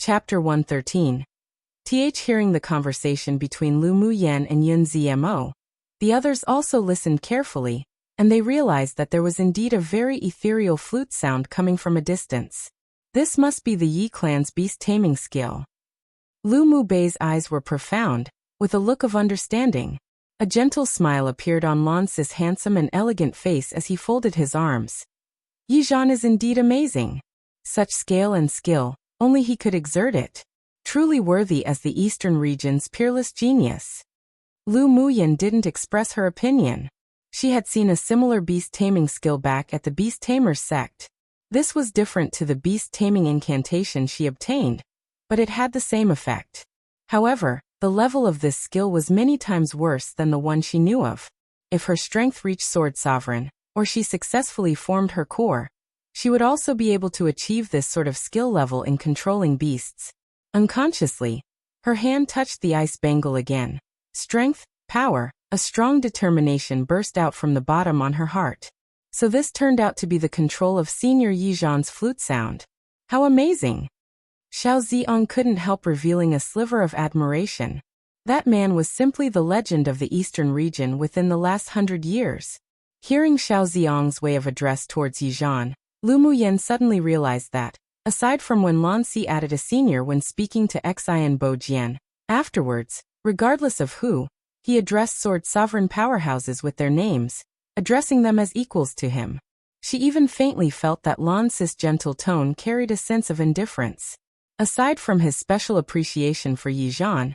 Chapter 113. Hearing the conversation between Lu Muyan and Yun Zmo, the others also listened carefully, and they realized that there was indeed a very ethereal flute sound coming from a distance. This must be the Yi clan's beast-taming skill. Lu Mubei's eyes were profound, with a look of understanding. A gentle smile appeared on Lance's handsome and elegant face as he folded his arms. Yizhan is indeed amazing. Such scale and skill, only he could exert it. Truly worthy as the Eastern region's peerless genius. Lu Muyan didn't express her opinion. She had seen a similar beast-taming skill back at the Beast Tamers sect. This was different to the beast-taming incantation she obtained, but it had the same effect. However, the level of this skill was many times worse than the one she knew of. If her strength reached Sword Sovereign, or she successfully formed her core, she would also be able to achieve this sort of skill level in controlling beasts. Unconsciously, her hand touched the ice bangle again. Strength, power, a strong determination burst out from the bottom on her heart. So this turned out to be the control of Senior Yizhan's flute sound. How amazing! Xiao Ziong couldn't help revealing a sliver of admiration. That man was simply the legend of the Eastern region within the last 100 years. Hearing Xiao Ziong's way of address towards Yizhan, Lu Muyan suddenly realized that, aside from when Lan Si added a senior when speaking to Xian Bojian, afterwards, regardless of who, he addressed Sword Sovereign powerhouses with their names, addressing them as equals to him. She even faintly felt that Lan Si's gentle tone carried a sense of indifference. Aside from his special appreciation for Yizhan,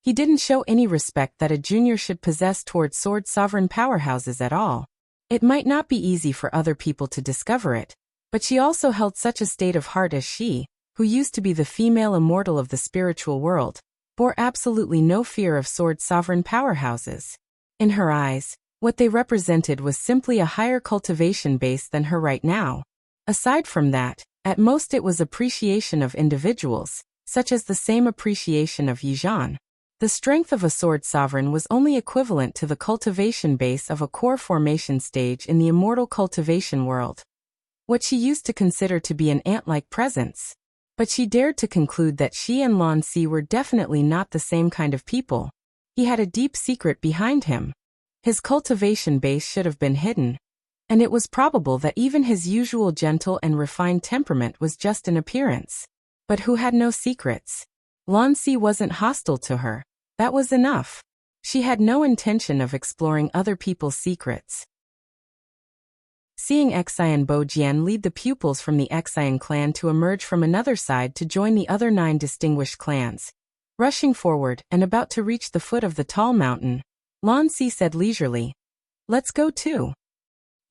he didn't show any respect that a junior should possess towards Sword Sovereign powerhouses at all. It might not be easy for other people to discover it, but she also held such a state of heart as she, who used to be the female immortal of the spiritual world, bore absolutely no fear of Sword Sovereign powerhouses. In her eyes, what they represented was simply a higher cultivation base than her right now. Aside from that, at most it was appreciation of individuals, such as the same appreciation of Yizhan. The strength of a Sword Sovereign was only equivalent to the cultivation base of a core formation stage in the immortal cultivation world. What she used to consider to be an ant-like presence. But she dared to conclude that she and Lan Si were definitely not the same kind of people. He had a deep secret behind him. His cultivation base should have been hidden, and it was probable that even his usual gentle and refined temperament was just an appearance. But who had no secrets? Lan Si wasn't hostile to her. That was enough. She had no intention of exploring other people's secrets. Seeing Xian Bojian lead the pupils from the Xian clan to emerge from another side to join the other 9 distinguished clans, rushing forward and about to reach the foot of the tall mountain, Lan Si said leisurely, "Let's go too."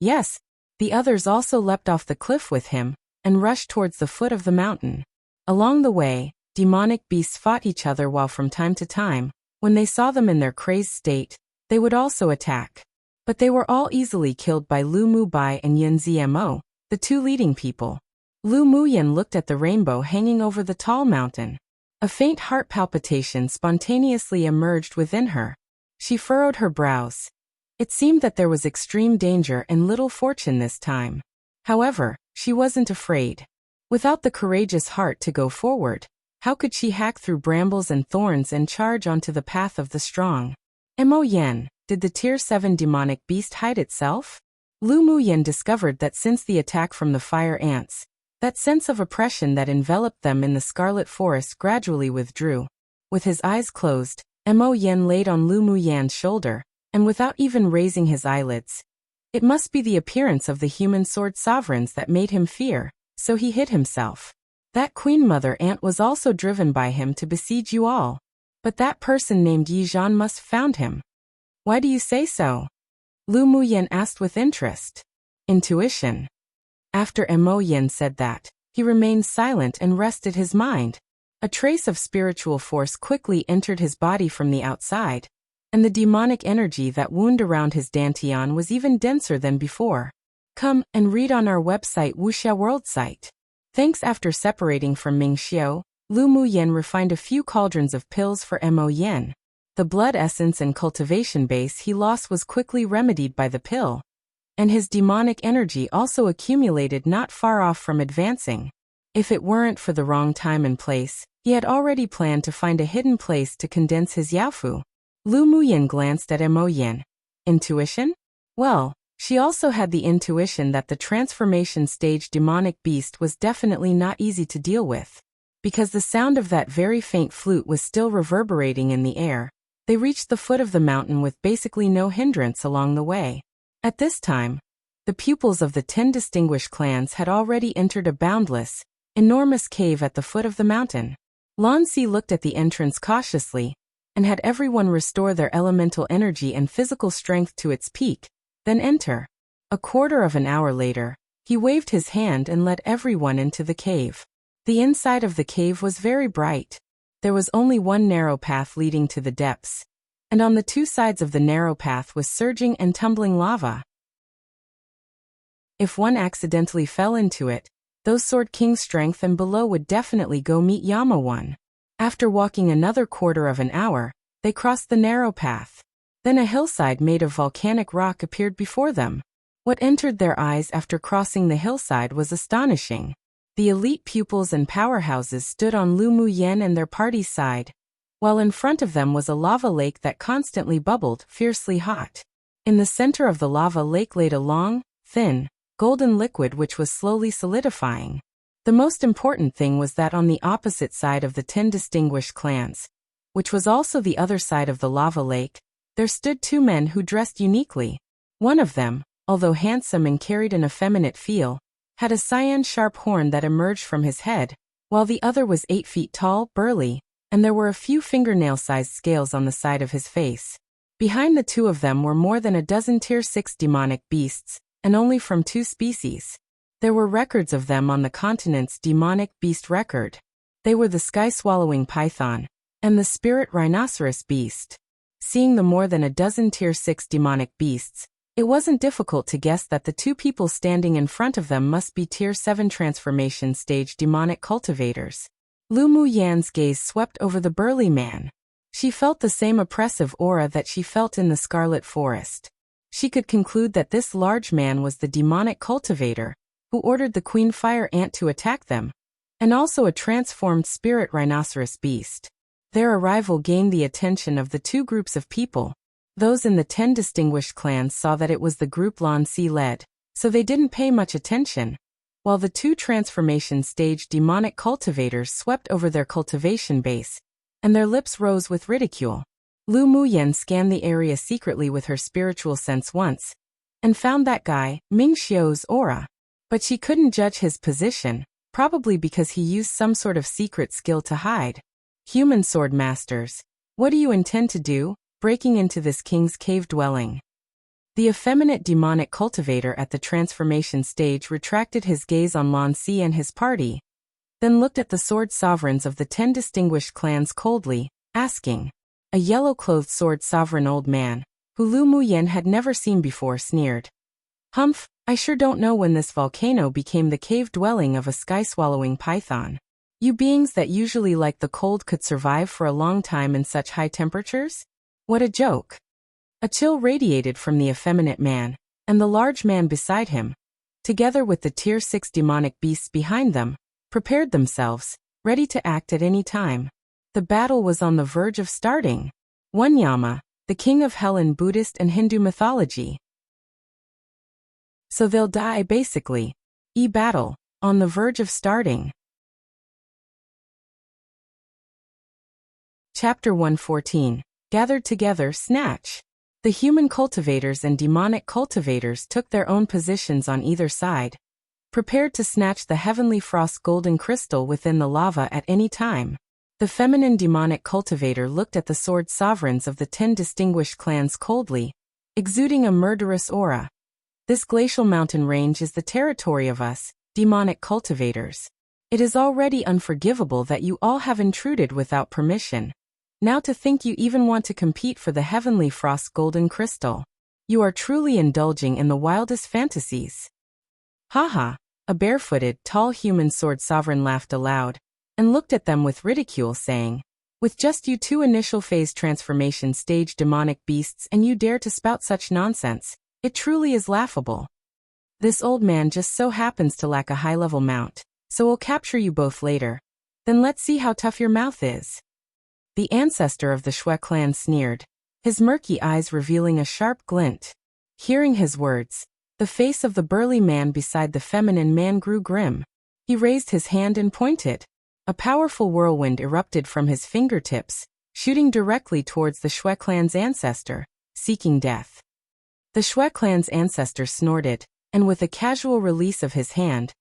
Yes, the others also leapt off the cliff with him and rushed towards the foot of the mountain. Along the way, demonic beasts fought each other while from time to time, when they saw them in their crazed state, they would also attack. But they were all easily killed by Lu Mubei and Yun Zmo, the 2 leading people. Lu Muyan looked at the rainbow hanging over the tall mountain. A faint heart palpitation spontaneously emerged within her. She furrowed her brows. It seemed that there was extreme danger and little fortune this time. However, she wasn't afraid. Without the courageous heart to go forward, how could she hack through brambles and thorns and charge onto the path of the strong? Mo Yen, did the Tier 7 demonic beast hide itself? Lu Muyan discovered that since the attack from the fire ants, that sense of oppression that enveloped them in the scarlet forest gradually withdrew. With his eyes closed, Mo Yen laid on Lu Muyan's shoulder, and without even raising his eyelids. It must be the appearance of the human Sword Sovereigns that made him fear, so he hid himself. That Queen Mother Ant was also driven by him to besiege you all. But that person named Yizhan must have found him. Why do you say so? Lu Muyan asked with interest. Intuition. After Mo Yen said that, he remained silent and rested his mind. A trace of spiritual force quickly entered his body from the outside, and the demonic energy that wound around his dantian was even denser than before. Come and read on our website Wuxia World site. Thanks. After separating from Ming Xiao, Lu Muyan refined a few cauldrons of pills for Mo Yen. The blood essence and cultivation base he lost was quickly remedied by the pill, and his demonic energy also accumulated not far off from advancing. If it weren't for the wrong time and place, He had already planned to find a hidden place to condense his yaofu. Lu Muyan glanced at Mo Yin. Intuition? Well, she also had the intuition that the transformation stage demonic beast was definitely not easy to deal with. Because the sound of that very faint flute was still reverberating in the air, they reached the foot of the mountain with basically no hindrance along the way. At this time, the pupils of the 10 distinguished clans had already entered a boundless, enormous cave at the foot of the mountain. Lan Si looked at the entrance cautiously, and had everyone restore their elemental energy and physical strength to its peak, then enter. A quarter of an hour later, he waved his hand and led everyone into the cave. The inside of the cave was very bright. There was only one narrow path leading to the depths, and on the two sides of the narrow path was surging and tumbling lava. If one accidentally fell into it, those Sword King's strength and below would definitely go meet Yama-one. After walking another quarter of an hour, they crossed the narrow path. Then a hillside made of volcanic rock appeared before them. What entered their eyes after crossing the hillside was astonishing. The elite pupils and powerhouses stood on Lu Muyan and their party's side, while in front of them was a lava lake that constantly bubbled, fiercely hot. In the center of the lava lake laid a long, thin, golden liquid which was slowly solidifying. The most important thing was that on the opposite side of the 10 distinguished clans, which was also the other side of the lava lake, there stood two men who dressed uniquely. One of them, although handsome and carried an effeminate feel, had a cyan-sharp horn that emerged from his head, while the other was 8 feet tall, burly, and there were a few fingernail-sized scales on the side of his face. Behind the two of them were more than a dozen Tier 6 demonic beasts, and only from 2 species. There were records of them on the continent's demonic beast record. They were the sky-swallowing python and the spirit rhinoceros beast. Seeing the more than a dozen Tier 6 demonic beasts, it wasn't difficult to guess that the two people standing in front of them must be Tier 7 transformation stage demonic cultivators. Lu Muyan's gaze swept over the burly man. She felt the same oppressive aura that she felt in the Scarlet Forest. She could conclude that this large man was the demonic cultivator, who ordered the Queen Fire Ant to attack them, and also a transformed spirit rhinoceros beast. Their arrival gained the attention of the two groups of people. Those in the 10 distinguished clans saw that it was the group Lan Si led, so they didn't pay much attention, while the two transformation stage demonic cultivators swept over their cultivation base, and their lips rose with ridicule. Lu Muyan scanned the area secretly with her spiritual sense once, and found that guy, Ming Xiu's aura. But she couldn't judge his position, probably because he used some sort of secret skill to hide. Human sword masters, what do you intend to do, breaking into this king's cave dwelling? The effeminate demonic cultivator at the transformation stage retracted his gaze on Lan Si and his party, then looked at the sword sovereigns of the 10 distinguished clans coldly, asking. A yellow-clothed sword sovereign old man, who Lu Muyan had never seen before, sneered. Humph, I sure don't know when this volcano became the cave dwelling of a sky-swallowing python. You beings that usually like the cold could survive for a long time in such high temperatures? What a joke. A chill radiated from the effeminate man, and the large man beside him, together with the Tier 6 demonic beasts behind them, prepared themselves, ready to act at any time. The battle was on the verge of starting. One Yama, the king of hell in Buddhist and Hindu mythology. So they'll die basically. Battle, on the verge of starting. Chapter 114. Gathered together, snatch. The human cultivators and demonic cultivators took their own positions on either side, prepared to snatch the heavenly frost golden crystal within the lava at any time. The feminine demonic cultivator looked at the sword sovereigns of the 10 distinguished clans coldly, exuding a murderous aura. This glacial mountain range is the territory of us, demonic cultivators. It is already unforgivable that you all have intruded without permission. Now to think you even want to compete for the heavenly frost golden crystal. You are truly indulging in the wildest fantasies. Haha, a barefooted, tall human sword sovereign laughed aloud, and looked at them with ridicule, saying, with just you two initial phase transformation stage demonic beasts and you dare to spout such nonsense, it truly is laughable. This old man just so happens to lack a high-level mount, so we'll capture you both later. Then let's see how tough your mouth is. The ancestor of the Shui clan sneered, his murky eyes revealing a sharp glint. Hearing his words, the face of the burly man beside the feminine man grew grim. He raised his hand and pointed. A powerful whirlwind erupted from his fingertips, shooting directly towards the Shui clan's ancestor, seeking death. The Shui clan's ancestor snorted, and with a casual release of his hand,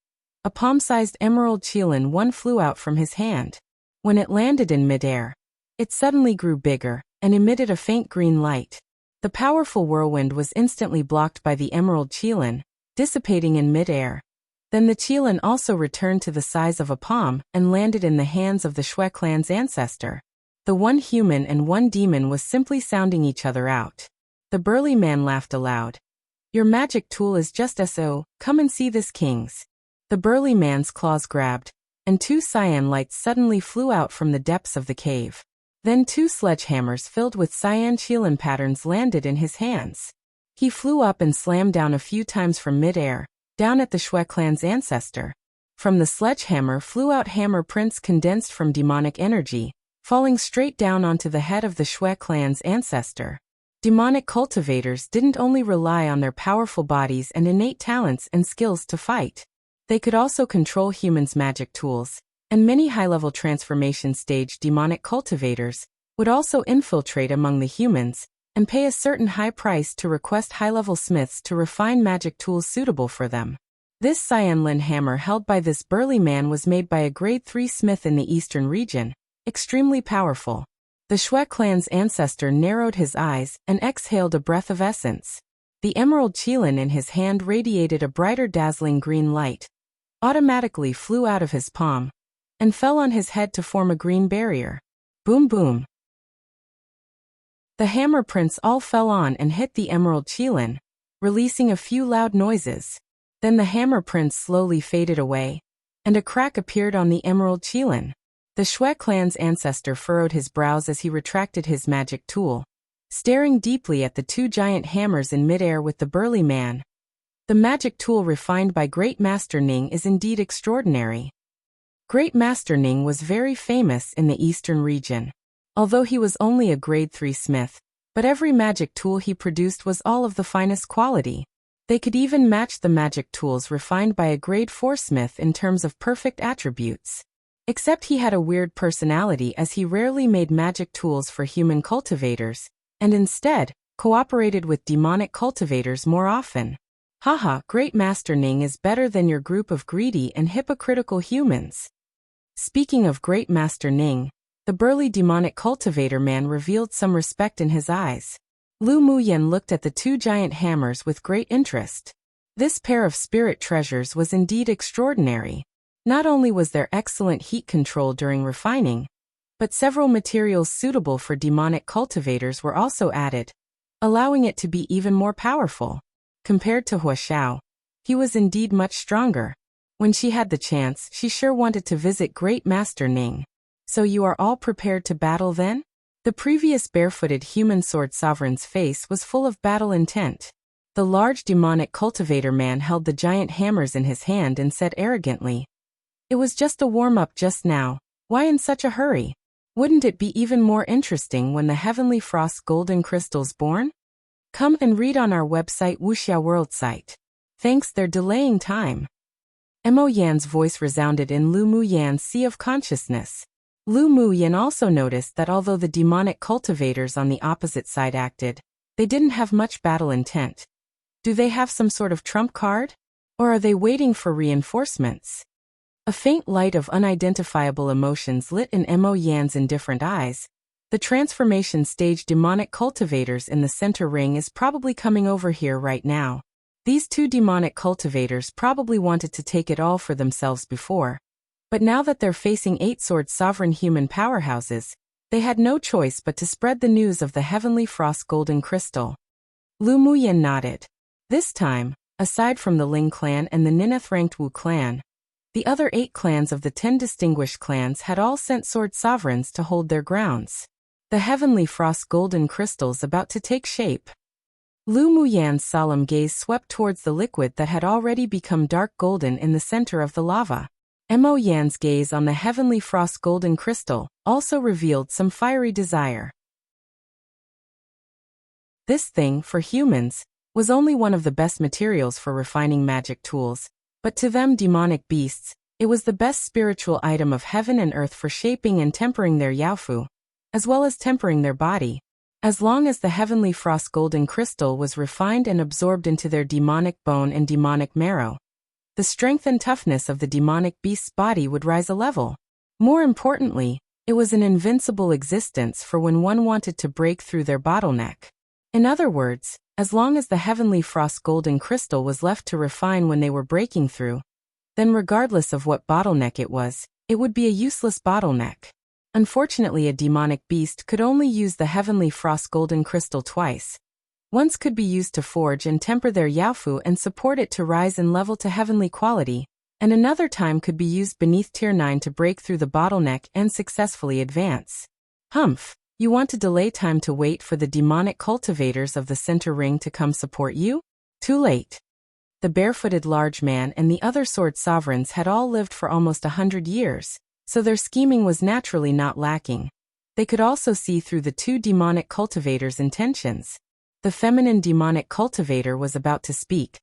a palm-sized emerald qilin one flew out from his hand. When it landed in midair, it suddenly grew bigger and emitted a faint green light. The powerful whirlwind was instantly blocked by the emerald qilin, dissipating in midair. Then the qilin also returned to the size of a palm and landed in the hands of the Shui clan's ancestor. The one human and one demon was simply sounding each other out. The burly man laughed aloud. Your magic tool is just so, come and see this, kings. The burly man's claws grabbed, and two cyan lights suddenly flew out from the depths of the cave. Then two sledgehammers filled with cyan qilin patterns landed in his hands. He flew up and slammed down a few times from midair, down at the Shui clan's ancestor. From the sledgehammer flew out hammer prints condensed from demonic energy, falling straight down onto the head of the Shui clan's ancestor. Demonic cultivators didn't only rely on their powerful bodies and innate talents and skills to fight. They could also control humans' magic tools, and many high-level transformation stage demonic cultivators would also infiltrate among the humans and pay a certain high price to request high-level smiths to refine magic tools suitable for them. This cyanlin hammer held by this burly man was made by a grade 3 smith in the eastern region, extremely powerful. The Shui clan's ancestor narrowed his eyes and exhaled a breath of essence. The emerald qilin in his hand radiated a brighter dazzling green light, automatically flew out of his palm, and fell on his head to form a green barrier. Boom boom. The hammer prints all fell on and hit the emerald qilin, releasing a few loud noises. Then the hammer prints slowly faded away, and a crack appeared on the emerald qilin. The Shui clan's ancestor furrowed his brows as he retracted his magic tool, staring deeply at the two giant hammers in midair with the burly man. The magic tool refined by Great Master Ning is indeed extraordinary. Great Master Ning was very famous in the eastern region. Although he was only a grade 3 smith, but every magic tool he produced was all of the finest quality. They could even match the magic tools refined by a grade 4 smith in terms of perfect attributes. Except he had a weird personality as he rarely made magic tools for human cultivators, and instead, cooperated with demonic cultivators more often. Haha, Great Master Ning is better than your group of greedy and hypocritical humans. Speaking of Great Master Ning, the burly demonic cultivator man revealed some respect in his eyes. Lu Muyan looked at the two giant hammers with great interest. This pair of spirit treasures was indeed extraordinary. Not only was there excellent heat control during refining, but several materials suitable for demonic cultivators were also added, allowing it to be even more powerful. Compared to Huaxiao, he was indeed much stronger. When she had the chance, she sure wanted to visit Great Master Ning. So you are all prepared to battle then? The previous barefooted human sword sovereign's face was full of battle intent. The large demonic cultivator man held the giant hammers in his hand and said arrogantly, "It was just a warm-up just now. Why in such a hurry? Wouldn't it be even more interesting when the Heavenly Frost golden crystal's born? Come and read on our website Wuxia World site. Thanks, they're delaying time." Mo Yan's voice resounded in Lu Muyan's sea of consciousness. Lu Muyan also noticed that although the demonic cultivators on the opposite side acted, they didn't have much battle intent. Do they have some sort of trump card? Or are they waiting for reinforcements? A faint light of unidentifiable emotions lit in Mo Yan's indifferent eyes. The transformation stage demonic cultivators in the center ring is probably coming over here right now. These two demonic cultivators probably wanted to take it all for themselves before. But now that they're facing 8-sword sovereign human powerhouses, they had no choice but to spread the news of the Heavenly Frost golden crystal. Lu Muyan nodded. This time, aside from the Ling clan and the Nineth-ranked Wu clan, the other 8 clans of the 10 distinguished clans had all sent sword sovereigns to hold their grounds. The Heavenly Frost golden crystal's about to take shape. Lu Muyan's solemn gaze swept towards the liquid that had already become dark golden in the center of the lava. Mo Yan's gaze on the heavenly frost golden crystal also revealed some fiery desire. This thing, for humans, was only one of the best materials for refining magic tools, but to them demonic beasts, it was the best spiritual item of heaven and earth for shaping and tempering their yaofu, as well as tempering their body. As long as the heavenly frost golden crystal was refined and absorbed into their demonic bone and demonic marrow, the strength and toughness of the demonic beast's body would rise a level. More importantly, it was an invincible existence for when one wanted to break through their bottleneck. In other words, as long as the heavenly frost golden crystal was left to refine when they were breaking through, then regardless of what bottleneck it would be a useless bottleneck. Unfortunately, a demonic beast could only use the heavenly frost golden crystal twice. Once could be used to forge and temper their yaofu and support it to rise in level to heavenly quality, and another time could be used beneath Tier 9 to break through the bottleneck and successfully advance. Humph, you want to delay time to wait for the demonic cultivators of the center ring to come support you? Too late. The barefooted large man and the other sword sovereigns had all lived for almost 100 years, so their scheming was naturally not lacking. They could also see through the two demonic cultivators' intentions. The feminine demonic cultivator was about to speak.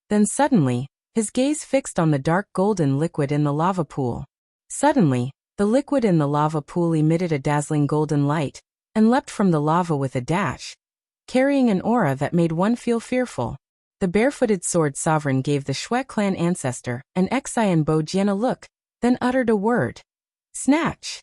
Then suddenly, his gaze fixed on the dark golden liquid in the lava pool. Suddenly, the liquid in the lava pool emitted a dazzling golden light, and leapt from the lava with a dash, carrying an aura that made one feel fearful. The barefooted sword sovereign gave the Shui clan ancestor, an Xian Bo Jian, a look, then uttered a word. Snatch!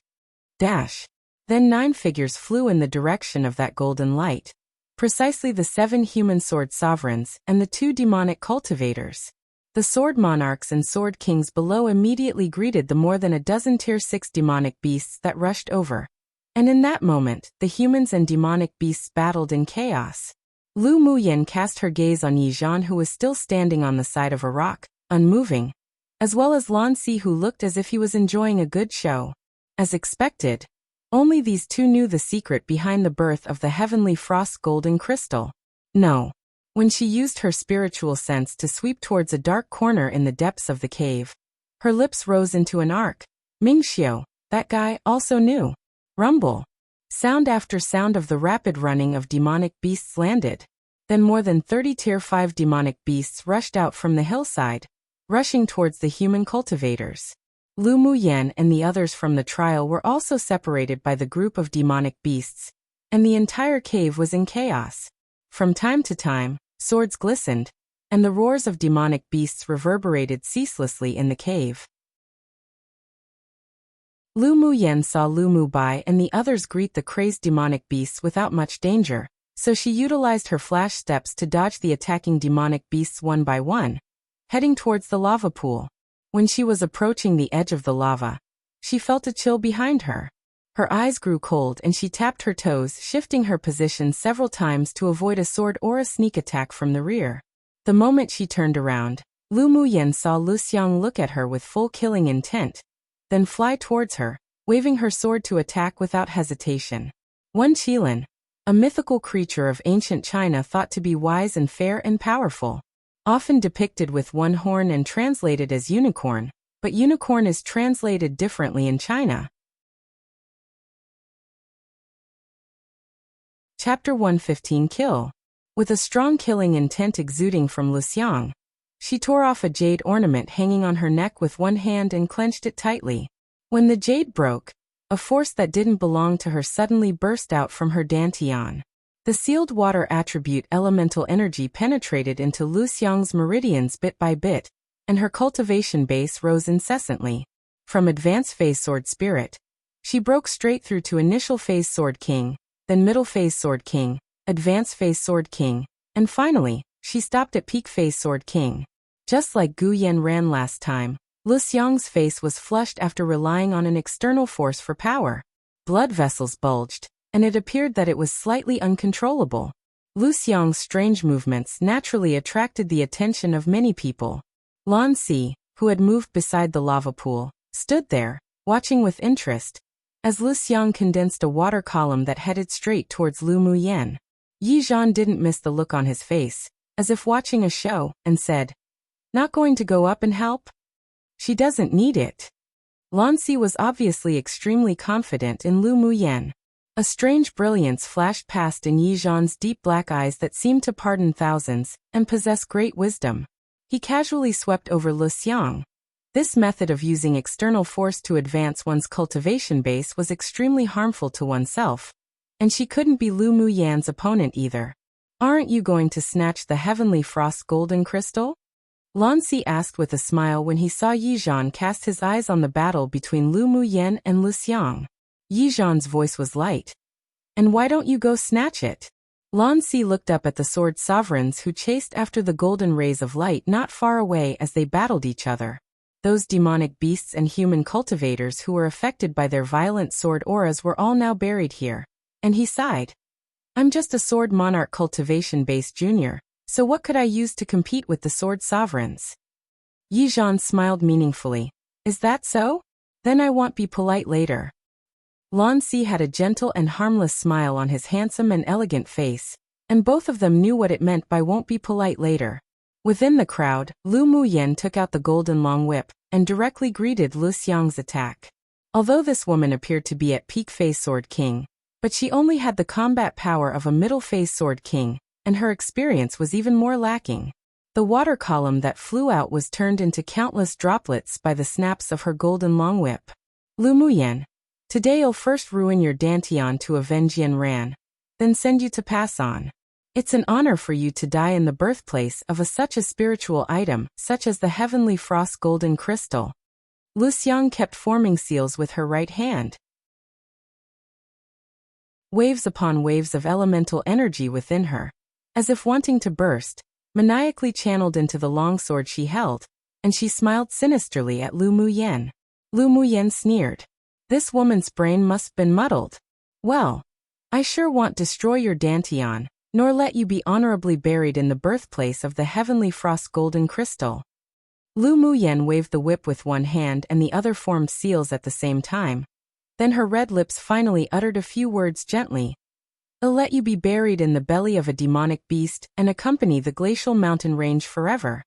Dash! Then 9 figures flew in the direction of that golden light. Precisely the 7 human sword sovereigns and the 2 demonic cultivators. The sword monarchs and sword kings below immediately greeted the more than a dozen Tier 6 demonic beasts that rushed over. And in that moment, the humans and demonic beasts battled in chaos. Lu Muyan cast her gaze on Yi Zhan, who was still standing on the side of a rock, unmoving, as well as Lan Si, who looked as if he was enjoying a good show. As expected, only these 2 knew the secret behind the birth of the heavenly frost golden crystal. No. When she used her spiritual sense to sweep towards a dark corner in the depths of the cave, her lips rose into an arc. Mingxiu, that guy, also knew. Rumble. Sound after sound of the rapid running of demonic beasts landed. Then more than 30 Tier 5 demonic beasts rushed out from the hillside, rushing towards the human cultivators. Lu Muyan and the others from the trial were also separated by the group of demonic beasts, and the entire cave was in chaos. From time to time, swords glistened, and the roars of demonic beasts reverberated ceaselessly in the cave. Lu Muyan saw Lu Mubai and the others greet the crazed demonic beasts without much danger, so she utilized her flash steps to dodge the attacking demonic beasts one by one, heading towards the lava pool. When she was approaching the edge of the lava, she felt a chill behind her. Her eyes grew cold and she tapped her toes, shifting her position several times to avoid a sword or a sneak attack from the rear. The moment she turned around, Lu Muyan saw Lu Xiang look at her with full killing intent, then fly towards her, waving her sword to attack without hesitation. Wen Qilin, a mythical creature of ancient China thought to be wise and fair and powerful, often depicted with one horn and translated as unicorn, but unicorn is translated differently in China. Chapter 115 Kill. With a strong killing intent exuding from Lu Xiang, she tore off a jade ornament hanging on her neck with one hand and clenched it tightly. When the jade broke, a force that didn't belong to her suddenly burst out from her dantian. The sealed water attribute elemental energy penetrated into Lu Xiang's meridians bit by bit, and her cultivation base rose incessantly. From advanced phase Sword Spirit, she broke straight through to initial phase Sword King, then middle phase Sword King, advanced phase Sword King, and finally, she stopped at peak phase Sword King. Just like Gu Yan ran last time, Lu Xiang's face was flushed after relying on an external force for power. Blood vessels bulged, and it appeared that it was slightly uncontrollable. Lu Xiang's strange movements naturally attracted the attention of many people. Lan Si, who had moved beside the lava pool, stood there, watching with interest, as Lu Xiang condensed a water column that headed straight towards Lu Muyan. Yi Zhan didn't miss the look on his face, as if watching a show, and said, "Not going to go up and help? She doesn't need it." Lanci was obviously extremely confident in Lu Muyen. A strange brilliance flashed past in Yi Zhan's deep black eyes that seemed to pardon thousands and possess great wisdom. He casually swept over Lu Xiang. This method of using external force to advance one's cultivation base was extremely harmful to oneself, and she couldn't be Lu Muyan's opponent either. "Aren't you going to snatch the Heavenly Frost golden crystal?" Lanci asked with a smile when he saw Yi Zhan cast his eyes on the battle between Lu Muyen and Lu Xiang. Yi Zhan's voice was light. "And why don't you go snatch it?" Lanci looked up at the sword sovereigns who chased after the golden rays of light not far away as they battled each other. Those demonic beasts and human cultivators who were affected by their violent sword auras were all now buried here, and he sighed. "I'm just a sword monarch cultivation-based junior, so what could I use to compete with the sword sovereigns?" Yi Zhan smiled meaningfully. "Is that so? Then I won't be polite later." Lanci had a gentle and harmless smile on his handsome and elegant face, and both of them knew what it meant by "won't be polite later." Within the crowd, Lu Muyen took out the golden long whip and directly greeted Lu Xiang's attack. Although this woman appeared to be at peak phase Sword King, but she only had the combat power of a middle phase Sword King, and her experience was even more lacking. The water column that flew out was turned into countless droplets by the snaps of her golden long whip. "Lu Muyen, today I'll first ruin your Dantian to avenge Yen Ran, then send you to pass on. It's an honor for you to die in the birthplace of such a spiritual item, such as the Heavenly Frost golden crystal." Lu Xiang kept forming seals with her right hand. Waves upon waves of elemental energy within her, as if wanting to burst, maniacally channeled into the longsword she held, and she smiled sinisterly at Lu Muyen. Lu Muyen sneered. "This woman's brain must've been muddled. Well, I sure won't destroy your Dantian, nor let you be honorably buried in the birthplace of the Heavenly Frost golden crystal." Lu Muyen waved the whip with one hand and the other formed seals at the same time. Then her red lips finally uttered a few words gently. "I'll let you be buried in the belly of a demonic beast and accompany the glacial mountain range forever."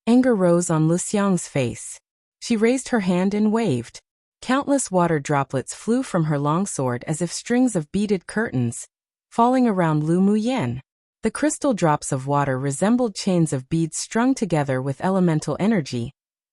Anger rose on Lu Xiang's face. She raised her hand and waved. Countless water droplets flew from her longsword as if strings of beaded curtains, falling around Lu Muyen. The crystal drops of water resembled chains of beads strung together with elemental energy,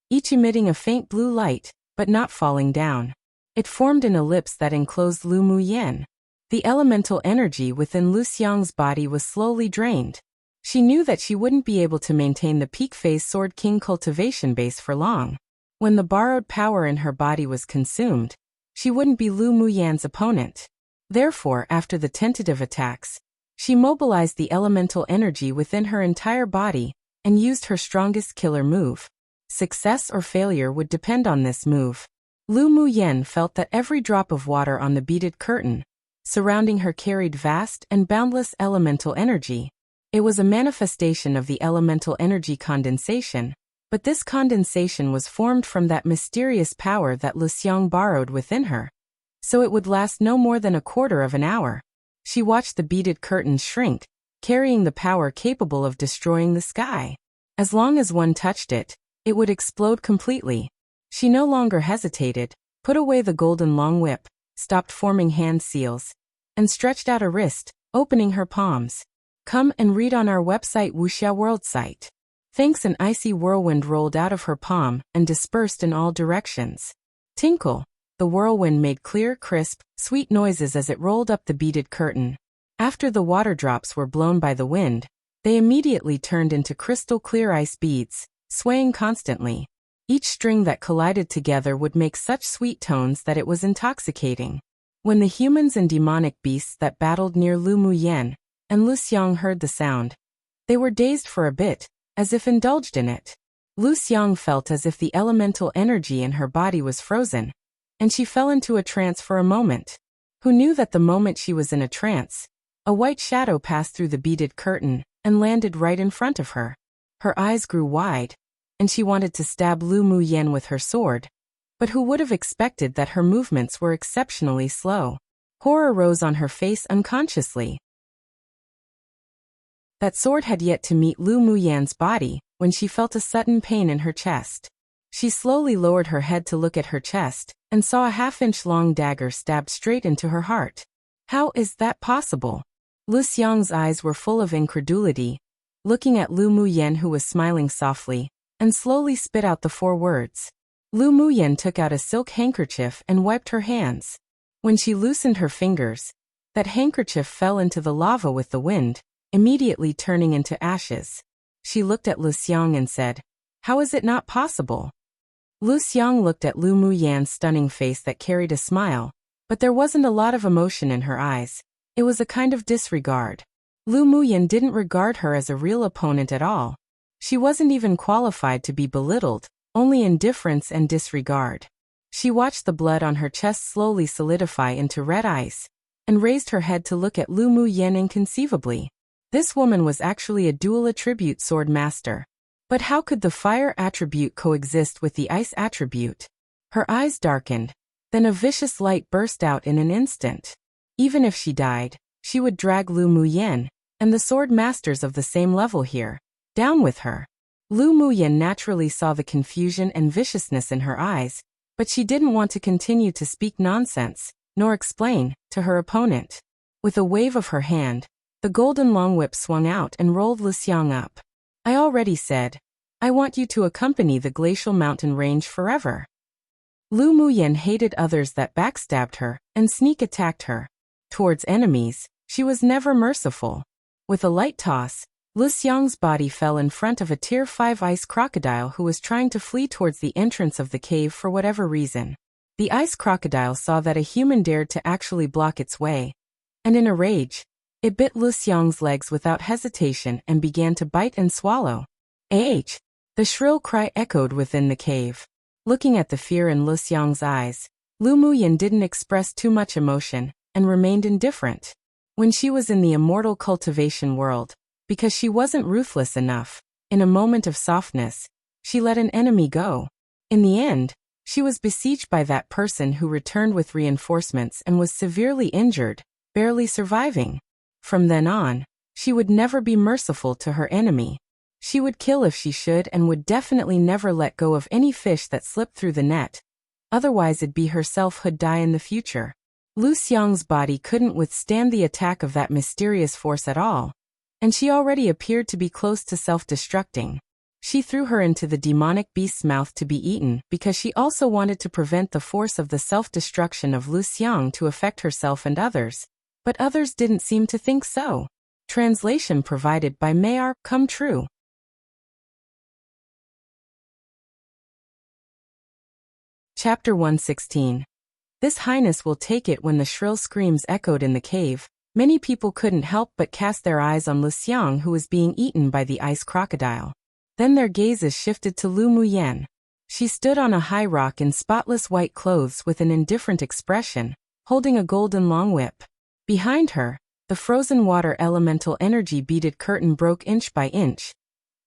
each emitting a faint blue light, but not falling down. It formed an ellipse that enclosed Lu Muyen. The elemental energy within Lu Xiang's body was slowly drained. She knew that she wouldn't be able to maintain the peak phase Sword King cultivation base for long. When the borrowed power in her body was consumed, she wouldn't be Lu Muyen's opponent. Therefore, after the tentative attacks, she mobilized the elemental energy within her entire body and used her strongest killer move. Success or failure would depend on this move. Lu Muyen felt that every drop of water on the beaded curtain surrounding her carried vast and boundless elemental energy. It was a manifestation of the elemental energy condensation, but this condensation was formed from that mysterious power that Lu Xiang borrowed within her, so it would last no more than a quarter of an hour. She watched the beaded curtains shrink, carrying the power capable of destroying the sky. As long as one touched it, it would explode completely. She no longer hesitated, put away the golden long whip, stopped forming hand seals, and stretched out a wrist, opening her palms. "Come and read on our website Wuxia World site." Thanks, an icy whirlwind rolled out of her palm and dispersed in all directions. Tinkle! The whirlwind made clear, crisp, sweet noises as it rolled up the beaded curtain. After the water drops were blown by the wind, they immediately turned into crystal clear ice beads, swaying constantly. Each string that collided together would make such sweet tones that it was intoxicating. When the humans and demonic beasts that battled near Lu Muyen and Lu Xiang heard the sound, they were dazed for a bit, as if indulged in it. Lu Xiang felt as if the elemental energy in her body was frozen, and she fell into a trance for a moment. Who knew that the moment she was in a trance, a white shadow passed through the beaded curtain and landed right in front of her. Her eyes grew wide, and she wanted to stab Lu Muyen with her sword, but who would have expected that her movements were exceptionally slow? Horror rose on her face unconsciously. That sword had yet to meet Lu Muyen's body when she felt a sudden pain in her chest. She slowly lowered her head to look at her chest, and saw a half-inch long dagger stabbed straight into her heart. How is that possible? Lu Xiang's eyes were full of incredulity, looking at Lu Muyen, who was smiling softly, and slowly spit out the 4 words. Lu Muyen took out a silk handkerchief and wiped her hands. When she loosened her fingers, that handkerchief fell into the lava with the wind, immediately turning into ashes. She looked at Lu Xiang and said, "How is it not possible?" Lu Xiang looked at Lu Muyan's stunning face that carried a smile, but there wasn't a lot of emotion in her eyes. It was a kind of disregard. Lu Muyan didn't regard her as a real opponent at all. She wasn't even qualified to be belittled, only indifference and disregard. She watched the blood on her chest slowly solidify into red ice, and raised her head to look at Lu Muyen inconceivably. This woman was actually a dual attribute sword master. But how could the fire attribute coexist with the ice attribute? Her eyes darkened, then a vicious light burst out in an instant. Even if she died, she would drag Lu Muyen, and the sword masters of the same level here, down with her. Lu Muyen naturally saw the confusion and viciousness in her eyes, but she didn't want to continue to speak nonsense, nor explain, to her opponent. With a wave of her hand, the golden long whip swung out and rolled Lu Xiang up. "I already said, I want you to accompany the glacial mountain range forever." Lu Muyen hated others that backstabbed her and sneak attacked her. Towards enemies, she was never merciful. With a light toss, Lu Xiang's body fell in front of a Tier 5 ice crocodile who was trying to flee towards the entrance of the cave for whatever reason. The ice crocodile saw that a human dared to actually block its way, and in a rage, it bit Lu Xiang's legs without hesitation and began to bite and swallow. "Ah!" The shrill cry echoed within the cave. Looking at the fear in Lu Xiang's eyes, Lu Muyen didn't express too much emotion, and remained indifferent. When she was in the immortal cultivation world, because she wasn't ruthless enough, in a moment of softness, she let an enemy go. In the end, she was besieged by that person who returned with reinforcements and was severely injured, barely surviving. From then on, she would never be merciful to her enemy. She would kill if she should and would definitely never let go of any fish that slipped through the net. Otherwise it'd be herself who'd die in the future. Lu Xiang's body couldn't withstand the attack of that mysterious force at all, and she already appeared to be close to self-destructing. She threw her into the demonic beast's mouth to be eaten because she also wanted to prevent the force of the self-destruction of Lu Xiang to affect herself and others. But others didn't seem to think so. Translation provided by Mayar. Come true. Chapter 116. This highness will take it. When the shrill screams echoed in the cave, many people couldn't help but cast their eyes on Lu Xiang, who was being eaten by the ice crocodile. Then their gazes shifted to Lu Muyen. She stood on a high rock in spotless white clothes with an indifferent expression, holding a golden long whip. Behind her, the frozen water elemental energy beaded curtain broke inch by inch,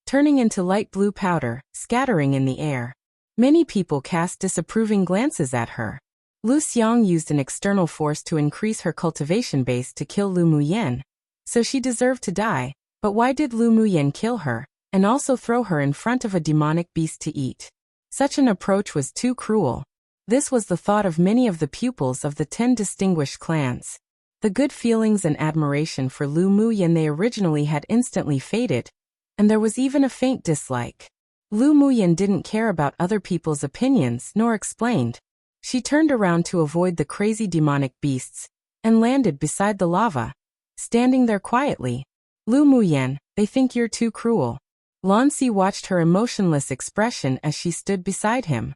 turning into light blue powder, scattering in the air. Many people cast disapproving glances at her. Lu Xiang used an external force to increase her cultivation base to kill Lu Muyen, so she deserved to die. But why did Lu Muyen kill her, and also throw her in front of a demonic beast to eat? Such an approach was too cruel. This was the thought of many of the pupils of the 10 distinguished clans. The good feelings and admiration for Lu Muyen they originally had instantly faded, and there was even a faint dislike. Lu Muyen didn't care about other people's opinions nor explained. She turned around to avoid the crazy demonic beasts, and landed beside the lava, standing there quietly. "Lu Muyen, they think you're too cruel." Lanci watched her emotionless expression as she stood beside him.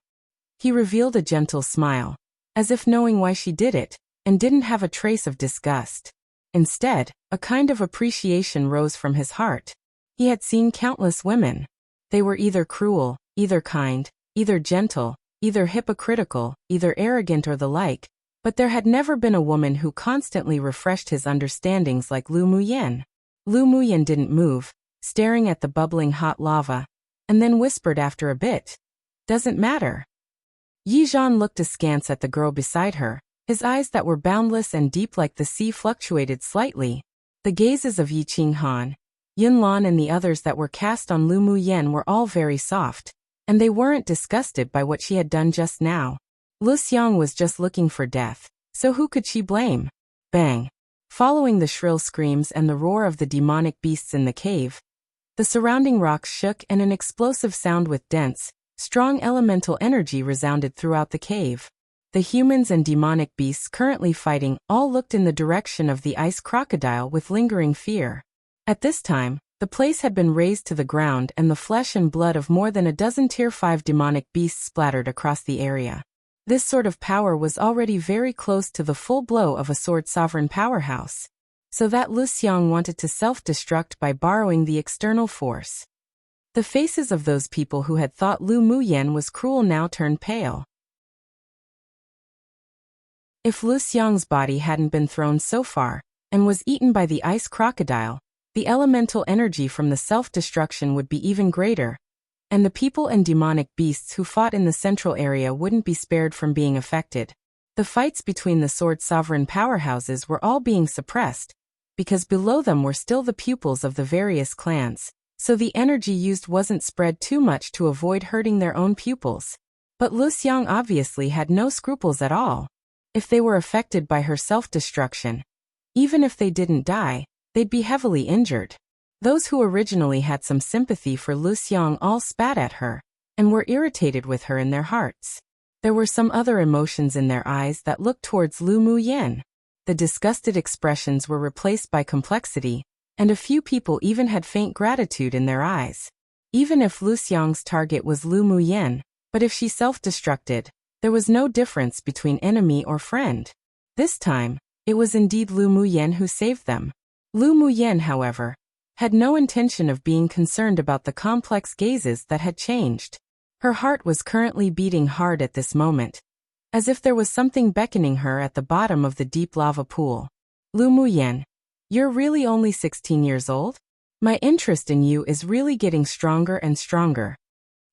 He revealed a gentle smile, as if knowing why she did it, and didn't have a trace of disgust. Instead, a kind of appreciation rose from his heart. He had seen countless women. They were either cruel, either kind, either gentle, either hypocritical, either arrogant or the like, but there had never been a woman who constantly refreshed his understandings like Lu Muyen. Lu Muyen didn't move, staring at the bubbling hot lava, and then whispered after a bit, "Doesn't matter." Yi Zhan looked askance at the girl beside her. His eyes that were boundless and deep like the sea fluctuated slightly. The gazes of Yi Qinghan, Yun Lan and the others that were cast on Lu Muyen were all very soft, and they weren't disgusted by what she had done just now. Lu Xiang was just looking for death, so who could she blame? Bang! Following the shrill screams and the roar of the demonic beasts in the cave, the surrounding rocks shook and an explosive sound with dense, strong elemental energy resounded throughout the cave. The humans and demonic beasts currently fighting all looked in the direction of the ice crocodile with lingering fear. At this time, the place had been razed to the ground and the flesh and blood of more than a dozen Tier 5 demonic beasts splattered across the area. This sort of power was already very close to the full blow of a sword sovereign powerhouse, so that Lu Xiang wanted to self-destruct by borrowing the external force. The faces of those people who had thought Lu Muyen was cruel now turned pale. If Lu Xiang's body hadn't been thrown so far, and was eaten by the ice crocodile, the elemental energy from the self-destruction would be even greater, and the people and demonic beasts who fought in the central area wouldn't be spared from being affected. The fights between the sword sovereign powerhouses were all being suppressed, because below them were still the pupils of the various clans, so the energy used wasn't spread too much to avoid hurting their own pupils. But Lu Xiang obviously had no scruples at all. If they were affected by her self-destruction, even if they didn't die, they'd be heavily injured. Those who originally had some sympathy for Lu Xiang all spat at her, and were irritated with her in their hearts. There were some other emotions in their eyes that looked towards Lu Muyen. The disgusted expressions were replaced by complexity, and a few people even had faint gratitude in their eyes. Even if Lu Xiang's target was Lu Muyen, but if she self-destructed, there was no difference between enemy or friend. This time, it was indeed Lu Muyen who saved them. Lu Muyen, however, had no intention of being concerned about the complex gazes that had changed. Her heart was currently beating hard at this moment, as if there was something beckoning her at the bottom of the deep lava pool. Lu Muyen, you're really only 16 years old? My interest in you is really getting stronger and stronger.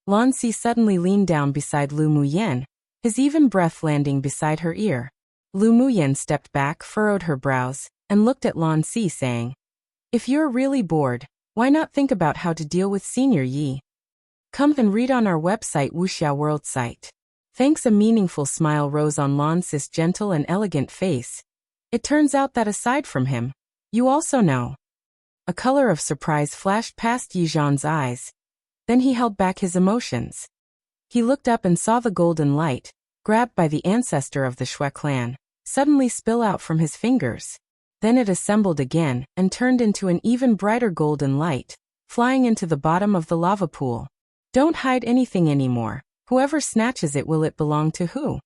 Lan Si suddenly leaned down beside Lu Muyen, his even breath landing beside her ear. Lu Muyen stepped back, furrowed her brows, and looked at Lan Si saying, "If you're really bored, why not think about how to deal with Senior Yi? Come and read on our website Wuxia World site." Thanks. A meaningful smile rose on Lan Si's gentle and elegant face. It turns out that aside from him, you also know. A color of surprise flashed past Yi Zhan's eyes. Then he held back his emotions. He looked up and saw the golden light, grabbed by the ancestor of the Shui clan, suddenly spill out from his fingers. Then it assembled again and turned into an even brighter golden light, flying into the bottom of the lava pool. Don't hide anything anymore. Whoever snatches it, will it belong to who?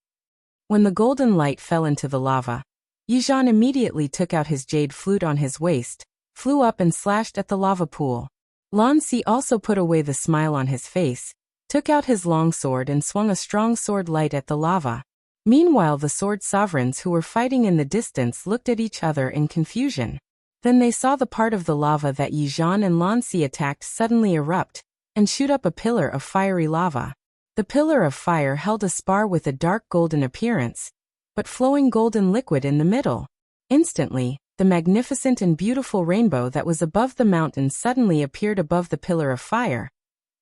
When the golden light fell into the lava, Yi Zhan immediately took out his jade flute on his waist, flew up and slashed at the lava pool. Lan Si also put away the smile on his face, took out his long sword and swung a strong sword light at the lava. Meanwhile, the sword sovereigns who were fighting in the distance looked at each other in confusion. Then they saw the part of the lava that Yi Zhan and Lan Si attacked suddenly erupt and shoot up a pillar of fiery lava. The pillar of fire held a spar with a dark golden appearance, but flowing golden liquid in the middle. Instantly, the magnificent and beautiful rainbow that was above the mountain suddenly appeared above the pillar of fire,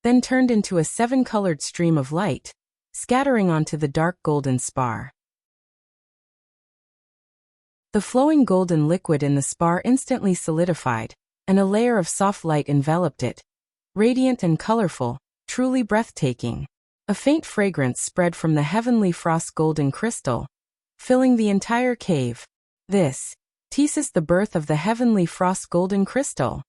then turned into a 7-colored stream of light, scattering onto the dark golden spar. The flowing golden liquid in the spar instantly solidified, and a layer of soft light enveloped it, radiant and colorful, truly breathtaking. A faint fragrance spread from the heavenly frost golden crystal, filling the entire cave. This is the birth of the heavenly frost golden crystal.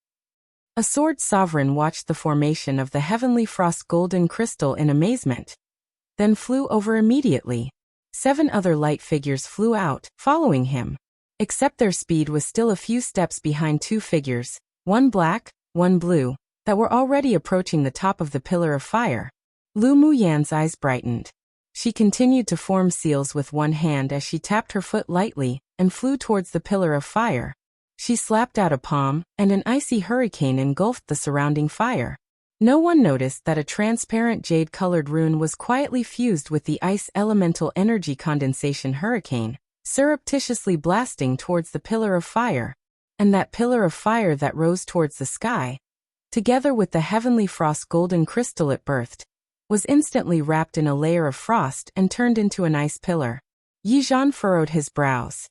A sword sovereign watched the formation of the heavenly frost golden crystal in amazement, then flew over immediately. 7 other light figures flew out, following him. Except their speed was still a few steps behind 2 figures, one black, one blue, that were already approaching the top of the pillar of fire. Lu Muyan's eyes brightened. She continued to form seals with one hand as she tapped her foot lightly and flew towards the pillar of fire. She slapped out a palm, and an icy hurricane engulfed the surrounding fire. No one noticed that a transparent jade-colored rune was quietly fused with the ice elemental energy condensation hurricane, surreptitiously blasting towards the pillar of fire, and that pillar of fire that rose towards the sky. Together with the heavenly frost golden crystal it birthed, was instantly wrapped in a layer of frost and turned into an ice pillar. Yi Zhan furrowed his brows.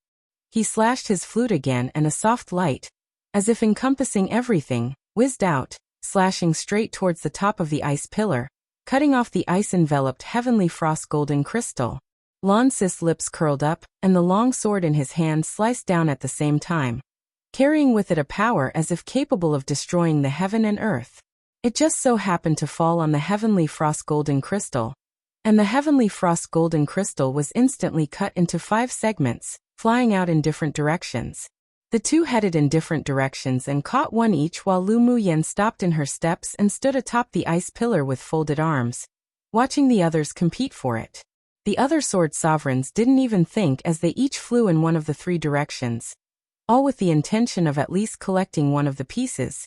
He slashed his flute again and a soft light, as if encompassing everything, whizzed out, slashing straight towards the top of the ice pillar, cutting off the ice-enveloped heavenly frost golden crystal. Lan Si's lips curled up, and the long sword in his hand sliced down at the same time, carrying with it a power as if capable of destroying the heaven and earth. It just so happened to fall on the heavenly frost golden crystal, and the heavenly frost golden crystal was instantly cut into 5 segments, flying out in different directions. The two headed in different directions and caught one each while Lu Muyen stopped in her steps and stood atop the ice pillar with folded arms, watching the others compete for it. The other sword sovereigns didn't even think as they each flew in one of the 3 directions, all with the intention of at least collecting one of the pieces,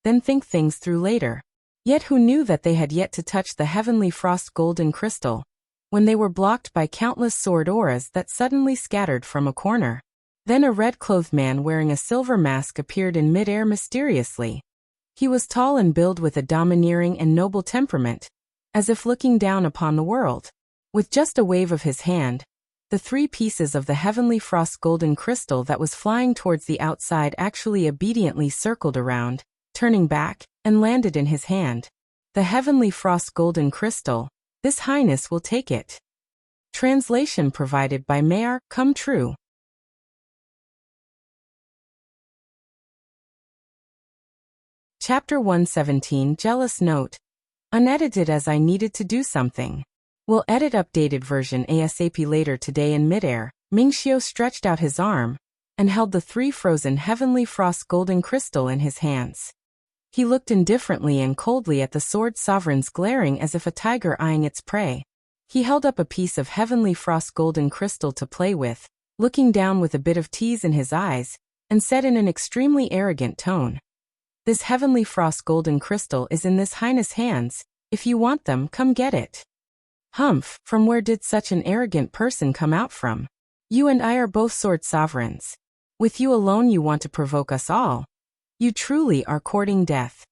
then think things through later. Yet who knew that they had yet to touch the heavenly frost golden crystal, when they were blocked by countless sword auras that suddenly scattered from a corner. Then a red-clothed man wearing a silver mask appeared in mid-air mysteriously. He was tall and built with a domineering and noble temperament, as if looking down upon the world. With just a wave of his hand, the 3 pieces of the heavenly frost golden crystal that was flying towards the outside actually obediently circled around, turning back, and landed in his hand. The heavenly frost golden crystal, This Highness will take it. Translation provided by Mayor, come true. Chapter 117 Jealous Note. Unedited as I needed to do something. Will edit updated version ASAP later today in midair. Mingxiu stretched out his arm and held the 3 frozen heavenly frost golden crystal in his hands. He looked indifferently and coldly at the sword sovereigns, glaring as if a tiger eyeing its prey. He held up a piece of heavenly frost golden crystal to play with, looking down with a bit of tease in his eyes, and said in an extremely arrogant tone, "This heavenly frost golden crystal is in this Highness' hands. If you want them, come get it." Humph, from where did such an arrogant person come out from? You and I are both sword sovereigns. With you alone you want to provoke us all. You truly are courting death.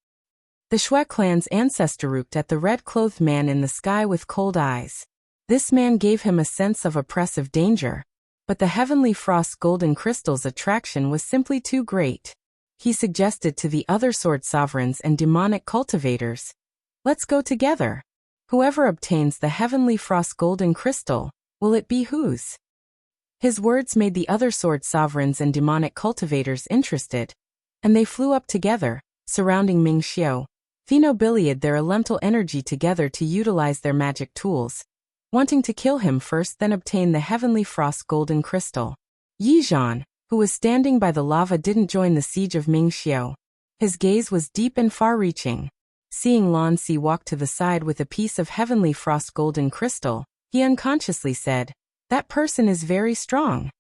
The Shui clan's ancestor looked at the red-clothed man in the sky with cold eyes. This man gave him a sense of oppressive danger, but the heavenly frost golden crystal's attraction was simply too great. He suggested to the other sword sovereigns and demonic cultivators, "Let's go together. Whoever obtains the heavenly frost golden crystal, will it be whose?" His words made the other sword sovereigns and demonic cultivators interested, and they flew up together, surrounding Mingxiu. They nobiliated their elemental energy together to utilize their magic tools, wanting to kill him first, then obtain the heavenly frost golden crystal. Yi Zhan, who was standing by the lava, didn't join the siege of Mingxiu. His gaze was deep and far-reaching. Seeing Lan Si walk to the side with a piece of heavenly frost golden crystal, he unconsciously said, "That person is very strong."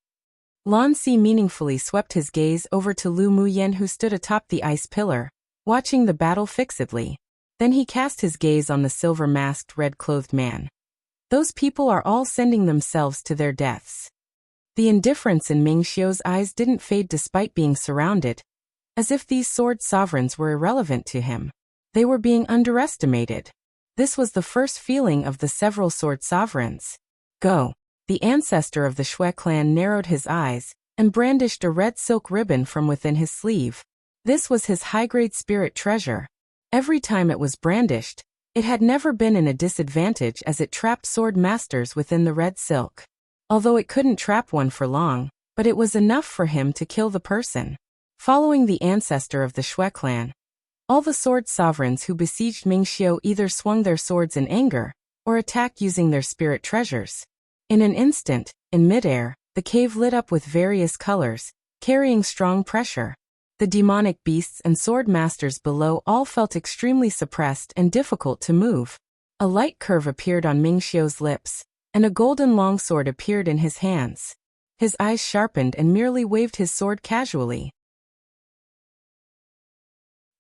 Lan Si meaningfully swept his gaze over to Lu Muyen, who stood atop the ice pillar, watching the battle fixedly. Then he cast his gaze on the silver-masked red-clothed man. Those people are all sending themselves to their deaths. The indifference in Mingxiu's eyes didn't fade despite being surrounded, as if these sword sovereigns were irrelevant to him. They were being underestimated. This was the first feeling of the several sword sovereigns. Go. The ancestor of the Shui clan narrowed his eyes and brandished a red silk ribbon from within his sleeve. This was his high-grade spirit treasure. Every time it was brandished, it had never been in a disadvantage as it trapped sword masters within the red silk. Although it couldn't trap one for long, but it was enough for him to kill the person. Following the ancestor of the Shui clan, all the sword sovereigns who besieged Mingxiu either swung their swords in anger or attacked using their spirit treasures. In an instant, in midair, the cave lit up with various colors, carrying strong pressure. The demonic beasts and sword masters below all felt extremely suppressed and difficult to move. A light curve appeared on Mingxiu's lips, and a golden longsword appeared in his hands. His eyes sharpened and merely waved his sword casually.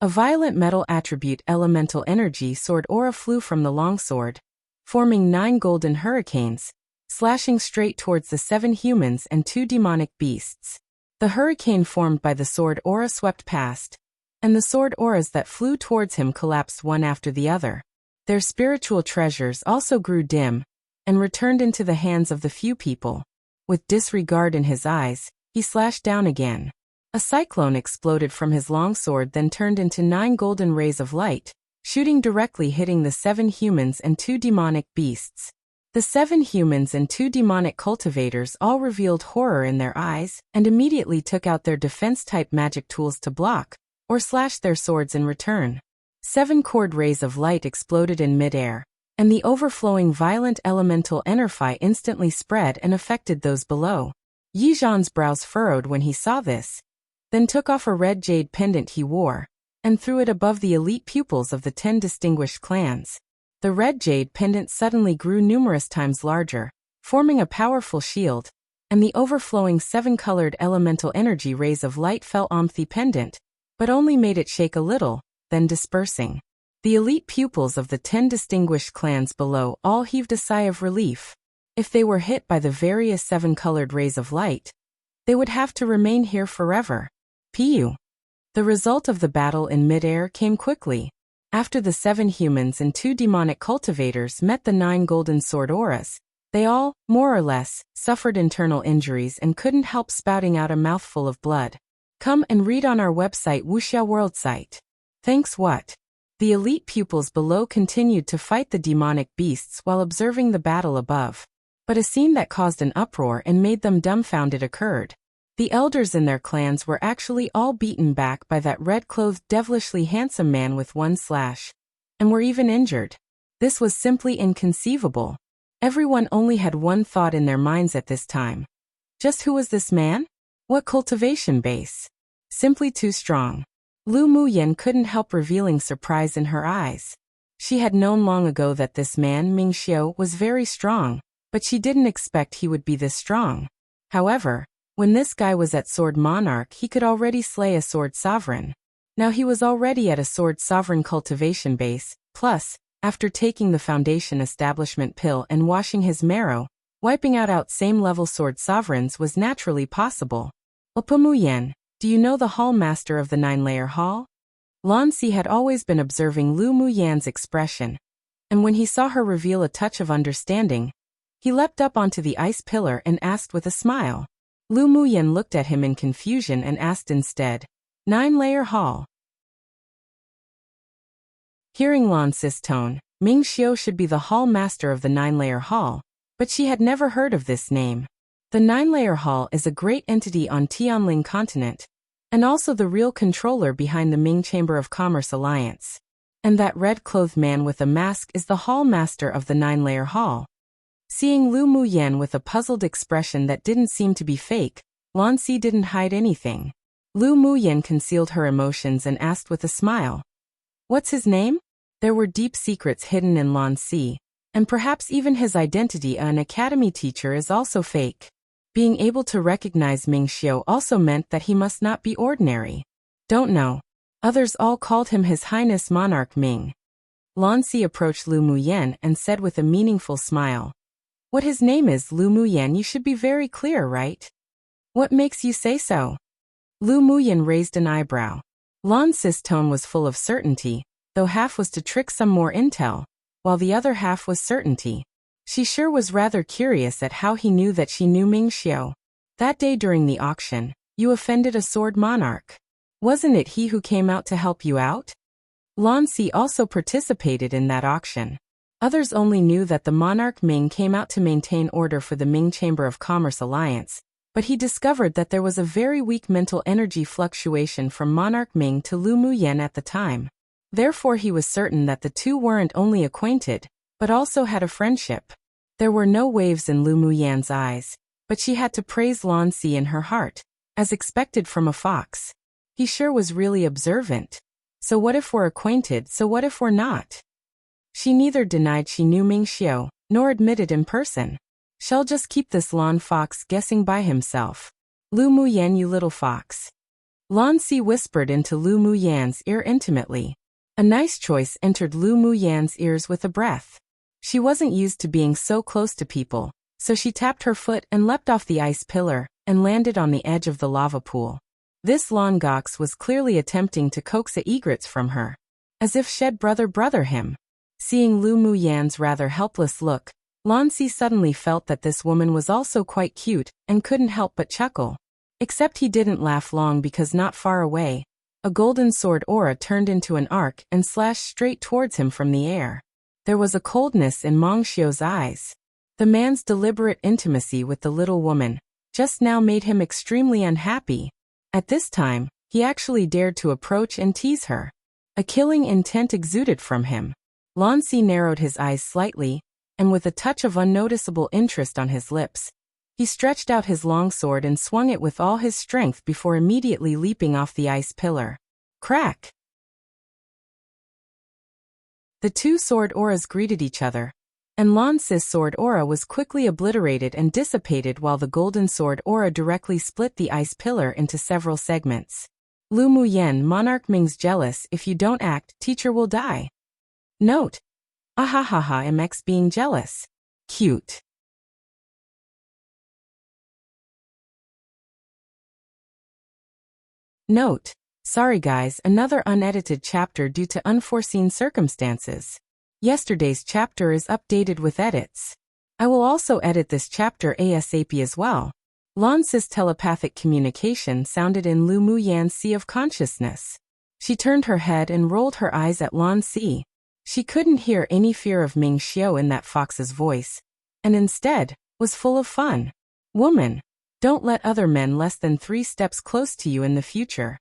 A violet metal attribute elemental energy sword aura flew from the longsword, forming 9 golden hurricanes, slashing straight towards the 7 humans and 2 demonic beasts. The hurricane formed by the sword aura swept past, and the sword auras that flew towards him collapsed one after the other. Their spiritual treasures also grew dim and returned into the hands of the few people. With disregard in his eyes, he slashed down again. A cyclone exploded from his longsword, then turned into 9 golden rays of light, shooting directly, hitting the 7 humans and 2 demonic beasts. The 7 humans and 2 demonic cultivators all revealed horror in their eyes and immediately took out their defense-type magic tools to block or slash their swords in return. 7 cord rays of light exploded in midair, and the overflowing violent elemental energy instantly spread and affected those below. Yi Zhan's brows furrowed when he saw this, then took off a red jade pendant he wore and threw it above the elite pupils of the 10 distinguished clans. The red jade pendant suddenly grew numerous times larger, forming a powerful shield, and the overflowing 7-colored elemental energy rays of light fell on the pendant, but only made it shake a little, then dispersing. The elite pupils of the 10 distinguished clans below all heaved a sigh of relief. If they were hit by the various 7-colored rays of light, they would have to remain here forever. Pu. The result of the battle in midair came quickly. After the 7 humans and 2 demonic cultivators met the 9 golden sword auras, they all, more or less, suffered internal injuries and couldn't help spouting out a mouthful of blood. Come and read on our website Wuxia World site. Thanks what? The elite pupils below continued to fight the demonic beasts while observing the battle above. But a scene that caused an uproar and made them dumbfounded occurred. The elders in their clans were actually all beaten back by that red-clothed devilishly handsome man with 1 slash, and were even injured. This was simply inconceivable. Everyone only had one thought in their minds at this time. Just who was this man? What cultivation base? Simply too strong. Lu Muyan couldn't help revealing surprise in her eyes. She had known long ago that this man, Ming Xiao, was very strong, but she didn't expect he would be this strong. However, when this guy was at Sword Monarch, he could already slay a Sword Sovereign. Now he was already at a Sword Sovereign cultivation base, plus, after taking the Foundation Establishment pill and washing his marrow, wiping out same-level Sword Sovereigns was naturally possible. Opa Muyan, do you know the Hall Master of the 9-layer Hall? Lan Si had always been observing Lu Muyan's expression, and when he saw her reveal a touch of understanding, he leapt up onto the ice pillar and asked with a smile. Lu Muyan looked at him in confusion and asked instead, 9-layer Hall. Hearing Lan Si's tone, Ming Xiao should be the Hall Master of the 9-layer Hall, but she had never heard of this name. The 9-layer Hall is a great entity on Tianling continent, and also the real controller behind the Ming Chamber of Commerce Alliance. And that red-clothed man with a mask is the Hall Master of the 9-layer Hall. Seeing Lu Muyan with a puzzled expression that didn't seem to be fake, Lan Si didn't hide anything. Lu Muyan concealed her emotions and asked with a smile, "What's his name?" There were deep secrets hidden in Lan Si, and perhaps even his identity as an academy teacher is also fake. Being able to recognize Ming Xiao also meant that he must not be ordinary. Don't know. Others all called him His Highness Monarch Ming. Lan Si approached Lu Muyan and said with a meaningful smile, "What his name is, Lu Muyan, you should be very clear, right? What makes you say so?" Lu Muyan raised an eyebrow. Lan Si's tone was full of certainty, though half was to trick some more intel, while the other half was certainty. She sure was rather curious at how he knew that she knew Ming Xiao. That day during the auction, you offended a Sword Monarch. Wasn't it he who came out to help you out? Lan Si also participated in that auction. Others only knew that the Monarch Ming came out to maintain order for the Ming Chamber of Commerce Alliance, but he discovered that there was a very weak mental energy fluctuation from Monarch Ming to Lu Muyan at the time. Therefore he was certain that the two weren't only acquainted, but also had a friendship. There were no waves in Lu Muyan's eyes, but she had to praise Lan Si in her heart, as expected from a fox. He sure was really observant. So what if we're acquainted, so what if we're not? She neither denied she knew Ming Xiao, nor admitted in person. She'll just keep this Lan Fox guessing by himself. Lu Muyan, you little fox. Lan Si whispered into Lu Muyan's ear intimately. A nice choice entered Lu Muyan's ears with a breath. She wasn't used to being so close to people, so she tapped her foot and leapt off the ice pillar, and landed on the edge of the lava pool. This Lan Gox was clearly attempting to coax a egrets from her. As if shed brother him. Seeing Lu Muyan's rather helpless look, Lan Si suddenly felt that this woman was also quite cute and couldn't help but chuckle. Except he didn't laugh long because not far away, a golden sword aura turned into an arc and slashed straight towards him from the air. There was a coldness in Meng Xiu's eyes. The man's deliberate intimacy with the little woman just now made him extremely unhappy. At this time, he actually dared to approach and tease her. A killing intent exuded from him. Lan Si narrowed his eyes slightly, and with a touch of unnoticeable interest on his lips, he stretched out his long sword and swung it with all his strength before immediately leaping off the ice pillar. Crack! The two sword auras greeted each other, and Lan Si's sword aura was quickly obliterated and dissipated while the golden sword aura directly split the ice pillar into several segments. Lu Muyan, Monarch Ming's jealous. If you don't act, teacher will die. Note: ahahaha, MX being jealous. Cute. Note: sorry guys, another unedited chapter due to unforeseen circumstances. Yesterday's chapter is updated with edits. I will also edit this chapter ASAP as well. Lan Si's telepathic communication sounded in Lu Muyan's sea of consciousness. She turned her head and rolled her eyes at Lan Si. She couldn't hear any fear of Meng Xiu in that fox's voice, and instead, was full of fun. Woman, don't let other men less than 3 steps close to you in the future.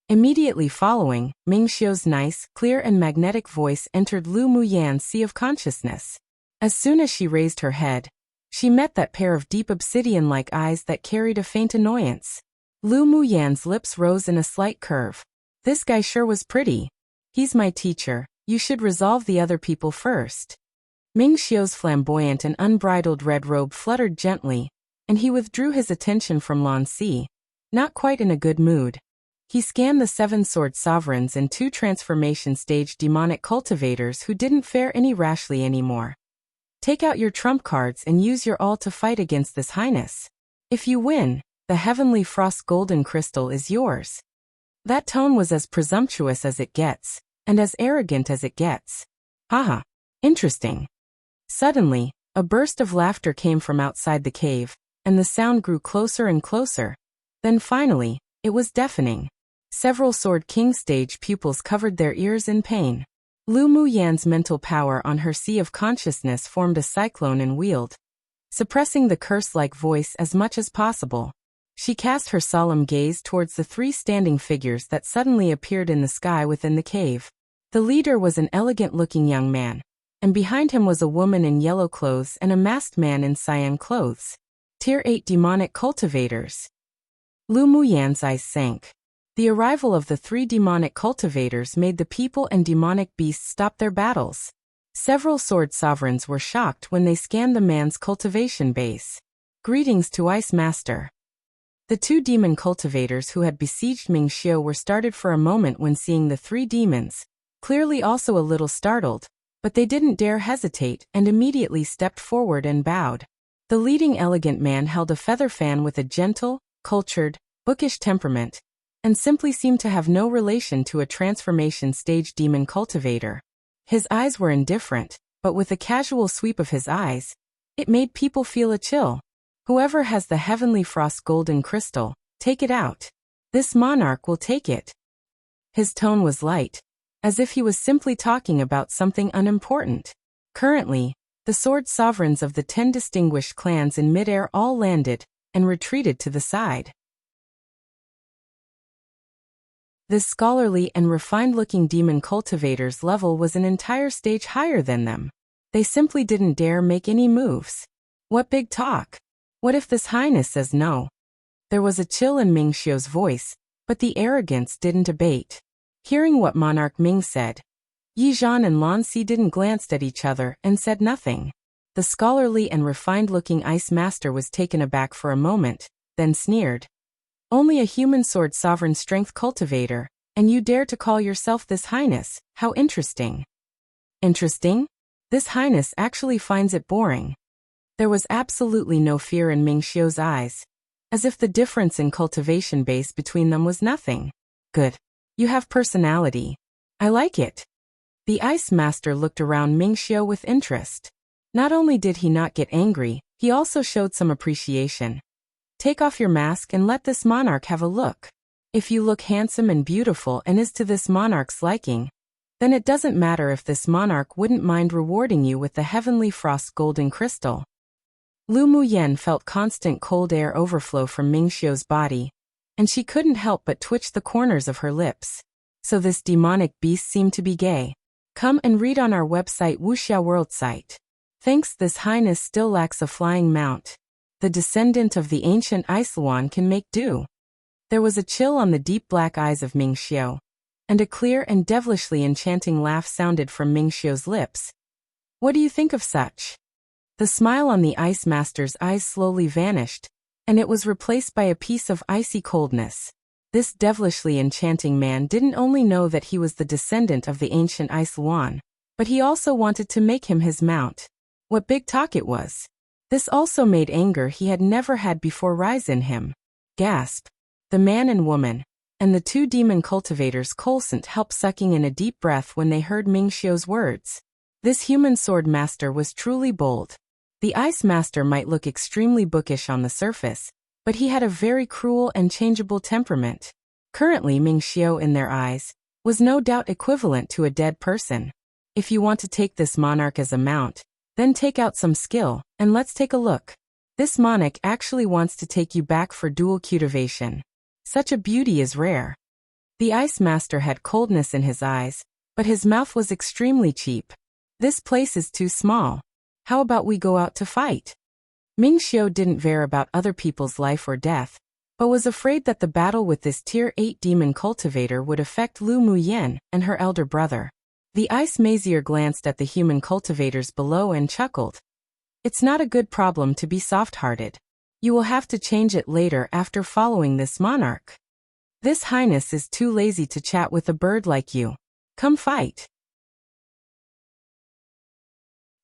Immediately following, Meng Xiu's nice, clear and magnetic voice entered Lu Muyan's sea of consciousness. As soon as she raised her head, she met that pair of deep obsidian-like eyes that carried a faint annoyance. Lu Muyan's lips rose in a slight curve. This guy sure was pretty. He's my teacher. You should resolve the other people first. Meng Xiu's flamboyant and unbridled red robe fluttered gently, and he withdrew his attention from Lan Si, not quite in a good mood. He scanned the 7 sword sovereigns and 2 transformation stage demonic cultivators who didn't fare any rashly anymore. Take out your trump cards and use your all to fight against this highness. If you win, the heavenly frost golden crystal is yours. That tone was as presumptuous as it gets, and as arrogant as it gets. Haha, interesting. Suddenly, a burst of laughter came from outside the cave, and the sound grew closer and closer. Then finally, it was deafening. Several Sword King stage pupils covered their ears in pain. Lu Muyan's mental power on her sea of consciousness formed a cyclone and wheeled, suppressing the curse-like voice as much as possible. She cast her solemn gaze towards the 3 standing figures that suddenly appeared in the sky within the cave. The leader was an elegant-looking young man, and behind him was a woman in yellow clothes and a masked man in cyan clothes. Tier 8 demonic cultivators. Lu Muyan's eyes sank. The arrival of the 3 demonic cultivators made the people and demonic beasts stop their battles. Several sword sovereigns were shocked when they scanned the man's cultivation base. Greetings to Ice Master. The 2 demon cultivators who had besieged Meng Xiu were startled for a moment when seeing the 3 demons, clearly also a little startled, but they didn't dare hesitate and immediately stepped forward and bowed. The leading elegant man held a feather fan with a gentle, cultured, bookish temperament, and simply seemed to have no relation to a transformation stage demon cultivator. His eyes were indifferent, but with a casual sweep of his eyes, it made people feel a chill. Whoever has the heavenly frost golden crystal, take it out. This monarch will take it. His tone was light, as if he was simply talking about something unimportant. Currently, the sword sovereigns of the 10 distinguished clans in midair all landed and retreated to the side. This scholarly and refined-looking demon cultivator's level was an entire stage higher than them. They simply didn't dare make any moves. What big talk? What if this highness says no? There was a chill in Meng Xiu's voice, but the arrogance didn't abate. Hearing what Monarch Ming said, Yi Zhan and Lan Si didn't glance at each other and said nothing. The scholarly and refined-looking Ice Master was taken aback for a moment, then sneered. Only a human sword sovereign strength cultivator, and you dare to call yourself this highness, how interesting. Interesting? This highness actually finds it boring. There was absolutely no fear in Meng Xiu's eyes, as if the difference in cultivation base between them was nothing. Good. You have personality. I like it. The ice master looked around Mingxiu with interest. Not only did he not get angry, he also showed some appreciation. Take off your mask and let this monarch have a look. If you look handsome and beautiful and is to this monarch's liking, then it doesn't matter if this monarch wouldn't mind rewarding you with the heavenly frost golden crystal. Lu Muyen felt constant cold air overflow from Mingxiu's body, and she couldn't help but twitch the corners of her lips. So this demonic beast seemed to be gay. Come and read on our website Wuxia World site. Thanks, this highness still lacks a flying mount. The descendant of the ancient Iceluan can make do. There was a chill on the deep black eyes of Mingxiu, and a clear and devilishly enchanting laugh sounded from Mingxiu's lips. What do you think of such? The smile on the ice master's eyes slowly vanished, and it was replaced by a piece of icy coldness. This devilishly enchanting man didn't only know that he was the descendant of the ancient Iceluan, but he also wanted to make him his mount. What big talk it was. This also made anger he had never had before rise in him. Gasp. The man and woman, and the two demon cultivators Consort helped sucking in a deep breath when they heard Mingxiu's words. This human sword master was truly bold. The ice master might look extremely bookish on the surface, but he had a very cruel and changeable temperament. Currently Mingxiu in their eyes was no doubt equivalent to a dead person. If you want to take this monarch as a mount, then take out some skill, and let's take a look. This monarch actually wants to take you back for dual cultivation. Such a beauty is rare. The ice master had coldness in his eyes, but his mouth was extremely cheap. This place is too small. How about we go out to fight? Mingxiu didn't care about other people's life or death, but was afraid that the battle with this Tier 8 demon cultivator would affect Lu Muyen and her elder brother. The ice mazier glanced at the human cultivators below and chuckled. It's not a good problem to be soft-hearted. You will have to change it later after following this monarch. This highness is too lazy to chat with a bird like you. Come fight.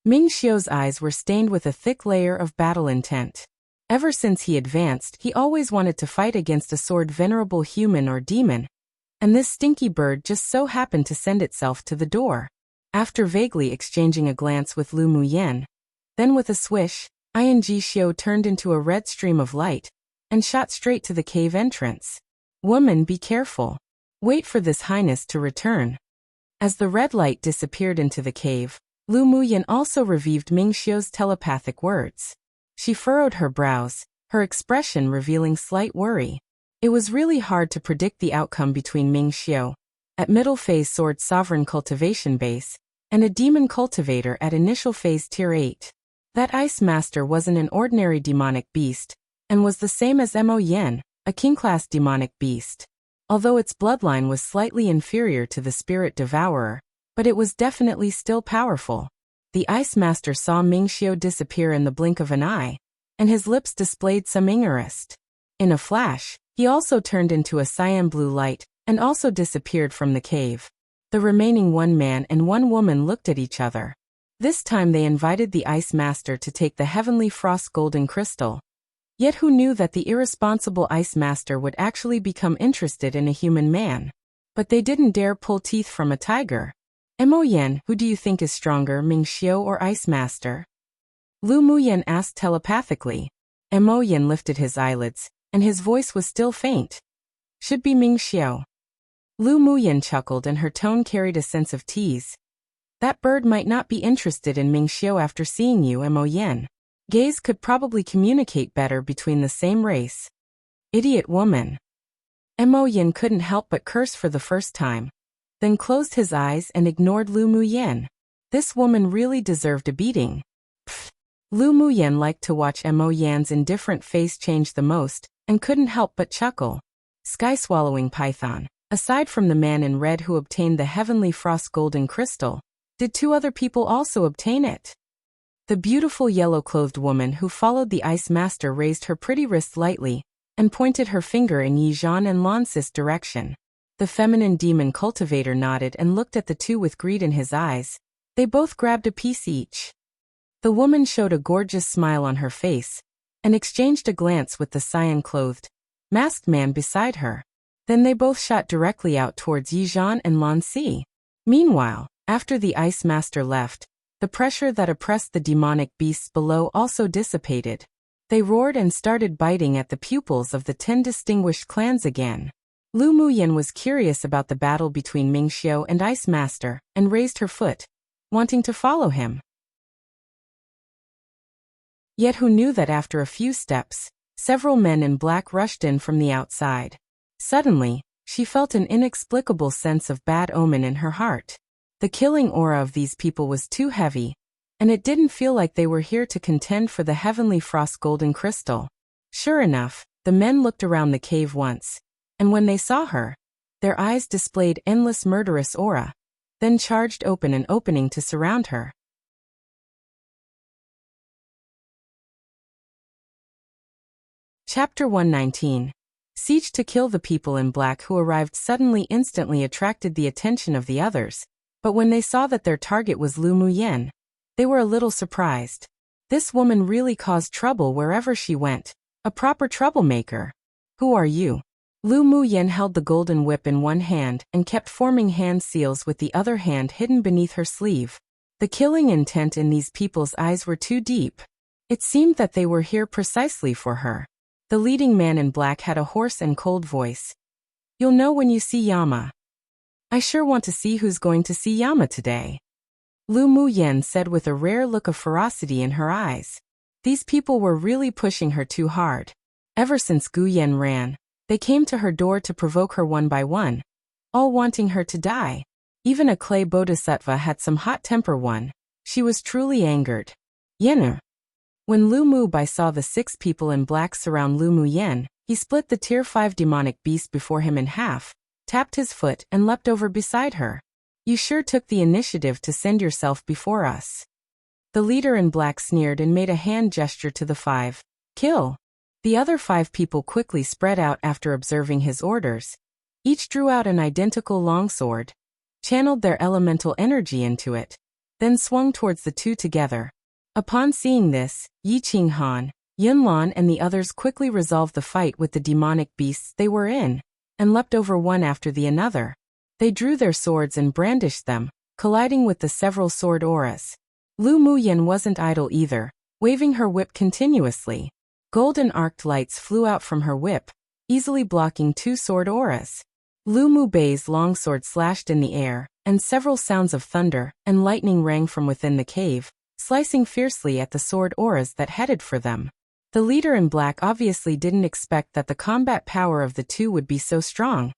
Mingxiu's eyes were stained with a thick layer of battle intent. Ever since he advanced, he always wanted to fight against a sword venerable human or demon, and this stinky bird just so happened to send itself to the door. After vaguely exchanging a glance with Lu Muyen, then with a swish, Xiu turned into a red stream of light, and shot straight to the cave entrance. Woman, be careful. Wait for this highness to return. As the red light disappeared into the cave, Lu Muyen also revived Mingxiu's telepathic words. She furrowed her brows, her expression revealing slight worry. It was really hard to predict the outcome between Mingxiu, at middle phase sword sovereign cultivation base, and a demon cultivator at initial phase tier 8. That ice master wasn't an ordinary demonic beast, and was the same as Mo Yen, a king-class demonic beast. Although its bloodline was slightly inferior to the spirit devourer, but it was definitely still powerful. The ice master saw Mingxiu disappear in the blink of an eye, and his lips displayed some interest. In a flash, he also turned into a cyan blue light, and also disappeared from the cave. The remaining one man and one woman looked at each other. This time they invited the ice master to take the heavenly frost golden crystal. Yet who knew that the irresponsible ice master would actually become interested in a human man? But they didn't dare pull teeth from a tiger. Mo Yen, who do you think is stronger, Mingxiu or ice master? Lu Muyen asked telepathically. Mo Yen lifted his eyelids, and his voice was still faint. Should be Mingxiu. Lu Muyen chuckled and her tone carried a sense of tease. That bird might not be interested in Mingxiu after seeing you, Mo Yen. Gays could probably communicate better between the same race. Idiot woman. Mo Yen couldn't help but curse for the first time, then closed his eyes and ignored Lu Muyen. This woman really deserved a beating. Pfft. Lu Muyen liked to watch Mo Yan's indifferent face change the most, and couldn't help but chuckle. Sky-swallowing python. Aside from the man in red who obtained the heavenly frost golden crystal, did two other people also obtain it? The beautiful yellow-clothed woman who followed the ice master raised her pretty wrist lightly, and pointed her finger in Yizhan and Lansis' direction. The feminine demon cultivator nodded and looked at the two with greed in his eyes. They both grabbed a piece each. The woman showed a gorgeous smile on her face, and exchanged a glance with the cyan-clothed, masked man beside her. Then they both shot directly out towards Yizhan and Lansi. Meanwhile, After the Ice Master left, the pressure that oppressed the demonic beasts below also dissipated. They roared and started biting at the pupils of the 10 distinguished clans again. Lu Muyan was curious about the battle between Mingxiu and Ice Master, and raised her foot, wanting to follow him. Yet who knew that after a few steps, several men in black rushed in from the outside. Suddenly, she felt an inexplicable sense of bad omen in her heart. The killing aura of these people was too heavy, and it didn't feel like they were here to contend for the heavenly frost golden crystal. Sure enough, the men looked around the cave once, and when they saw her, their eyes displayed endless murderous aura, then charged open an opening to surround her. Chapter 119. Siege to kill the people in black who arrived suddenly instantly attracted the attention of the others, but when they saw that their target was Lu Muyan, they were a little surprised. This woman really caused trouble wherever she went, a proper troublemaker. Who are you? Lu Muyan held the golden whip in one hand and kept forming hand seals with the other hand hidden beneath her sleeve. The killing intent in these people's eyes were too deep. It seemed that they were here precisely for her. The leading man in black had a hoarse and cold voice. You'll know when you see Yama. I sure want to see who's going to see Yama today. Lu Muyan said with a rare look of ferocity in her eyes. These people were really pushing her too hard. Ever since Gu Yan ran, they came to her door to provoke her one by one, all wanting her to die. Even a clay bodhisattva had some hot temper. She was truly angered. Yenner. When Lu Mubai saw the 6 people in black surround Lu Muyan, he split the Tier 5 demonic beast before him in half, tapped his foot and leapt over beside her. You sure took the initiative to send yourself before us. The leader in black sneered and made a hand gesture to the 5. Kill. The other 5 people quickly spread out after observing his orders. Each drew out an identical longsword, channeled their elemental energy into it, then swung towards the 2 together. Upon seeing this, Yi Qinghan, Yunlan and the others quickly resolved the fight with the demonic beasts they were in, and leapt over one after the another. They drew their swords and brandished them, colliding with the several sword auras. Lu Muyan wasn't idle either, waving her whip continuously. Golden arced lights flew out from her whip, easily blocking 2 sword auras. Lu Mubei's longsword slashed in the air, and several sounds of thunder and lightning rang from within the cave, slicing fiercely at the sword auras that headed for them. The leader in black obviously didn't expect that the combat power of the 2 would be so strong,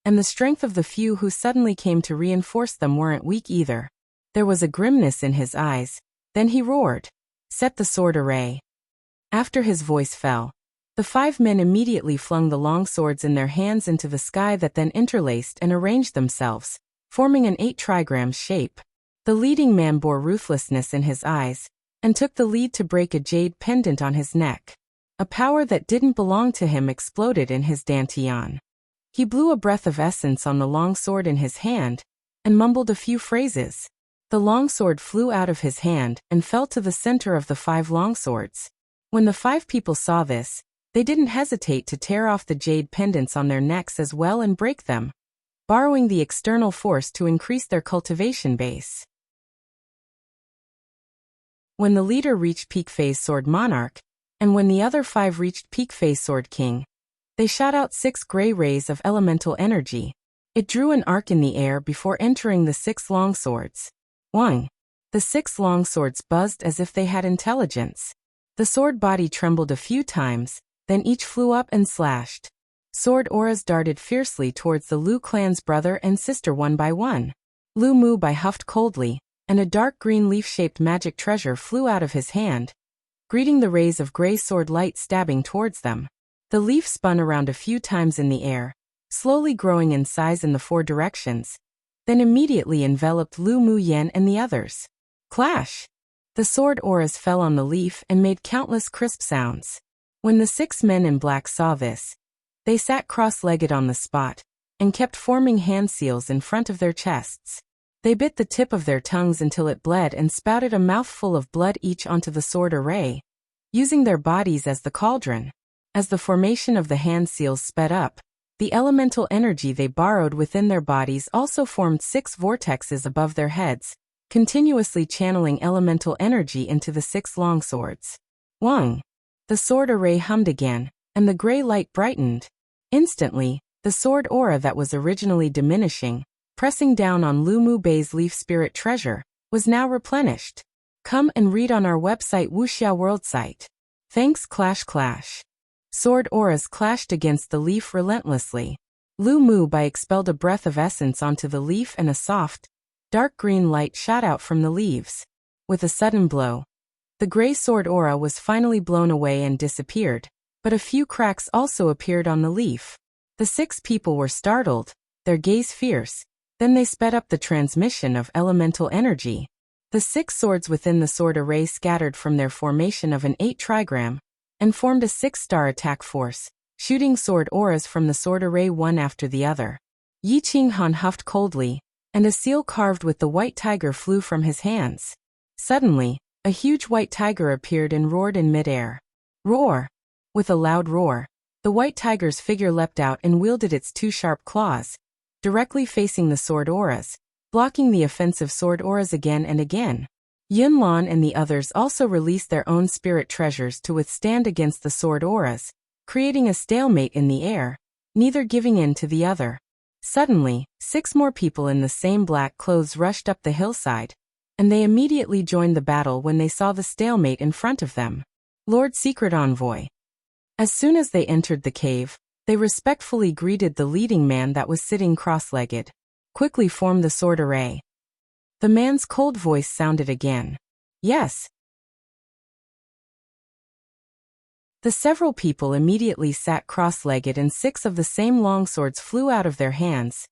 and the strength of the few who suddenly came to reinforce them weren't weak either. There was a grimness in his eyes, then he roared, "Set the sword array." After his voice fell, the 5 men immediately flung the long swords in their hands into the sky that then interlaced and arranged themselves, forming an 8 trigrams shape. The leading man bore ruthlessness in his eyes, and took the lead to break a jade pendant on his neck. A power that didn't belong to him exploded in his dantian. He blew a breath of essence on the long sword in his hand, and mumbled a few phrases. The long sword flew out of his hand and fell to the center of the 5 long swords. When the 5 people saw this, they didn't hesitate to tear off the jade pendants on their necks as well and break them, borrowing the external force to increase their cultivation base. When the leader reached peak phase Sword Monarch, and when the other 5 reached peak phase Sword King, they shot out 6 gray rays of elemental energy. It drew an arc in the air before entering the 6 long swords. Wang. The 6 long swords buzzed as if they had intelligence. The sword body trembled a few times, then each flew up and slashed. Sword auras darted fiercely towards the Lu clan's brother and sister one by one. Lu Mubai huffed coldly, and a dark green leaf-shaped magic treasure flew out of his hand, greeting the rays of gray sword light stabbing towards them. The leaf spun around a few times in the air, slowly growing in size in the 4 directions, then immediately enveloped Lu Muyan and the others. Clash! The sword auras fell on the leaf and made countless crisp sounds. When the 6 men in black saw this, they sat cross-legged on the spot, and kept forming hand seals in front of their chests. They bit the tip of their tongues until it bled and spouted a mouthful of blood each onto the sword array, using their bodies as the cauldron. As the formation of the hand seals sped up, The elemental energy they borrowed within their bodies also formed 6 vortexes above their heads, continuously channeling elemental energy into the 6 longswords. Wang! The sword array hummed again, and the gray light brightened. Instantly, the sword aura that was originally diminishing, pressing down on Lu Mu Bei's leaf spirit treasure, was now replenished. Come and read on our website Wuxia World site. Thanks. Clash. Sword auras clashed against the leaf relentlessly. Lu Mu Bei expelled a breath of essence onto the leaf and a soft, dark green light shot out from the leaves. With a sudden blow, the gray sword aura was finally blown away and disappeared, but a few cracks also appeared on the leaf. The 6 people were startled, their gaze fierce, then they sped up the transmission of elemental energy. The 6 swords within the sword array scattered from their formation of an 8 trigram, and formed a 6-star attack force, shooting sword auras from the sword array one after the other. Yi Qinghan huffed coldly, and a seal carved with the white tiger flew from his hands. Suddenly, a huge white tiger appeared and roared in midair. Roar! With a loud roar, the white tiger's figure leapt out and wielded its 2 sharp claws, directly facing the sword auras, blocking the offensive sword auras again and again. Yun Lan and the others also released their own spirit treasures to withstand against the sword auras, creating a stalemate in the air, neither giving in to the other. Suddenly, 6 more people in the same black clothes rushed up the hillside, and they immediately joined the battle when they saw the stalemate in front of them. Lord Secret Envoy. As soon as they entered the cave, they respectfully greeted the leading man that was sitting cross-legged. Quickly form the sword array. The man's cold voice sounded again. Yes. The several people immediately sat cross-legged and 6 of the same longswords flew out of their hands,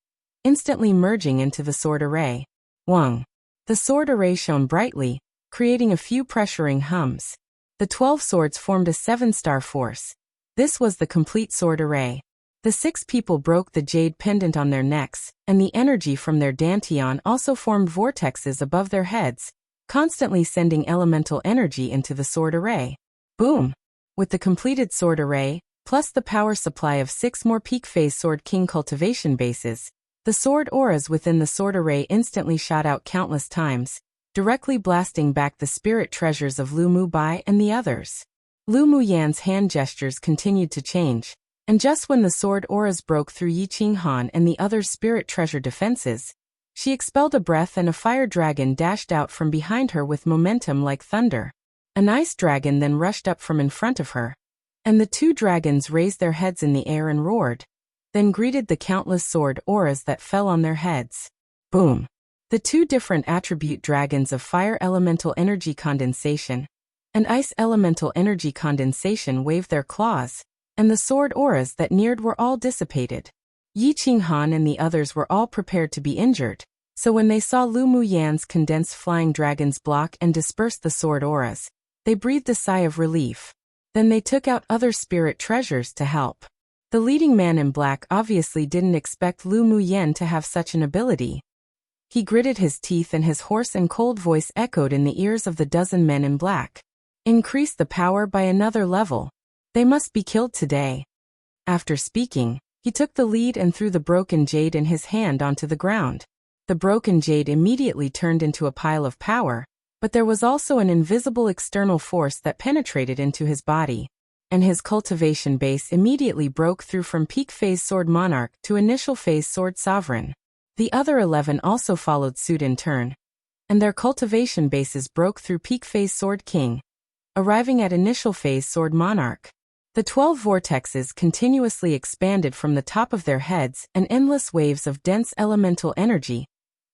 instantly merging into the sword array. Wang! The sword array shone brightly, creating a few pressuring hums. The 12 swords formed a 7-star force. This was the complete sword array. The 6 people broke the jade pendant on their necks, and the energy from their dantian also formed vortexes above their heads, constantly sending elemental energy into the sword array. Boom! With the completed sword array, plus the power supply of 6 more peak phase Sword King cultivation bases, the sword auras within the sword array instantly shot out countless times, directly blasting back the spirit treasures of Lu Mu Bai and the others. Lu Mu Yan's hand gestures continued to change, and just when the sword auras broke through Yi Qinghan and the other spirit treasure defenses, she expelled a breath and a fire dragon dashed out from behind her with momentum like thunder. An ice dragon then rushed up from in front of her, and the 2 dragons raised their heads in the air and roared, then greeted the countless sword auras that fell on their heads. Boom! The 2 different attribute dragons of fire elemental energy condensation and ice elemental energy condensation waved their claws, and the sword auras that neared were all dissipated. Yi Qinghan and the others were all prepared to be injured, so when they saw Lu Mu Yan's condensed flying dragons block and disperse the sword auras, they breathed a sigh of relief. Then they took out other spirit treasures to help. The leading man in black obviously didn't expect Lu Mu Yan to have such an ability. He gritted his teeth and his hoarse and cold voice echoed in the ears of the dozen men in black. Increase the power by another level. They must be killed today. After speaking, he took the lead and threw the broken jade in his hand onto the ground. The broken jade immediately turned into a pile of power, but there was also an invisible external force that penetrated into his body, and his cultivation base immediately broke through from peak phase Sword Monarch to initial phase Sword Sovereign. The other 11 also followed suit in turn, and their cultivation bases broke through peak phase Sword King, arriving at initial phase Sword Monarch. The 12 vortexes continuously expanded from the top of their heads and endless waves of dense elemental energy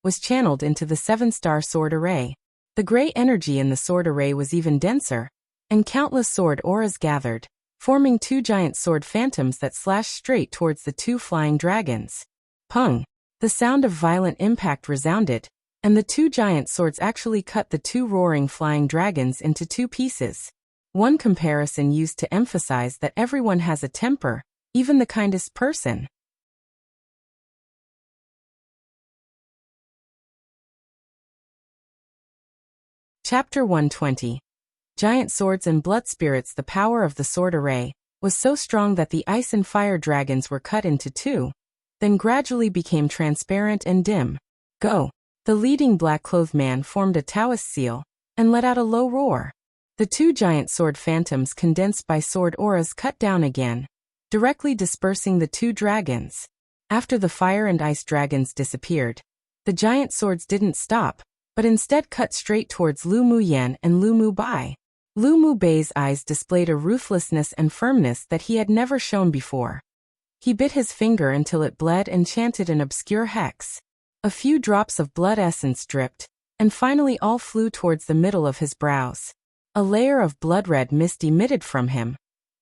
was channeled into the 7-star sword array. The gray energy in the sword array was even denser, and countless sword auras gathered, forming 2 giant sword phantoms that slashed straight towards the 2 flying dragons. Pung! The sound of violent impact resounded, and the 2 giant swords actually cut the 2 roaring flying dragons into 2 pieces. One comparison used to emphasize that everyone has a temper, even the kindest person. Chapter 120. Giant Swords and Blood Spirits. The power of the sword array. was so strong that the ice and fire dragons were cut into two, then gradually became transparent and dim. Go! The leading black-clothed man formed a Taoist seal and let out a low roar. The two giant sword phantoms condensed by sword auras cut down again, directly dispersing the two dragons. After the fire and ice dragons disappeared, the giant swords didn't stop, but instead cut straight towards Lu Muyan and Lu Mubai. Lu Mubei's eyes displayed a ruthlessness and firmness that he had never shown before. He bit his finger until it bled and chanted an obscure hex. A few drops of blood essence dripped, and finally all flew towards the middle of his brows. A layer of blood-red mist emitted from him,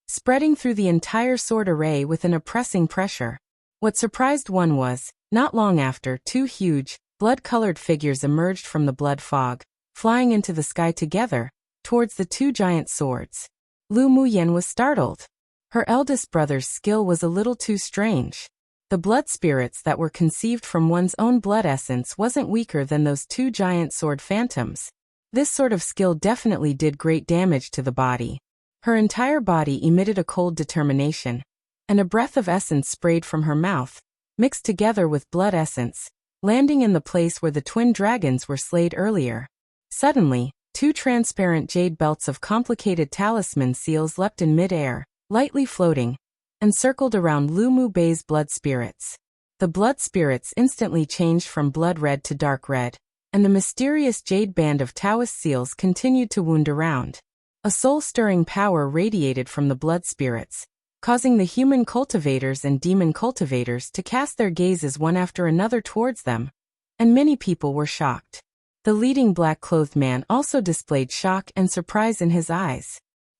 spreading through the entire sword array with an oppressing pressure. What surprised one was, not long after, two huge, blood-colored figures emerged from the blood fog, flying into the sky together, towards the two giant swords. Lu Muyan was startled. Her eldest brother's skill was a little too strange. The blood spirits that were conceived from one's own blood essence wasn't weaker than those two giant sword phantoms. This sort of skill definitely did great damage to the body. Her entire body emitted a cold determination, and a breath of essence sprayed from her mouth, mixed together with blood essence, landing in the place where the twin dragons were slayed earlier. Suddenly, two transparent jade belts of complicated talisman seals leapt in mid-air, lightly floating, and circled around Lu Mubei's blood spirits. The blood spirits instantly changed from blood red to dark red, and the mysterious jade band of Taoist seals continued to wound around. A soul-stirring power radiated from the blood spirits, causing the human cultivators and demon cultivators to cast their gazes one after another towards them, and many people were shocked. The leading black-clothed man also displayed shock and surprise in his eyes.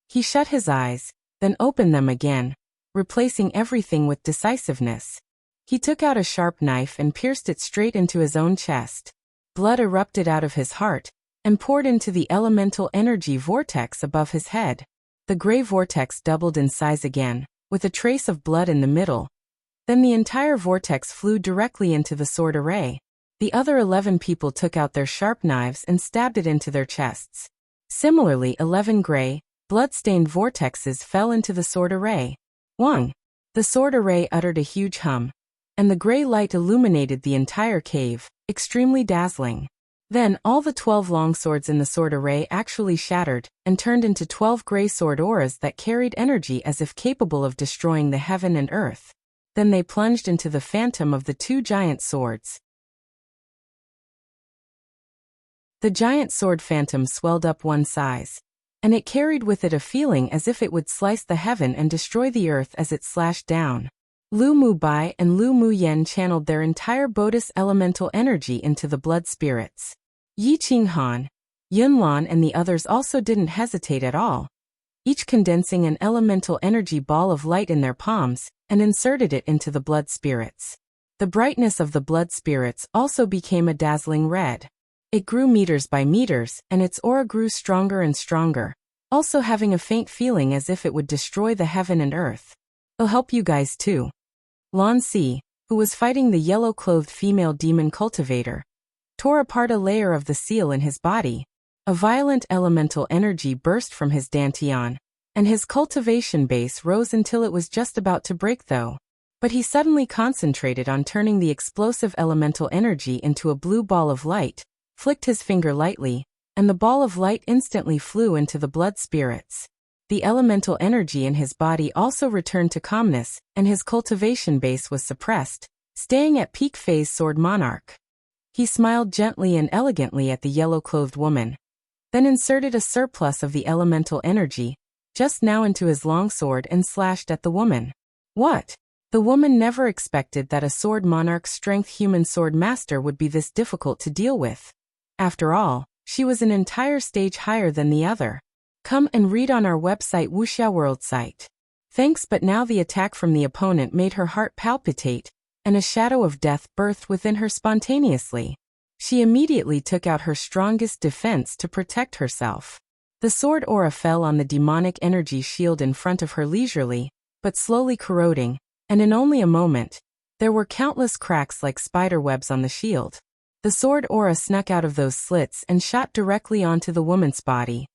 He shut his eyes, then opened them again, replacing everything with decisiveness. He took out a sharp knife and pierced it straight into his own chest. Blood erupted out of his heart and poured into the elemental energy vortex above his head. The gray vortex doubled in size again, with a trace of blood in the middle. Then the entire vortex flew directly into the sword array. The other 11 people took out their sharp knives and stabbed it into their chests. Similarly, 11 gray, blood-stained vortexes fell into the sword array. Wang! The sword array uttered a huge hum, and the gray light illuminated the entire cave, extremely dazzling. Then all the 12 long swords in the sword array actually shattered and turned into 12 gray sword auras that carried energy as if capable of destroying the heaven and earth. Then they plunged into the phantom of the two giant swords. The giant sword phantom swelled up one size, and it carried with it a feeling as if it would slice the heaven and destroy the earth as it slashed down. Lu Mubai and Lu Muyan channeled their entire Bodis elemental energy into the blood spirits. Yi Qinghan, Yunlan and the others also didn't hesitate at all, each condensing an elemental energy ball of light in their palms and inserted it into the blood spirits. The brightness of the blood spirits also became a dazzling red. It grew meters by meters, and its aura grew stronger and stronger, also having a faint feeling as if it would destroy the heaven and earth. I'll help you guys too. Lan Si, who was fighting the yellow-clothed female demon cultivator, tore apart a layer of the seal in his body. A violent elemental energy burst from his dantian, and his cultivation base rose until it was just about to break though. But he suddenly concentrated on turning the explosive elemental energy into a blue ball of light, flicked his finger lightly, and the ball of light instantly flew into the blood spirits. The elemental energy in his body also returned to calmness, and his cultivation base was suppressed, staying at peak phase sword monarch. He smiled gently and elegantly at the yellow-clothed woman, then inserted a surplus of the elemental energy, just now into his longsword and slashed at the woman. What? The woman never expected that a sword monarch's strength human sword master would be this difficult to deal with. After all, she was an entire stage higher than the other. Come and read on our website Wuxia World site. Thanks, but now the attack from the opponent made her heart palpitate, and a shadow of death birthed within her spontaneously. She immediately took out her strongest defense to protect herself. The sword aura fell on the demonic energy shield in front of her leisurely, but slowly corroding, and in only a moment, there were countless cracks like spider webs on the shield. The sword aura snuck out of those slits and shot directly onto the woman's body.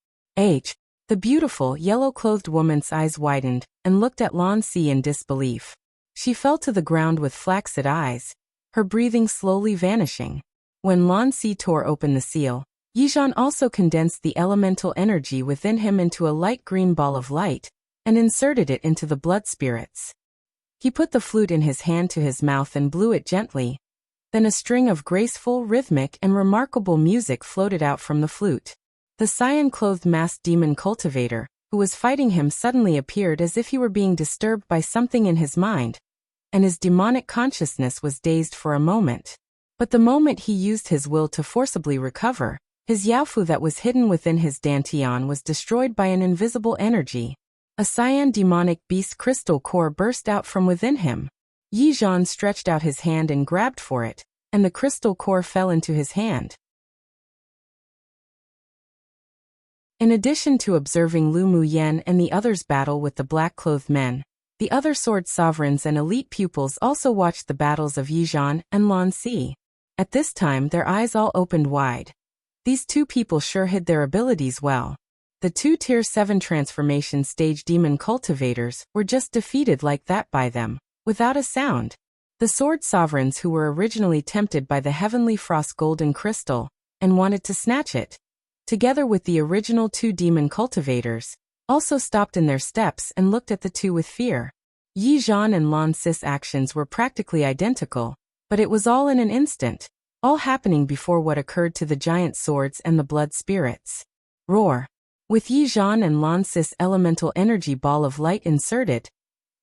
The beautiful, yellow-clothed woman's eyes widened and looked at Lan Si in disbelief. She fell to the ground with flaccid eyes, her breathing slowly vanishing. When Lan Si tore open the seal, Yizhan also condensed the elemental energy within him into a light green ball of light and inserted it into the blood spirits. He put the flute in his hand to his mouth and blew it gently. Then a string of graceful, rhythmic, and remarkable music floated out from the flute. The cyan-clothed masked demon cultivator, who was fighting him, suddenly appeared as if he were being disturbed by something in his mind, and his demonic consciousness was dazed for a moment. But the moment he used his will to forcibly recover, his Yaofu that was hidden within his dantian was destroyed by an invisible energy. A cyan demonic beast crystal core burst out from within him. Yizhan stretched out his hand and grabbed for it, and the crystal core fell into his hand. In addition to observing Lu Muyen and the others battle with the black-clothed men, the other sword sovereigns and elite pupils also watched the battles of Yizhan and Lan Si. At this time their eyes all opened wide. These two people sure hid their abilities well. The two Tier 7 transformation stage demon cultivators were just defeated like that by them, without a sound. The sword sovereigns who were originally tempted by the heavenly frost golden crystal and wanted to snatch it, together with the original two demon cultivators, also stopped in their steps and looked at the two with fear. Yizhan and Lan Si's actions were practically identical, but it was all in an instant, all happening before what occurred to the giant swords and the blood spirits. Roar! With Yizhan and Lan Si's elemental energy ball of light inserted,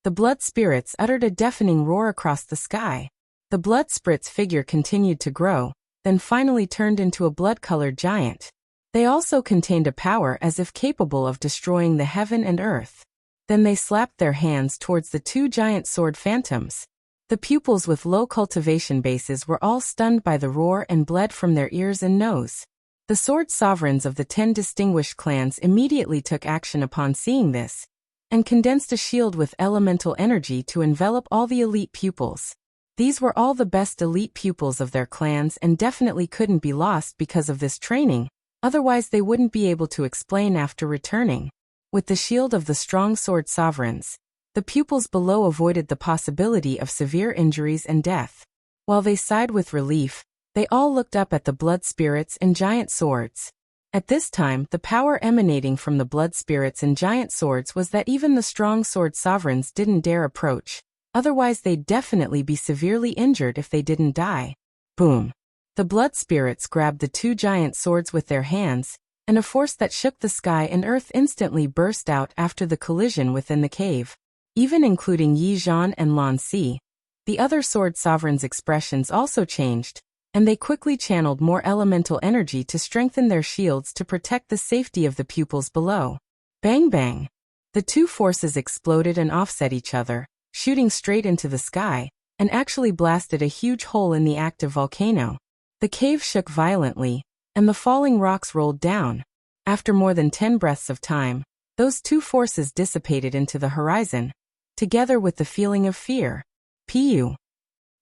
the blood spirits uttered a deafening roar across the sky. The blood sprit's figure continued to grow, then finally turned into a blood-colored giant. They also contained a power as if capable of destroying the heaven and earth. Then they slapped their hands towards the two giant sword phantoms. The pupils with low cultivation bases were all stunned by the roar and bled from their ears and nose. The sword sovereigns of the 10 distinguished clans immediately took action upon seeing this, and condensed a shield with elemental energy to envelop all the elite pupils. These were all the best elite pupils of their clans and definitely couldn't be lost because of this training, otherwise they wouldn't be able to explain after returning. With the shield of the strong sword sovereigns, the pupils below avoided the possibility of severe injuries and death. While they sighed with relief, they all looked up at the blood spirits and giant swords. At this time, the power emanating from the blood spirits and giant swords was that even the strong sword sovereigns didn't dare approach, otherwise they'd definitely be severely injured if they didn't die. Boom! The blood spirits grabbed the two giant swords with their hands, and a force that shook the sky and earth instantly burst out after the collision within the cave. Even including Yizhan and Lan Si, the other sword sovereigns' expressions also changed, and they quickly channeled more elemental energy to strengthen their shields to protect the safety of the pupils below. Bang bang! The two forces exploded and offset each other, shooting straight into the sky, and actually blasted a huge hole in the active volcano. The cave shook violently, and the falling rocks rolled down. After more than 10 breaths of time, those two forces dissipated into the horizon, together with the feeling of fear. Pu.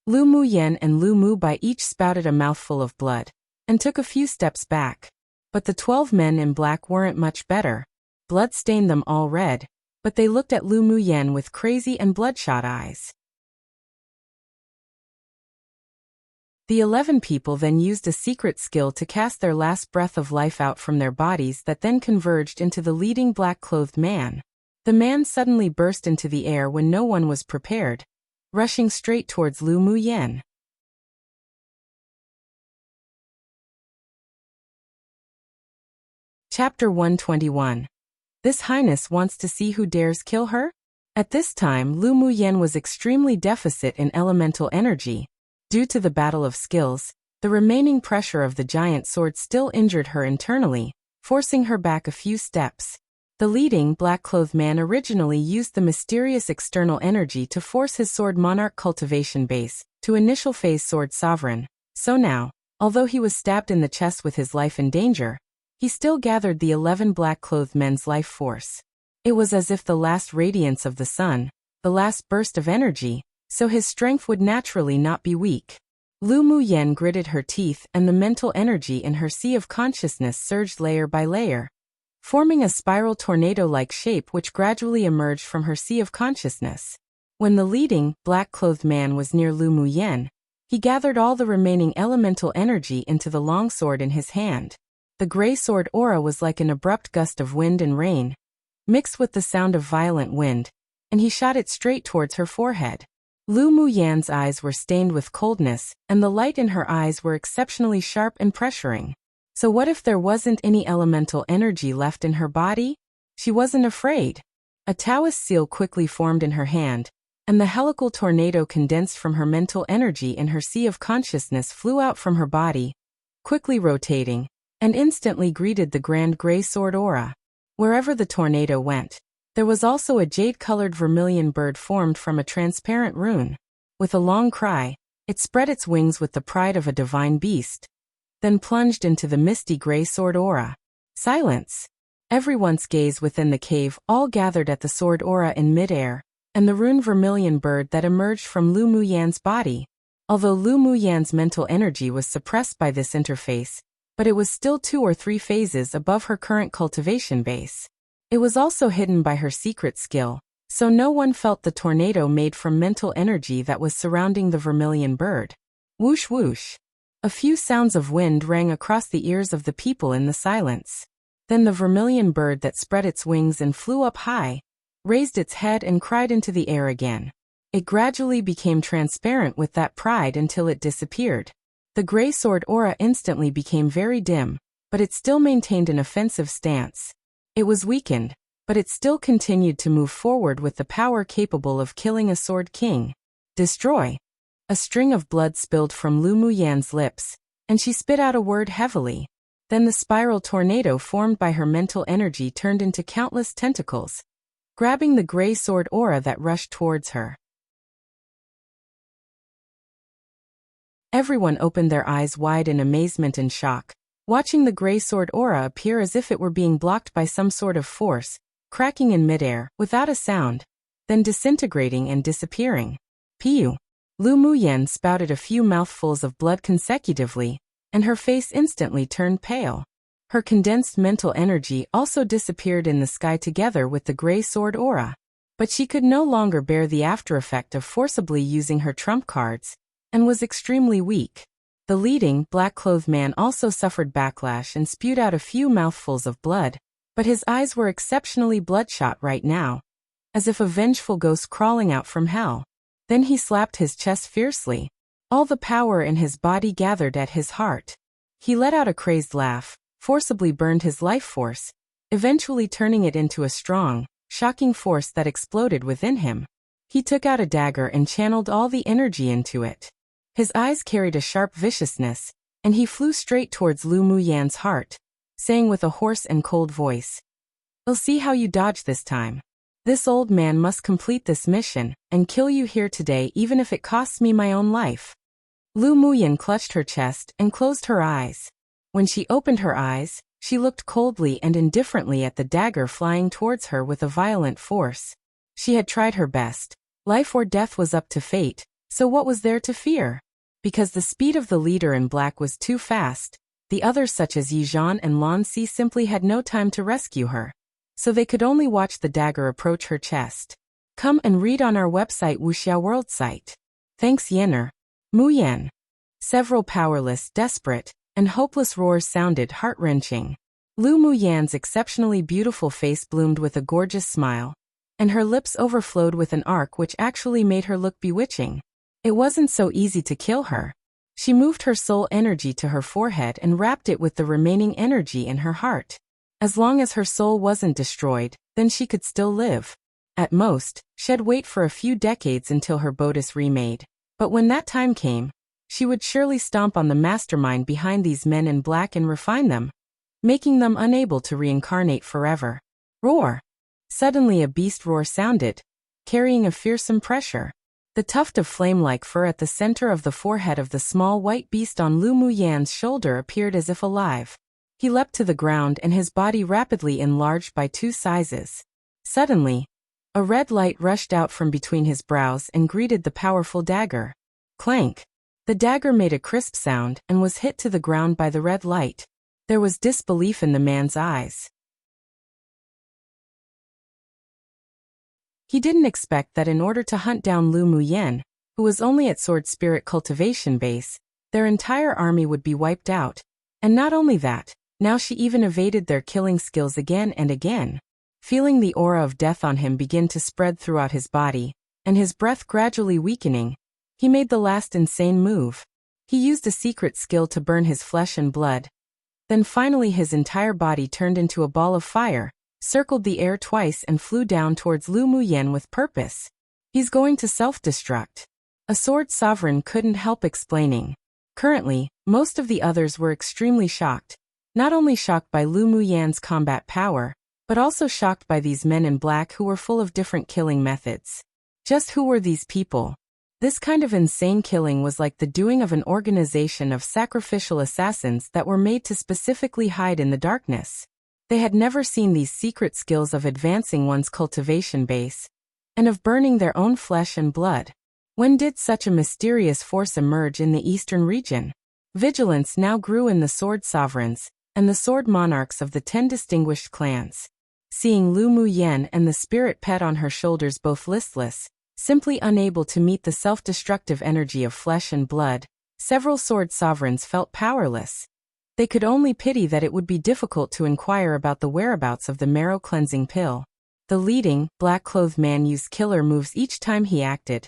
Lu Muyen and Lu Mu Bai each spouted a mouthful of blood, and took a few steps back. But the 12 men in black weren't much better. Blood stained them all red, but they looked at Lu Muyen with crazy and bloodshot eyes. The 11 people then used a secret skill to cast their last breath of life out from their bodies that then converged into the leading black-clothed man. The man suddenly burst into the air when no one was prepared, rushing straight towards Lu Muyen. Chapter 121. This Highness wants to see who dares kill her? At this time Lu Muyen was extremely deficit in elemental energy. Due to the battle of skills, the remaining pressure of the giant sword still injured her internally, forcing her back a few steps. The leading black-clothed man originally used the mysterious external energy to force his sword monarch cultivation base to initial phase sword sovereign. So now, although he was stabbed in the chest with his life in danger, he still gathered the 11 black-clothed men's life force. It was as if the last radiance of the sun, the last burst of energy, so his strength would naturally not be weak. Lu Muyen gritted her teeth and the mental energy in her sea of consciousness surged layer by layer. forming a spiral tornado-like shape which gradually emerged from her sea of consciousness. When the leading, black-clothed man was near Lu Muyen, he gathered all the remaining elemental energy into the longsword in his hand. The gray sword aura was like an abrupt gust of wind and rain, mixed with the sound of violent wind, and he shot it straight towards her forehead. Lu Muyan's eyes were stained with coldness, and the light in her eyes were exceptionally sharp and pressuring. So what if there wasn't any elemental energy left in her body? She wasn't afraid. A Taoist seal quickly formed in her hand, and the helical tornado condensed from her mental energy in her sea of consciousness flew out from her body, quickly rotating, and instantly greeted the grand gray sword aura. Wherever the tornado went, there was also a jade-colored vermilion bird formed from a transparent rune. With a long cry, it spread its wings with the pride of a divine beast, then plunged into the misty gray sword aura. Silence. Everyone's gaze within the cave all gathered at the sword aura in midair, and the rune vermilion bird that emerged from Lu Muyan's body. Although Lu Muyan's mental energy was suppressed by this interface, but it was still 2 or 3 phases above her current cultivation base. It was also hidden by her secret skill, so no one felt the tornado made from mental energy that was surrounding the vermilion bird. Whoosh whoosh. A few sounds of wind rang across the ears of the people in the silence. Then the vermilion bird that spread its wings and flew up high, raised its head and cried into the air again. It gradually became transparent with that pride until it disappeared. The gray sword aura instantly became very dim, but it still maintained an offensive stance. It was weakened, but it still continued to move forward with the power capable of killing a sword king. Destroy. A string of blood spilled from Lu Muyan's lips, and she spit out a word heavily. Then the spiral tornado formed by her mental energy turned into countless tentacles, grabbing the gray sword aura that rushed towards her. Everyone opened their eyes wide in amazement and shock, watching the gray sword aura appear as if it were being blocked by some sort of force, cracking in midair, without a sound, then disintegrating and disappearing. Piu. Lu Muyen spouted a few mouthfuls of blood consecutively, and her face instantly turned pale. Her condensed mental energy also disappeared in the sky together with the gray sword aura. But she could no longer bear the aftereffect of forcibly using her trump cards, and was extremely weak. The leading, black-clothed man also suffered backlash and spewed out a few mouthfuls of blood, but his eyes were exceptionally bloodshot right now, as if a vengeful ghost crawling out from hell. Then he slapped his chest fiercely. All the power in his body gathered at his heart. He let out a crazed laugh, forcibly burned his life force, eventually turning it into a strong, shocking force that exploded within him. He took out a dagger and channeled all the energy into it. His eyes carried a sharp viciousness, and he flew straight towards Lu Muyan's heart, saying with a hoarse and cold voice, "I'll see how you dodge this time. This old man must complete this mission, and kill you here today even if it costs me my own life." Lu Muyan clutched her chest and closed her eyes. When she opened her eyes, she looked coldly and indifferently at the dagger flying towards her with a violent force. She had tried her best. Life or death was up to fate, so what was there to fear? Because the speed of the leader in black was too fast, the others such as Yizhan and Lan Si simply had no time to rescue her. So they could only watch the dagger approach her chest. Come and read on our website Wuxia World site. Thanks Yenner. Muyen. Several powerless, desperate, and hopeless roars sounded heart-wrenching. Lu Muyan's exceptionally beautiful face bloomed with a gorgeous smile, and her lips overflowed with an arc which actually made her look bewitching. It wasn't so easy to kill her. She moved her soul energy to her forehead and wrapped it with the remaining energy in her heart. As long as her soul wasn't destroyed, then she could still live. At most, she'd wait for a few decades until her bodice remade. But when that time came, she would surely stomp on the mastermind behind these men in black and refine them, making them unable to reincarnate forever. Roar! Suddenly a beast roar sounded, carrying a fearsome pressure. The tuft of flame-like fur at the center of the forehead of the small white beast on Lu Muyan's shoulder appeared as if alive. He leapt to the ground and his body rapidly enlarged by 2 sizes. Suddenly, a red light rushed out from between his brows and greeted the powerful dagger. Clank! The dagger made a crisp sound and was hit to the ground by the red light. There was disbelief in the man's eyes. He didn't expect that in order to hunt down Lu Muyen, who was only at Sword Spirit Cultivation Base, their entire army would be wiped out. And not only that, now she even evaded their killing skills again and again. Feeling the aura of death on him begin to spread throughout his body, and his breath gradually weakening, he made the last insane move. He used a secret skill to burn his flesh and blood. Then finally his entire body turned into a ball of fire, circled the air twice and flew down towards Lu Muyen with purpose. He's going to self-destruct. A sword sovereign couldn't help explaining. Currently, most of the others were extremely shocked. Not only shocked by Lu Muyen's combat power, but also shocked by these men in black who were full of different killing methods. Just who were these people? This kind of insane killing was like the doing of an organization of sacrificial assassins that were made to specifically hide in the darkness. They had never seen these secret skills of advancing one's cultivation base, and of burning their own flesh and blood. When did such a mysterious force emerge in the eastern region? Vigilance now grew in the sword sovereigns, and the sword monarchs of the 10 distinguished clans. Seeing Lu Muyen and the spirit pet on her shoulders both listless, simply unable to meet the self-destructive energy of flesh and blood, several sword sovereigns felt powerless. They could only pity that it would be difficult to inquire about the whereabouts of the marrow-cleansing pill. The leading, black-clothed man used killer moves each time he acted,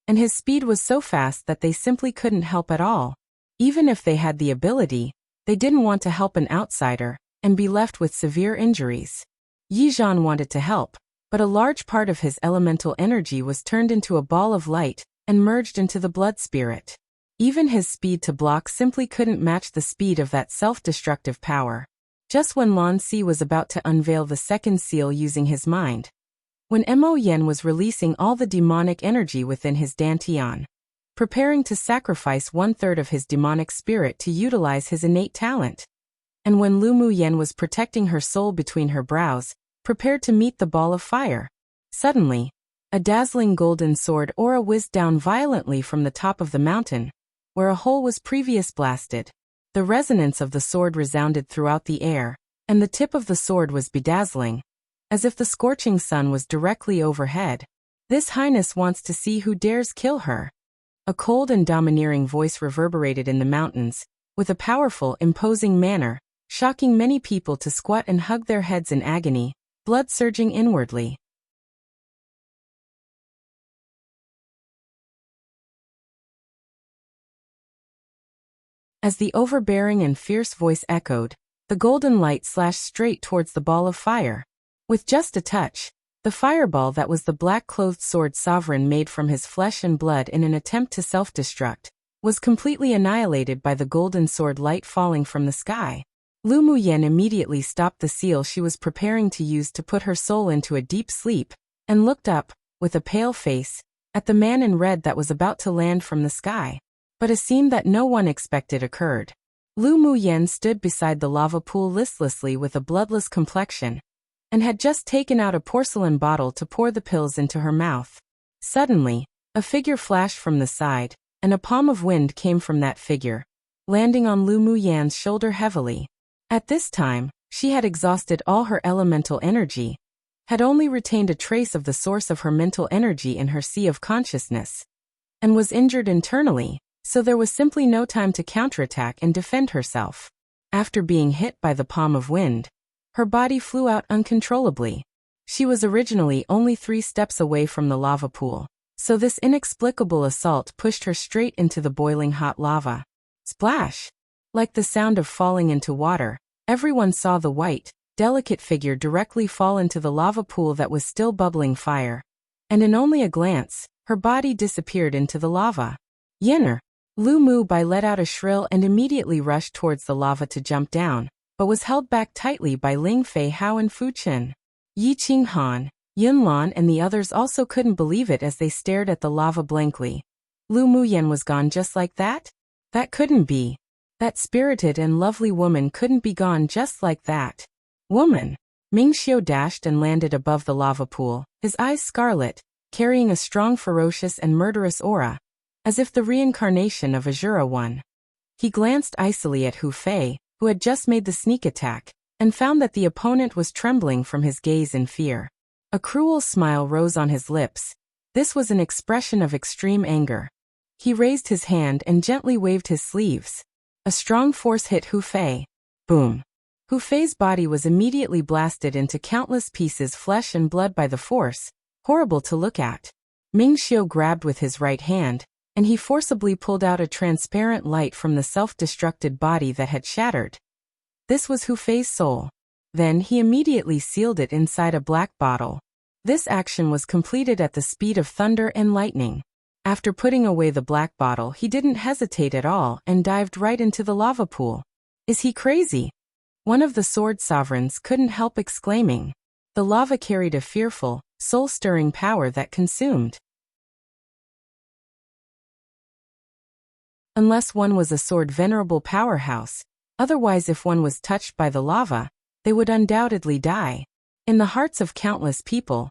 and his speed was so fast that they simply couldn't help at all. Even if they had the ability, they didn't want to help an outsider and be left with severe injuries. Yi Zhan wanted to help, but a large part of his elemental energy was turned into a ball of light and merged into the blood spirit. Even his speed to block simply couldn't match the speed of that self-destructive power. Just when Lan Si was about to unveil the second seal using his mind, when Mo Yen was releasing all the demonic energy within his dantian, preparing to sacrifice 1/3 of his demonic spirit to utilize his innate talent, and when Lu Muyen was protecting her soul between her brows, prepared to meet the ball of fire, suddenly, a dazzling golden sword aura whizzed down violently from the top of the mountain, where a hole was previously blasted. The resonance of the sword resounded throughout the air, and the tip of the sword was bedazzling, as if the scorching sun was directly overhead. This highness wants to see who dares kill her. A cold and domineering voice reverberated in the mountains, with a powerful, imposing manner, shocking many people to squat and hug their heads in agony, blood surging inwardly. As the overbearing and fierce voice echoed, the golden light slashed straight towards the ball of fire. With just a touch, the fireball that was the black-clothed sword sovereign made from his flesh and blood in an attempt to self-destruct, was completely annihilated by the golden sword light falling from the sky. Lu Muyen immediately stopped the seal she was preparing to use to put her soul into a deep sleep, and looked up, with a pale face, at the man in red that was about to land from the sky. But a scene that no one expected occurred. Lu Muyen stood beside the lava pool listlessly with a bloodless complexion, and had just taken out a porcelain bottle to pour the pills into her mouth. Suddenly, a figure flashed from the side, and a palm of wind came from that figure, landing on Lu Muyen's shoulder heavily. At this time, she had exhausted all her elemental energy, had only retained a trace of the source of her mental energy in her sea of consciousness, and was injured internally, so there was simply no time to counterattack and defend herself. After being hit by the palm of wind, her body flew out uncontrollably. She was originally only 3 steps away from the lava pool, so this inexplicable assault pushed her straight into the boiling hot lava. Splash! Like the sound of falling into water, everyone saw the white, delicate figure directly fall into the lava pool that was still bubbling fire. And in only a glance, her body disappeared into the lava. Yinner! Lu Mu-bai let out a shrill and immediately rushed towards the lava to jump down, but was held back tightly by Ling Fei Hao and Fu Chen. Yi Qinghan, Yun Lan and the others also couldn't believe it as they stared at the lava blankly. Lu Muyen was gone just like that? That couldn't be. That spirited and lovely woman couldn't be gone just like that. Woman! Ming Xiu dashed and landed above the lava pool, his eyes scarlet, carrying a strong ferocious and murderous aura, as if the reincarnation of Azura one. He glanced icily at Hu Fei, who had just made the sneak attack, and found that the opponent was trembling from his gaze in fear. A cruel smile rose on his lips. This was an expression of extreme anger. He raised his hand and gently waved his sleeves. A strong force hit Hu Fei. Boom. Hu Fei's body was immediately blasted into countless pieces, flesh and blood by the force, horrible to look at. Ming Xiu grabbed with his right hand, and he forcibly pulled out a transparent light from the self-destructed body that had shattered. This was Hu Fei's soul. Then he immediately sealed it inside a black bottle. This action was completed at the speed of thunder and lightning. After putting away the black bottle, he didn't hesitate at all and dived right into the lava pool. Is he crazy? One of the sword sovereigns couldn't help exclaiming. The lava carried a fearful, soul-stirring power that consumed. Unless one was a sword venerable powerhouse, otherwise if one was touched by the lava, they would undoubtedly die. In the hearts of countless people,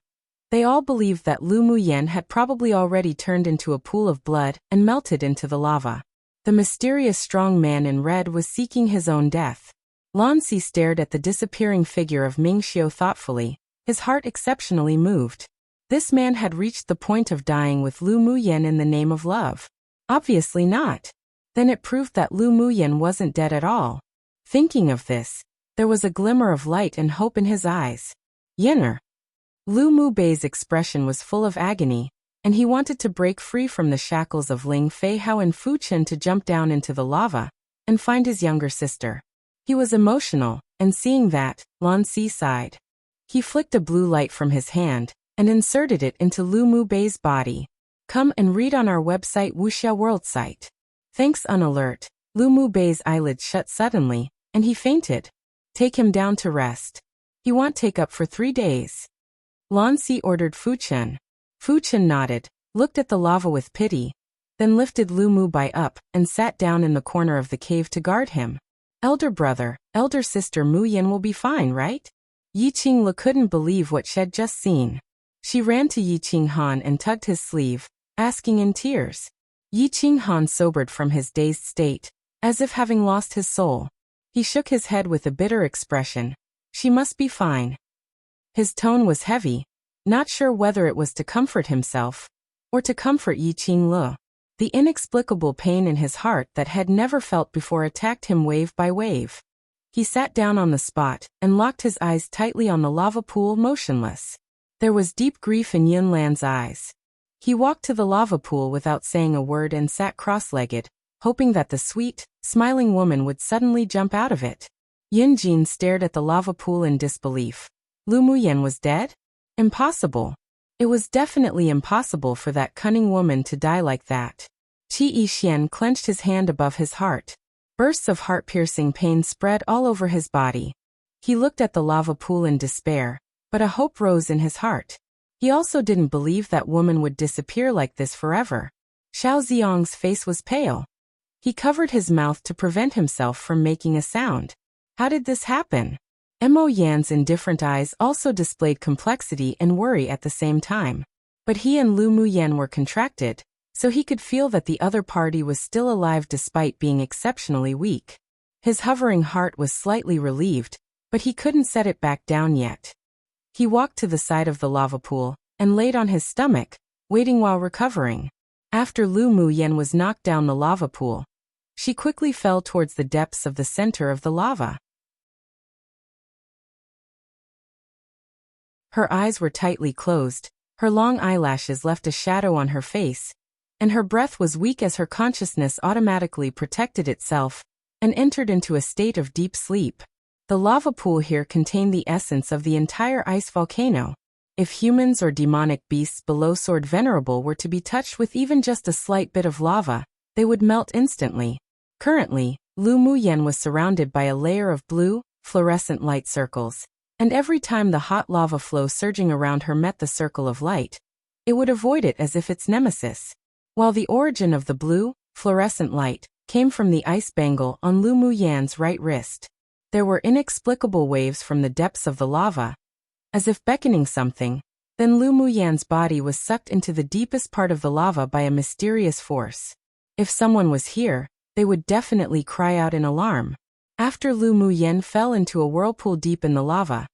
they all believed that Lu Muyen had probably already turned into a pool of blood and melted into the lava. The mysterious strong man in red was seeking his own death. Lan Si stared at the disappearing figure of Ming Xiu thoughtfully, his heart exceptionally moved. This man had reached the point of dying with Lu Muyen in the name of love. Obviously not. Then it proved that Lu Muyen wasn't dead at all. Thinking of this, there was a glimmer of light and hope in his eyes. Yenner. Lu Mu Bei's expression was full of agony, and he wanted to break free from the shackles of Ling Fei Hao and Fu Chen to jump down into the lava and find his younger sister. He was emotional, and seeing that, Lan Si sighed. He flicked a blue light from his hand and inserted it into Lu Mu Bei's body. Come and read on our website Wuxia World site. Thanks. Unalert, Lu Mu Bei's eyelids shut suddenly, and he fainted. Take him down to rest. He won't take up for 3 days. Lan Si ordered Fu Chen. Fu Chen nodded, looked at the lava with pity, then lifted Lu Mu Bei up and sat down in the corner of the cave to guard him. Elder brother, elder sister Mu Yin will be fine, right? Yi Qinglu couldn't believe what she'd just seen. She ran to Yi Qinghan and tugged his sleeve, asking in tears. Yi Qinghan sobered from his dazed state, as if having lost his soul. He shook his head with a bitter expression. She must be fine. His tone was heavy, not sure whether it was to comfort himself or to comfort Yi Qinglu. The inexplicable pain in his heart that had never felt before attacked him wave by wave. He sat down on the spot and locked his eyes tightly on the lava pool, motionless. There was deep grief in Yunlan's eyes. He walked to the lava pool without saying a word and sat cross-legged, hoping that the sweet, smiling woman would suddenly jump out of it. Yunjin stared at the lava pool in disbelief. Lu Muyen was dead? Impossible. It was definitely impossible for that cunning woman to die like that. Qi Yixian clenched his hand above his heart. Bursts of heart-piercing pain spread all over his body. He looked at the lava pool in despair, but a hope rose in his heart. He also didn't believe that woman would disappear like this forever. Xiao Xiong's face was pale. He covered his mouth to prevent himself from making a sound. How did this happen? Mo Yan's indifferent eyes also displayed complexity and worry at the same time. But he and Lu Muyen were contracted, so he could feel that the other party was still alive despite being exceptionally weak. His hovering heart was slightly relieved, but he couldn't set it back down yet. He walked to the side of the lava pool and laid on his stomach, waiting while recovering. After Lu Muyen was knocked down the lava pool, she quickly fell towards the depths of the center of the lava. Her eyes were tightly closed, her long eyelashes left a shadow on her face, and her breath was weak as her consciousness automatically protected itself and entered into a state of deep sleep. The lava pool here contained the essence of the entire ice volcano. If humans or demonic beasts below Sword Venerable were to be touched with even just a slight bit of lava, they would melt instantly. Currently, Lu Muyen was surrounded by a layer of blue, fluorescent light circles. And every time the hot lava flow surging around her met the circle of light, it would avoid it as if its nemesis. While the origin of the blue, fluorescent light came from the ice bangle on Lu Muyen's right wrist. There were inexplicable waves from the depths of the lava, as if beckoning something. Then Lu Muyen's body was sucked into the deepest part of the lava by a mysterious force. If someone was here, they would definitely cry out in alarm. After Lu Muyen fell into a whirlpool deep in the lava,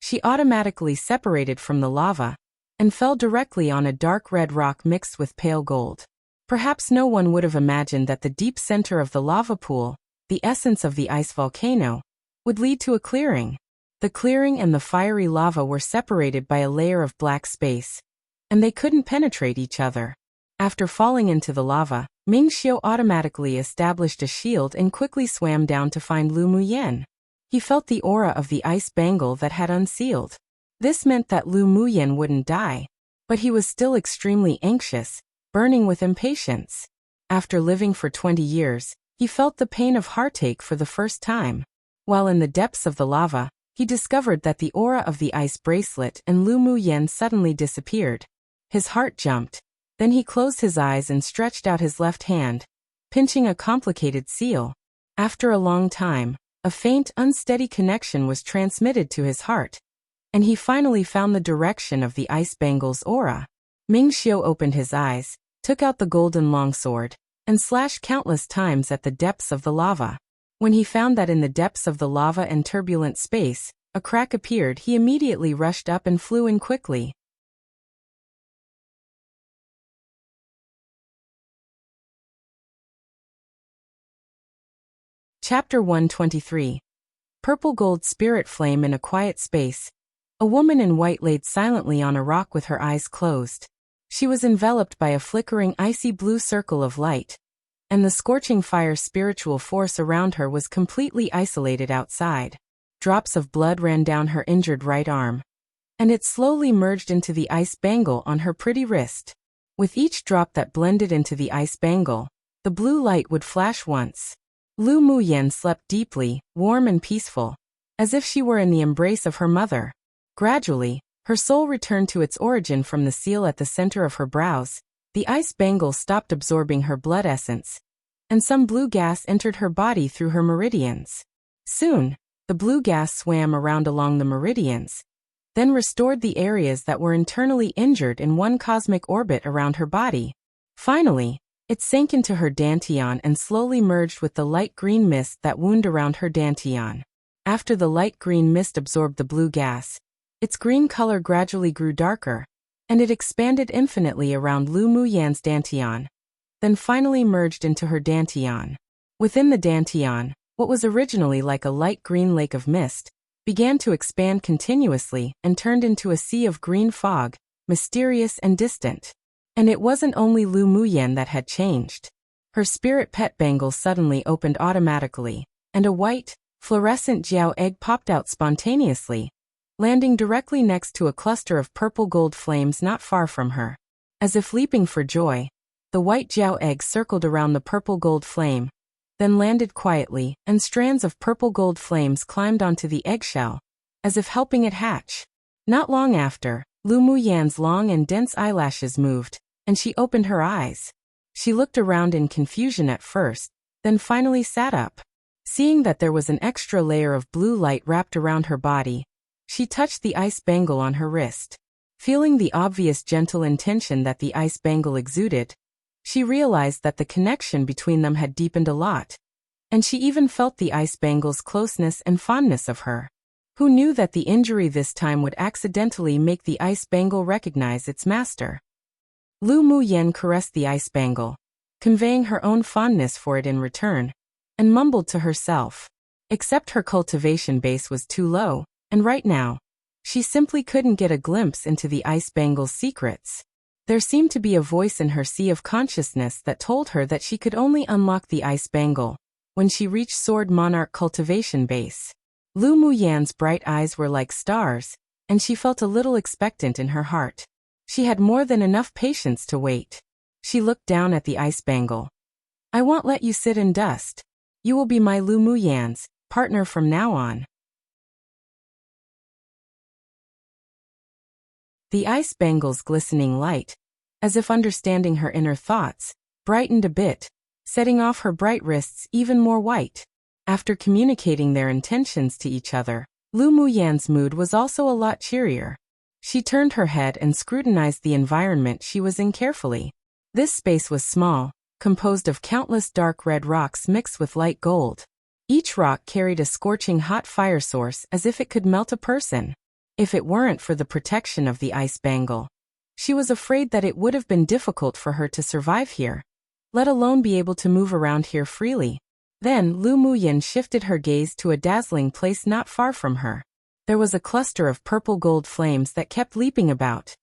She automatically separated from the lava and fell directly on a dark red rock mixed with pale gold. Perhaps no one would have imagined that the deep center of the lava pool, the essence of the ice volcano, would lead to a clearing. The clearing and the fiery lava were separated by a layer of black space, and they couldn't penetrate each other. After falling into the lava, Ming Xiu automatically established a shield and quickly swam down to find Lu Muyan. He felt the aura of the ice bangle that had unsealed. This meant that Lu Muyan wouldn't die, but he was still extremely anxious, burning with impatience. After living for 20 years, he felt the pain of heartache for the first time. While in the depths of the lava, he discovered that the aura of the ice bracelet and Lu Muyan suddenly disappeared. His heart jumped. Then he closed his eyes and stretched out his left hand, pinching a complicated seal. After a long time, a faint, unsteady connection was transmitted to his heart, and he finally found the direction of the ice bangle's aura. Ming Xiu opened his eyes, took out the golden longsword, and slashed countless times at the depths of the lava. When he found that in the depths of the lava and turbulent space, a crack appeared, he immediately rushed up and flew in quickly. Chapter 123. Purple Gold Spirit Flame. In a quiet space, a woman in white laid silently on a rock with her eyes closed. She was enveloped by a flickering icy blue circle of light, and the scorching fire spiritual force around her was completely isolated outside. Drops of blood ran down her injured right arm, and it slowly merged into the ice bangle on her pretty wrist. With each drop that blended into the ice bangle, the blue light would flash once. Lu Muyan slept deeply, warm and peaceful, as if she were in the embrace of her mother. Gradually, her soul returned to its origin from the seal at the center of her brows. The ice bangle stopped absorbing her blood essence, and some blue gas entered her body through her meridians. Soon, the blue gas swam around along the meridians, then restored the areas that were internally injured in one cosmic orbit around her body. Finally, it sank into her dantian and slowly merged with the light green mist that wound around her dantian. After the light green mist absorbed the blue gas, its green color gradually grew darker, and it expanded infinitely around Lu Muyan's dantian, then finally merged into her dantian. Within the dantian, what was originally like a light green lake of mist began to expand continuously and turned into a sea of green fog, mysterious and distant. And it wasn't only Lu Muyan that had changed. Her spirit pet bangle suddenly opened automatically, and a white, fluorescent jiao egg popped out spontaneously, landing directly next to a cluster of purple gold flames not far from her. As if leaping for joy, the white jiao egg circled around the purple gold flame, then landed quietly, and strands of purple gold flames climbed onto the eggshell, as if helping it hatch. Not long after, Lu Muyan's long and dense eyelashes moved, and she opened her eyes. She looked around in confusion at first, then finally sat up. Seeing that there was an extra layer of blue light wrapped around her body, she touched the ice bangle on her wrist. Feeling the obvious gentle intention that the ice bangle exuded, she realized that the connection between them had deepened a lot, and she even felt the ice bangle's closeness and fondness of her. Who knew that the injury this time would accidentally make the ice bangle recognize its master? Lu Muyan caressed the ice bangle, conveying her own fondness for it in return, and mumbled to herself. Except her cultivation base was too low, and right now, she simply couldn't get a glimpse into the ice bangle's secrets. There seemed to be a voice in her sea of consciousness that told her that she could only unlock the ice bangle when she reached Sword Monarch cultivation base. Lu Muyan's bright eyes were like stars, and she felt a little expectant in her heart. She had more than enough patience to wait. She looked down at the ice bangle. "I won't let you sit in dust. You will be my Lu Muyan's partner from now on." The ice bangle's glistening light, as if understanding her inner thoughts, brightened a bit, setting off her bright wrists even more white. After communicating their intentions to each other, Lu Muyan's mood was also a lot cheerier. She turned her head and scrutinized the environment she was in carefully. This space was small, composed of countless dark red rocks mixed with light gold. Each rock carried a scorching hot fire source as if it could melt a person. if it weren't for the protection of the ice bangle. She was afraid that it would have been difficult for her to survive here, let alone be able to move around here freely. Then Lu Muyin shifted her gaze to a dazzling place not far from her. There was a cluster of purple-gold flames that kept leaping about,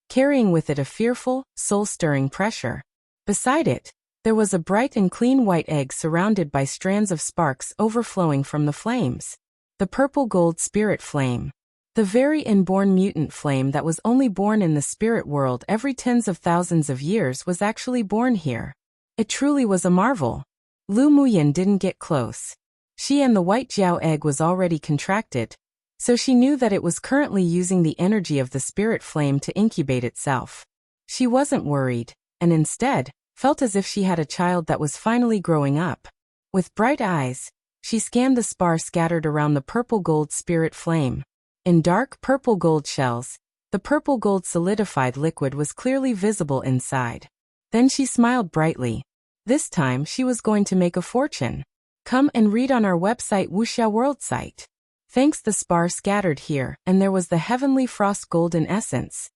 carrying with it a fearful, soul-stirring pressure. Beside it, there was a bright and clean white egg surrounded by strands of sparks overflowing from the flames. The purple-gold spirit flame. The very inborn mutant flame that was only born in the spirit world every tens of thousands of years was actually born here. It truly was a marvel. Lu Muyin didn't get close. She and the white Jiao egg was already contracted, so she knew that it was currently using the energy of the spirit flame to incubate itself. She wasn't worried, and instead, felt as if she had a child that was finally growing up. With bright eyes, she scanned the spar scattered around the purple-gold spirit flame. In dark purple-gold shells, the purple-gold solidified liquid was clearly visible inside. Then she smiled brightly. This time she was going to make a fortune. Come and read on our website Wuxia World site. Thanks the spar scattered here, and there was the heavenly frost golden essence,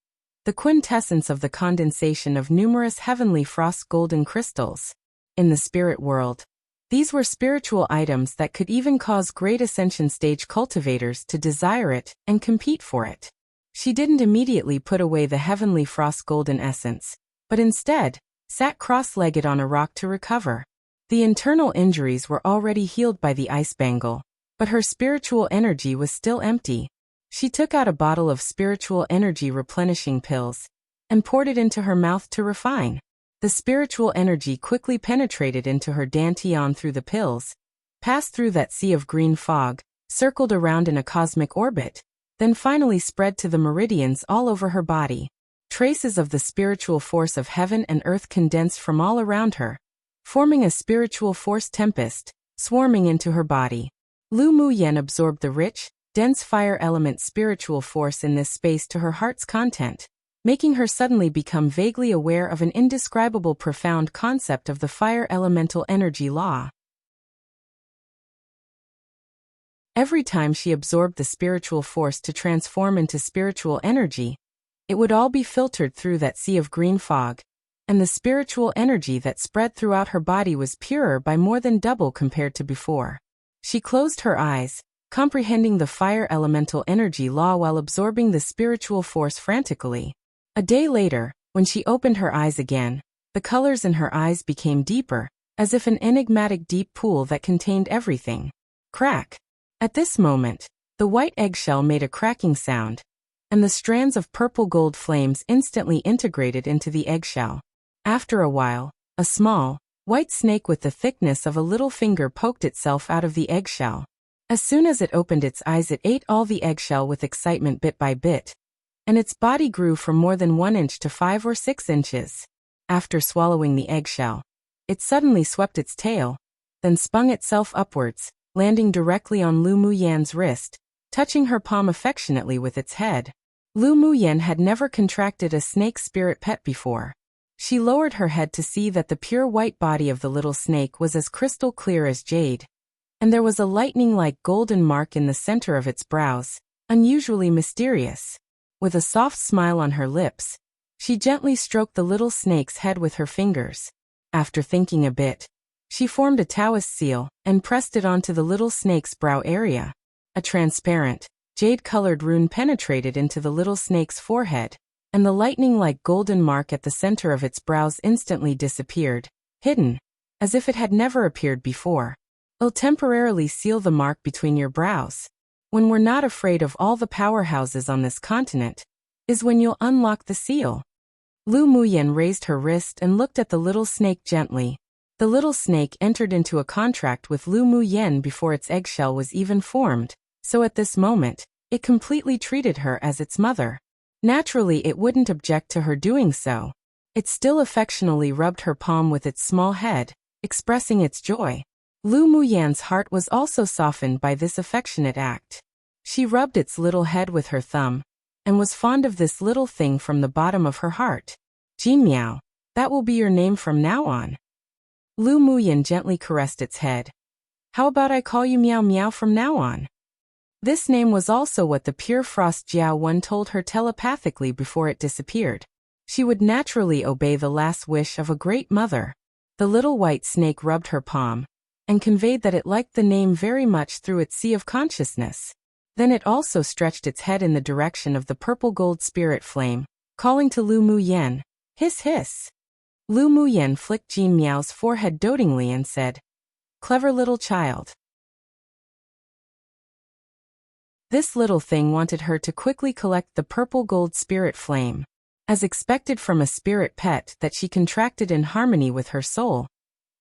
the quintessence of the condensation of numerous heavenly frost golden crystals. In the spirit world, these were spiritual items that could even cause great ascension stage cultivators to desire it and compete for it. She didn't immediately put away the heavenly frost golden essence, but instead, sat cross-legged on a rock to recover. The internal injuries were already healed by the ice bangle, but her spiritual energy was still empty. She took out a bottle of spiritual energy replenishing pills and poured it into her mouth to refine. The spiritual energy quickly penetrated into her dantian through the pills, passed through that sea of green fog, circled around in a cosmic orbit, then finally spread to the meridians all over her body. Traces of the spiritual force of heaven and earth condensed from all around her, forming a spiritual force tempest, swarming into her body. Lu Muyin absorbed the rich, dense fire element spiritual force in this space to her heart's content, making her suddenly become vaguely aware of an indescribable profound concept of the fire elemental energy law. Every time she absorbed the spiritual force to transform into spiritual energy, it would all be filtered through that sea of green fog, and the spiritual energy that spread throughout her body was purer by more than double compared to before. She closed her eyes, comprehending the fire elemental energy law while absorbing the spiritual force frantically. A day later, when she opened her eyes again, the colors in her eyes became deeper, as if an enigmatic deep pool that contained everything. Crack! At this moment, the white eggshell made a cracking sound, and the strands of purple gold flames instantly integrated into the eggshell. After a while, a small, white snake with the thickness of a little finger poked itself out of the eggshell. As soon as it opened its eyes, it ate all the eggshell with excitement bit by bit, and its body grew from more than 1 inch to 5 or 6 inches. After swallowing the eggshell, it suddenly swept its tail, then spun itself upwards, landing directly on Lu Muyin's wrist, touching her palm affectionately with its head. Lu Muyin had never contracted a snake spirit pet before. She lowered her head to see that the pure white body of the little snake was as crystal clear as jade, and there was a lightning-like golden mark in the center of its brows, unusually mysterious. With a soft smile on her lips, she gently stroked the little snake's head with her fingers. After thinking a bit, she formed a Taoist seal and pressed it onto the little snake's brow area. A transparent, jade-colored rune penetrated into the little snake's forehead, and the lightning-like golden mark at the center of its brows instantly disappeared, hidden, as if it had never appeared before. It'll temporarily seal the mark between your brows. When we're not afraid of all the powerhouses on this continent, is when you'll unlock the seal. Lu Muyin raised her wrist and looked at the little snake gently. The little snake entered into a contract with Lu Muyin before its eggshell was even formed, so at this moment, it completely treated her as its mother. Naturally, it wouldn't object to her doing so. It still affectionately rubbed her palm with its small head, expressing its joy. Lu Muyin's heart was also softened by this affectionate act. She rubbed its little head with her thumb, and was fond of this little thing from the bottom of her heart. Jin Miao, that will be your name from now on. Lu Muyin gently caressed its head. How about I call you Meow Meow from now on? This name was also what the pure frost Jiao One told her telepathically before it disappeared. She would naturally obey the last wish of a great mother. The little white snake rubbed her palm and conveyed that it liked the name very much through its sea of consciousness. Then it also stretched its head in the direction of the purple gold spirit flame, calling to Lu Muyen. Hiss hiss. Lu Muyen flicked Jean Miao's forehead dotingly and said, "Clever little child." This little thing wanted her to quickly collect the purple gold spirit flame. As expected from a spirit pet that she contracted in harmony with her soul.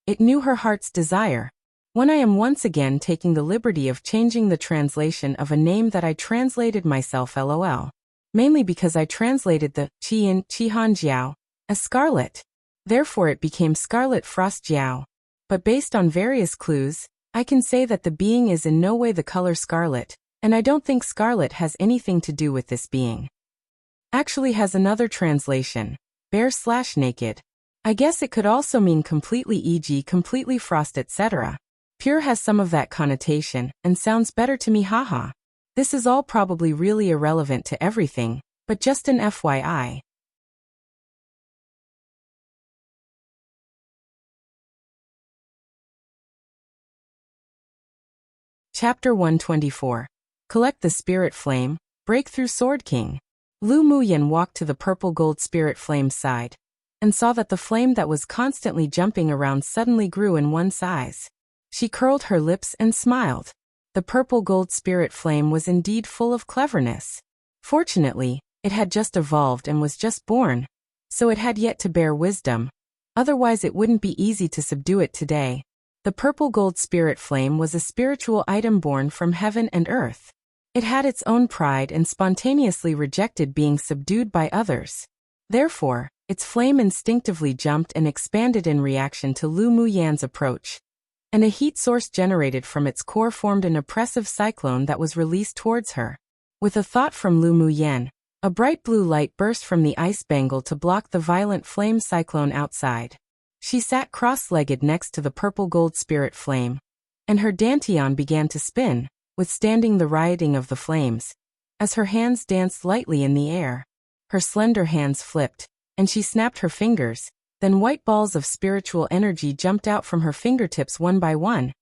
It knew her heart's desire. When I am once again taking the liberty of changing the translation of a name that I translated myself lol. Mainly because I translated the Qian Qihan Jiao as scarlet. Therefore it became Scarlet Frost Jiao. But based on various clues, I can say that the being is in no way the color scarlet, and I don't think scarlet has anything to do with this being. Actually has another translation, bare/naked. I guess it could also mean completely, e.g. completely frost, etc. Pure has some of that connotation, and sounds better to me, haha. This is all probably really irrelevant to everything, but just an FYI. Chapter 124. Collect the Spirit Flame, Breakthrough Sword King. Lu Muyen walked to the purple gold spirit flame's side, and saw that the flame that was constantly jumping around suddenly grew in one size. She curled her lips and smiled. The purple gold spirit flame was indeed full of cleverness. Fortunately, it had just evolved and was just born, so it had yet to bear wisdom. Otherwise it wouldn't be easy to subdue it today. The purple gold spirit flame was a spiritual item born from heaven and earth. It had its own pride and spontaneously rejected being subdued by others. Therefore, its flame instinctively jumped and expanded in reaction to Lu Muyan's approach. And a heat source generated from its core formed an oppressive cyclone that was released towards her. With a thought from Lu Muyen, a bright blue light burst from the ice bangle to block the violent flame cyclone outside. She sat cross-legged next to the purple gold spirit flame, and her dantian began to spin, withstanding the rioting of the flames. As her hands danced lightly in the air, her slender hands flipped, and she snapped her fingers. Then white balls of spiritual energy jumped out from her fingertips one by one,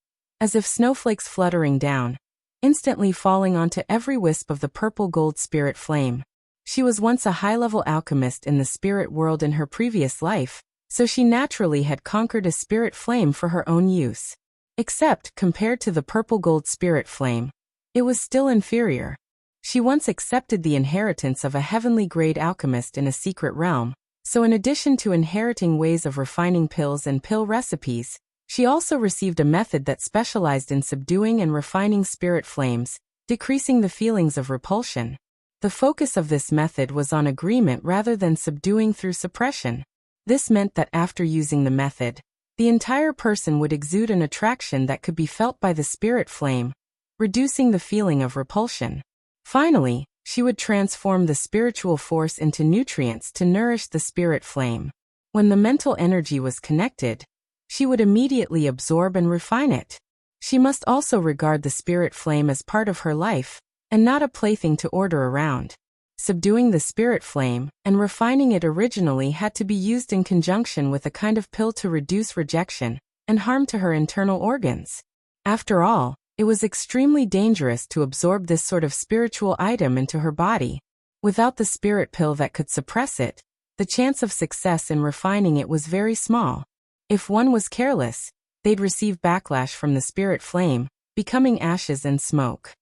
as if snowflakes fluttering down, instantly falling onto every wisp of the purple gold spirit flame. She was once a high-level alchemist in the spirit world in her previous life, so she naturally had conquered a spirit flame for her own use. Except, compared to the purple gold spirit flame, it was still inferior. She once accepted the inheritance of a heavenly grade alchemist in a secret realm, so in addition to inheriting ways of refining pills and pill recipes, she also received a method that specialized in subduing and refining spirit flames, decreasing the feelings of repulsion. The focus of this method was on agreement rather than subduing through suppression. This meant that after using the method, the entire person would exude an attraction that could be felt by the spirit flame, reducing the feeling of repulsion. Finally, she would transform the spiritual force into nutrients to nourish the spirit flame. When the mental energy was connected, she would immediately absorb and refine it. She must also regard the spirit flame as part of her life, and not a plaything to order around. Subduing the spirit flame and refining it originally had to be used in conjunction with a kind of pill to reduce rejection and harm to her internal organs. After all, it was extremely dangerous to absorb this sort of spiritual item into her body. Without the spirit pill that could suppress it, the chance of success in refining it was very small. If one was careless, they'd receive backlash from the spirit flame, becoming ashes and smoke.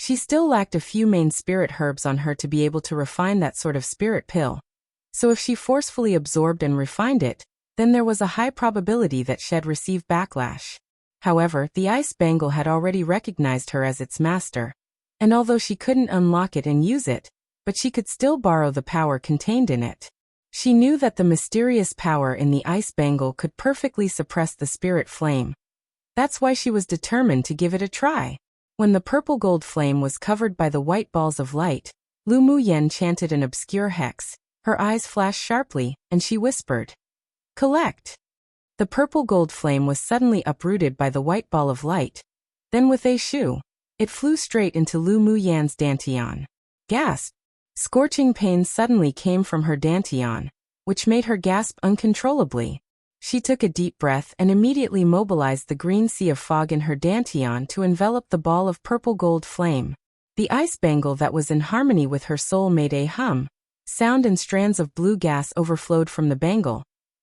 She still lacked a few main spirit herbs on her to be able to refine that sort of spirit pill. So if she forcefully absorbed and refined it, then there was a high probability that she'd receive backlash. However, the ice bangle had already recognized her as its master, and although she couldn't unlock it and use it, but she could still borrow the power contained in it. She knew that the mysterious power in the ice bangle could perfectly suppress the spirit flame. That's why she was determined to give it a try. When the purple gold flame was covered by the white balls of light, Lu Muyen chanted an obscure hex. Her eyes flashed sharply, and she whispered, "Collect." The purple gold flame was suddenly uprooted by the white ball of light. Then with a shoo, it flew straight into Lu Muyan's dantian. Gasp! Scorching pain suddenly came from her dantian, which made her gasp uncontrollably. She took a deep breath and immediately mobilized the green sea of fog in her dantian to envelop the ball of purple gold flame. The ice bangle that was in harmony with her soul made a sound, and strands of blue gas overflowed from the bangle,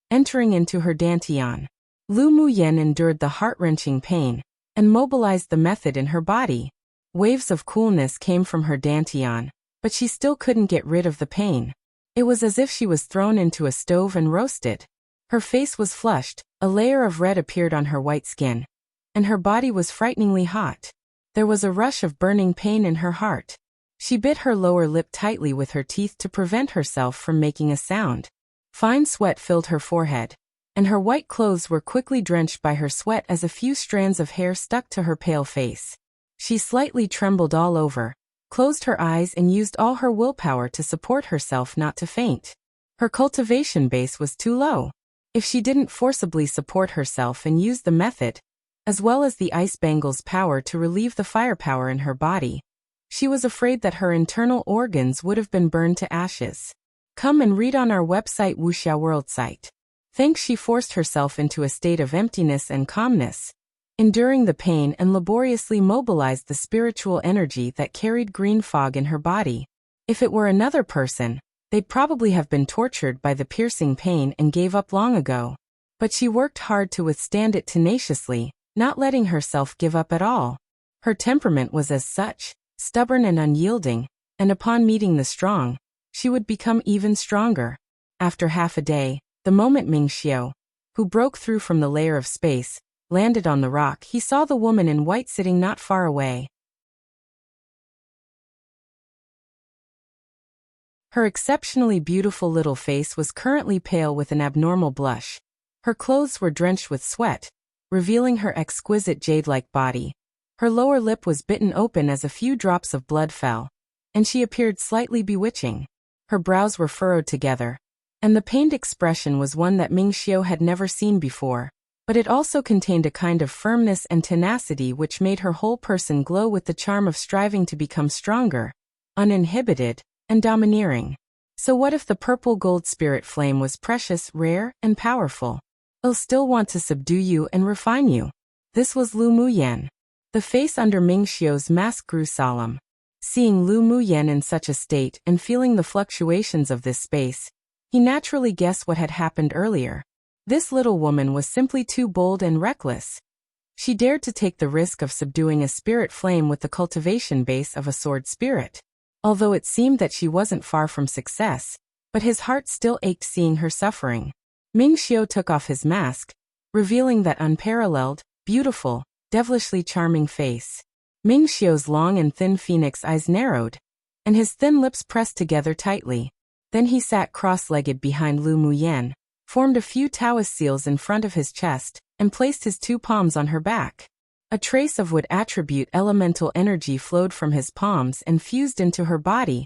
entering into her dantian. Lu Muyan endured the heart-wrenching pain and mobilized the method in her body. Waves of coolness came from her dantian, but she still couldn't get rid of the pain. It was as if she was thrown into a stove and roasted. Her face was flushed, a layer of red appeared on her white skin, and her body was frighteningly hot. There was a rush of burning pain in her heart. She bit her lower lip tightly with her teeth to prevent herself from making a sound. Fine sweat filled her forehead, and her white clothes were quickly drenched by her sweat as a few strands of hair stuck to her pale face. She slightly trembled all over, closed her eyes and used all her willpower to support herself not to faint. Her cultivation base was too low. If she didn't forcibly support herself and use the method, as well as the ice bangle's power to relieve the firepower in her body, she was afraid that her internal organs would have been burned to ashes. Come and read on our website Wuxia World site. Thanks, she forced herself into a state of emptiness and calmness, enduring the pain and laboriously mobilized the spiritual energy that carried green fog in her body. If it were another person, they'd probably have been tortured by the piercing pain and gave up long ago. But she worked hard to withstand it tenaciously, not letting herself give up at all. Her temperament was as such, stubborn and unyielding, and upon meeting the strong, she would become even stronger. After half a day, the moment Ming Xiao, who broke through from the layer of space, landed on the rock, he saw the woman in white sitting not far away. Her exceptionally beautiful little face was currently pale with an abnormal blush. Her clothes were drenched with sweat, revealing her exquisite jade-like body. Her lower lip was bitten open as a few drops of blood fell, and she appeared slightly bewitching. Her brows were furrowed together, and the pained expression was one that Ming Xiao had never seen before, but it also contained a kind of firmness and tenacity which made her whole person glow with the charm of striving to become stronger, uninhibited, and domineering. So what if the purple gold spirit flame was precious, rare, and powerful? I'll still want to subdue you and refine you. This was Lu Muyan. The face under Ming Xiao's mask grew solemn. Seeing Lu Muyan in such a state and feeling the fluctuations of this space, he naturally guessed what had happened earlier. This little woman was simply too bold and reckless. She dared to take the risk of subduing a spirit flame with the cultivation base of a sword spirit. Although it seemed that she wasn't far from success, but his heart still ached seeing her suffering. Ming Xiao took off his mask, revealing that unparalleled, beautiful, devilishly charming face. Ming Xiao's long and thin phoenix eyes narrowed, and his thin lips pressed together tightly. Then he sat cross-legged behind Lu Muyan, formed a few Taoist seals in front of his chest, and placed his two palms on her back. A trace of wood attribute elemental energy flowed from his palms and fused into her body,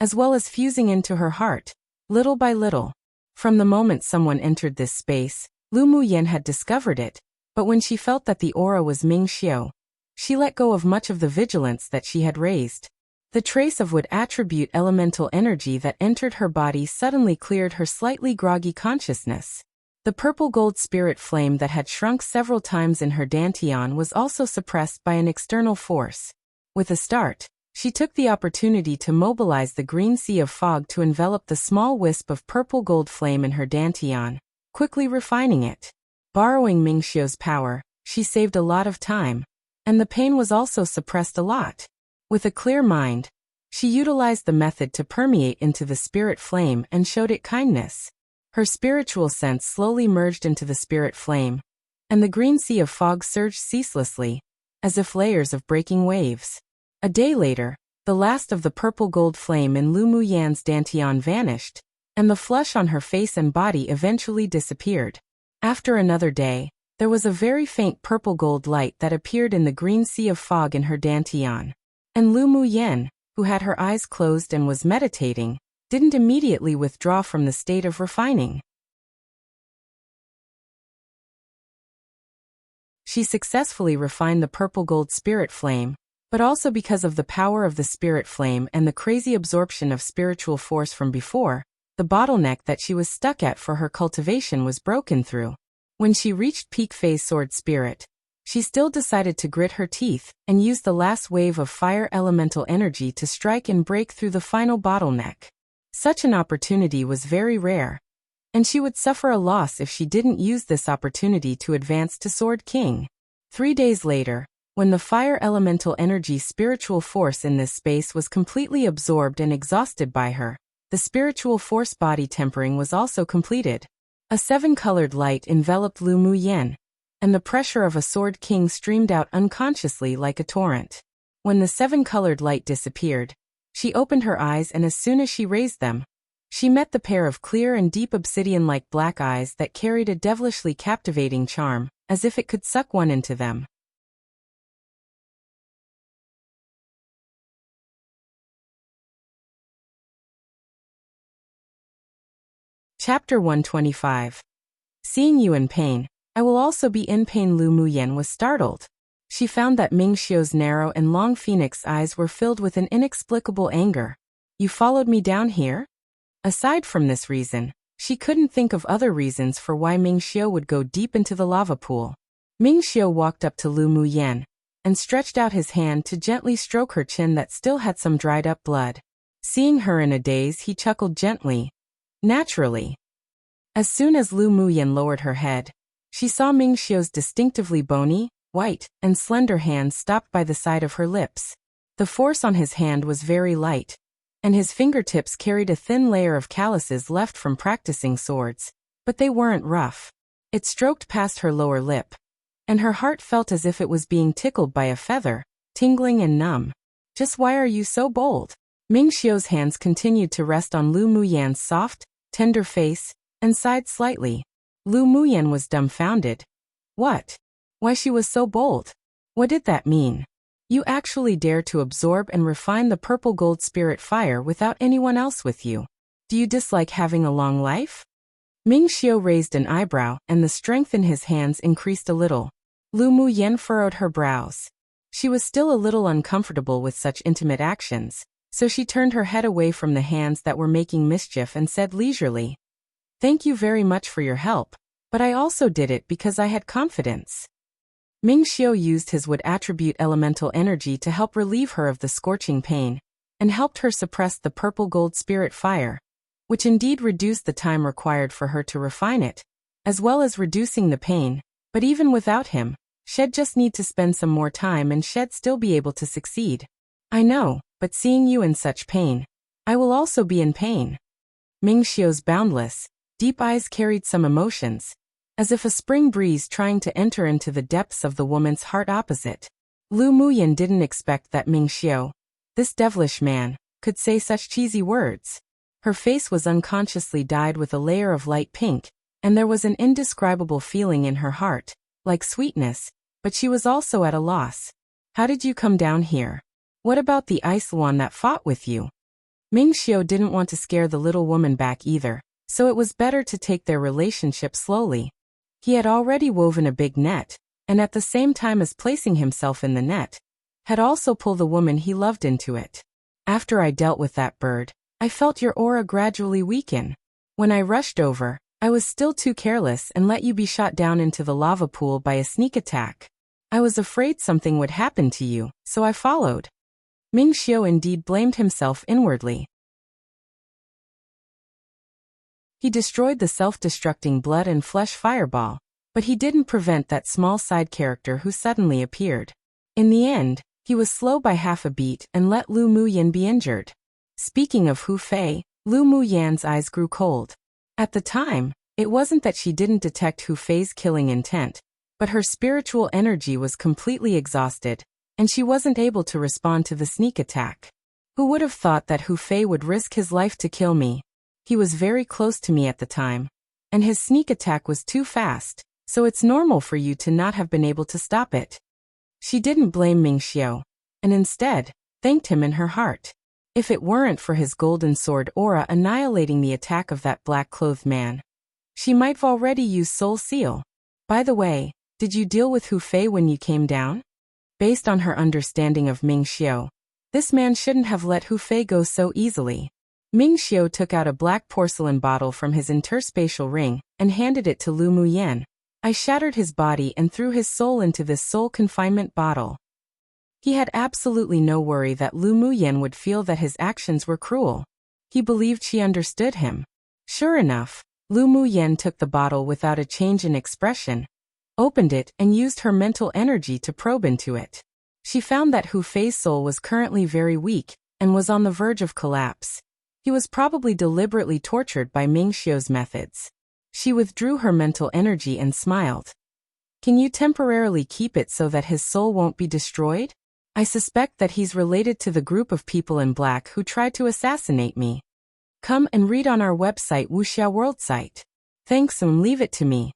as well as fusing into her heart, little by little. From the moment someone entered this space, Lu Muyan had discovered it, but when she felt that the aura was Ming Xiao, she let go of much of the vigilance that she had raised. The trace of wood attribute elemental energy that entered her body suddenly cleared her slightly groggy consciousness. The purple gold spirit flame that had shrunk several times in her dantian was also suppressed by an external force. With a start, she took the opportunity to mobilize the green sea of fog to envelop the small wisp of purple gold flame in her dantian, quickly refining it. Borrowing Ming Xiao's power, she saved a lot of time, and the pain was also suppressed a lot. With a clear mind, she utilized the method to permeate into the spirit flame and showed it kindness. Her spiritual sense slowly merged into the spirit flame, and the green sea of fog surged ceaselessly, as if layers of breaking waves. A day later, the last of the purple gold flame in Lu Muyan's dantian vanished, and the flush on her face and body eventually disappeared. After another day, there was a very faint purple gold light that appeared in the green sea of fog in her dantian. And Lu Muyan, who had her eyes closed and was meditating, didn't immediately withdraw from the state of refining. She successfully refined the purple gold spirit flame, but also because of the power of the spirit flame and the crazy absorption of spiritual force from before, the bottleneck that she was stuck at for her cultivation was broken through. When she reached peak phase sword spirit, she still decided to grit her teeth and use the last wave of fire elemental energy to strike and break through the final bottleneck. Such an opportunity was very rare, and she would suffer a loss if she didn't use this opportunity to advance to Sword King. 3 days later, when the fire elemental energy spiritual force in this space was completely absorbed and exhausted by her, the spiritual force body tempering was also completed. A 7-colored light enveloped Lu Muyen, and the pressure of a Sword King streamed out unconsciously like a torrent. When the 7-colored light disappeared, she opened her eyes, and as soon as she raised them, she met the pair of clear and deep obsidian-like black eyes that carried a devilishly captivating charm, as if it could suck one into them. Chapter 125. Seeing you in pain, I will also be in pain. Lu Muyen was startled. She found that Ming Xiu's narrow and long phoenix eyes were filled with an inexplicable anger. You followed me down here? Aside from this reason, she couldn't think of other reasons for why Ming Xiu would go deep into the lava pool. Ming Xiu walked up to Lu Muyen and stretched out his hand to gently stroke her chin that still had some dried up blood. Seeing her in a daze, he chuckled gently. Naturally. As soon as Lu Muyen lowered her head, she saw Ming Xiu's distinctively bony, white, and slender hand stopped by the side of her lips. The force on his hand was very light, and his fingertips carried a thin layer of calluses left from practicing swords, but they weren't rough. It stroked past her lower lip, and her heart felt as if it was being tickled by a feather, tingling and numb. Just why are you so bold? Ming Xiu's hands continued to rest on Lu Muyen's soft, tender face, and sighed slightly. Lu Muyen was dumbfounded. What? Why she was so bold? What did that mean? You actually dare to absorb and refine the purple gold spirit fire without anyone else with you. Do you dislike having a long life? Ming Xiu raised an eyebrow, and the strength in his hands increased a little. Lu Muyen furrowed her brows. She was still a little uncomfortable with such intimate actions, so she turned her head away from the hands that were making mischief and said leisurely, "Thank you very much for your help, but I also did it because I had confidence." Ming Xiu used his wood attribute elemental energy to help relieve her of the scorching pain, and helped her suppress the purple gold spirit fire, which indeed reduced the time required for her to refine it, as well as reducing the pain. But even without him, she'd just need to spend some more time and she'd still be able to succeed. I know, but seeing you in such pain, I will also be in pain. Ming Xiu's boundless, deep eyes carried some emotions, as if a spring breeze trying to enter into the depths of the woman's heart opposite. Lu Muyen didn't expect that Ming Xiu, this devilish man, could say such cheesy words. Her face was unconsciously dyed with a layer of light pink, and there was an indescribable feeling in her heart, like sweetness, but she was also at a loss. How did you come down here? What about the ice one that fought with you? Ming Xiu didn't want to scare the little woman back either, so it was better to take their relationship slowly. He had already woven a big net, and at the same time as placing himself in the net, had also pulled the woman he loved into it. After I dealt with that bird, I felt your aura gradually weaken. When I rushed over, I was still too careless and let you be shot down into the lava pool by a sneak attack. I was afraid something would happen to you, so I followed. Ming Xiu indeed blamed himself inwardly. He destroyed the self-destructing blood and flesh fireball, but he didn't prevent that small side character who suddenly appeared. In the end, he was slow by half a beat and let Lu Muyen be injured. Speaking of Hu Fei, Lu Muyen's eyes grew cold. At the time, it wasn't that she didn't detect Hu Fei's killing intent, but her spiritual energy was completely exhausted, and she wasn't able to respond to the sneak attack. Who would have thought that Hu Fei would risk his life to kill me? He was very close to me at the time, and his sneak attack was too fast, so it's normal for you to not have been able to stop it. She didn't blame Ming Xiu, and instead, thanked him in her heart. If it weren't for his golden sword aura annihilating the attack of that black-clothed man, she might have already used Soul Seal. By the way, Did you deal with Hu Fei when you came down? Based on her understanding of Ming Xiu, this man shouldn't have let Hu Fei go so easily. Ming Xiu took out a black porcelain bottle from his interspatial ring and handed it to Lu Muyan. I shattered his body and threw his soul into this soul confinement bottle. He had absolutely no worry that Lu Muyan would feel that his actions were cruel. He believed she understood him. Sure enough, Lu Muyan took the bottle without a change in expression, opened it and used her mental energy to probe into it. She found that Hu Fei's soul was currently very weak and was on the verge of collapse. He was probably deliberately tortured by Ming Xiu's methods. She withdrew her mental energy and smiled. Can you temporarily keep it so that his soul won't be destroyed? I suspect that he's related to the group of people in black who tried to assassinate me. Come and read on our website Wuxia World site. Thanks and leave it to me.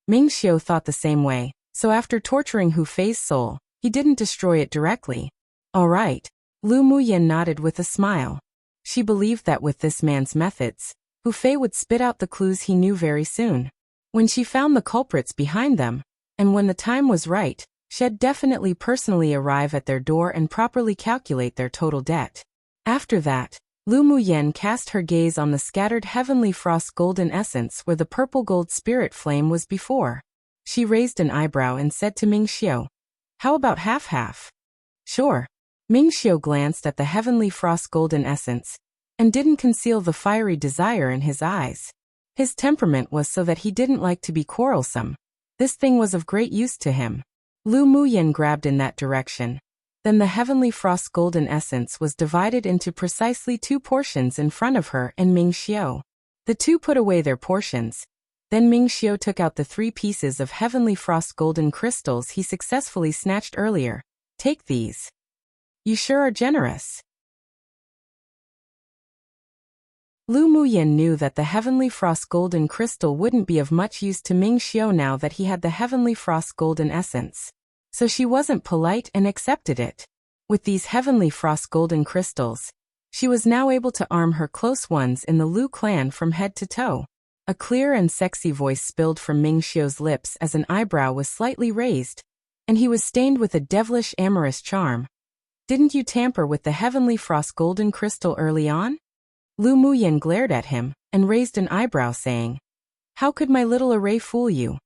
Ming Xiu thought the same way, so after torturing Hu Fei's soul, he didn't destroy it directly. All right. Lu Muyan nodded with a smile. She believed that with this man's methods, Hu Fei would spit out the clues he knew very soon. When she found the culprits behind them, and when the time was right, she'd definitely personally arrive at their door and properly calculate their total debt. After that, Lu Muyan cast her gaze on the scattered heavenly frost golden essence where the purple gold spirit flame was before. She raised an eyebrow and said to Ming Xiu, "How about half-half?" "Sure." Ming Xiu glanced at the heavenly frost golden essence and didn't conceal the fiery desire in his eyes. His temperament was so that he didn't like to be quarrelsome. This thing was of great use to him. Lu Muyan grabbed in that direction. Then the heavenly frost golden essence was divided into precisely 2 portions in front of her and Ming Xiu. The two put away their portions. Then Ming Xiu took out the 3 pieces of heavenly frost golden crystals he successfully snatched earlier. Take these. You sure are generous. Lu Muyan knew that the heavenly frost golden crystal wouldn't be of much use to Ming Xiu now that he had the heavenly frost golden essence. So she wasn't polite and accepted it. With these heavenly frost golden crystals, she was now able to arm her close ones in the Lu clan from head to toe. A clear and sexy voice spilled from Ming Xiu's lips as an eyebrow was slightly raised, and he was stained with a devilish amorous charm. Didn't you tamper with the heavenly frost golden crystal early on? Lu Muyan glared at him and raised an eyebrow saying, "How could my little array fool you?"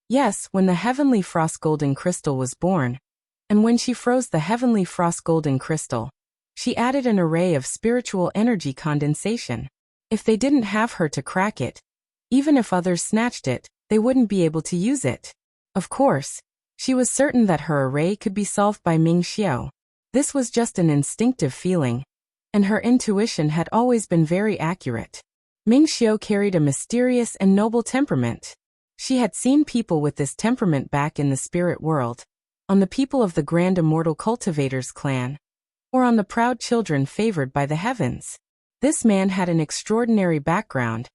Yes, when the heavenly frost golden crystal was born, and when she froze the heavenly frost golden crystal, she added an array of spiritual energy condensation. If they didn't have her to crack it, even if others snatched it, they wouldn't be able to use it. Of course, she was certain that her array could be solved by Ming Xiu. This was just an instinctive feeling, and her intuition had always been very accurate. Ming Xiu carried a mysterious and noble temperament. She had seen people with this temperament back in the spirit world, on the people of the Grand Immortal Cultivators clan, or on the proud children favored by the heavens. This man had an extraordinary background,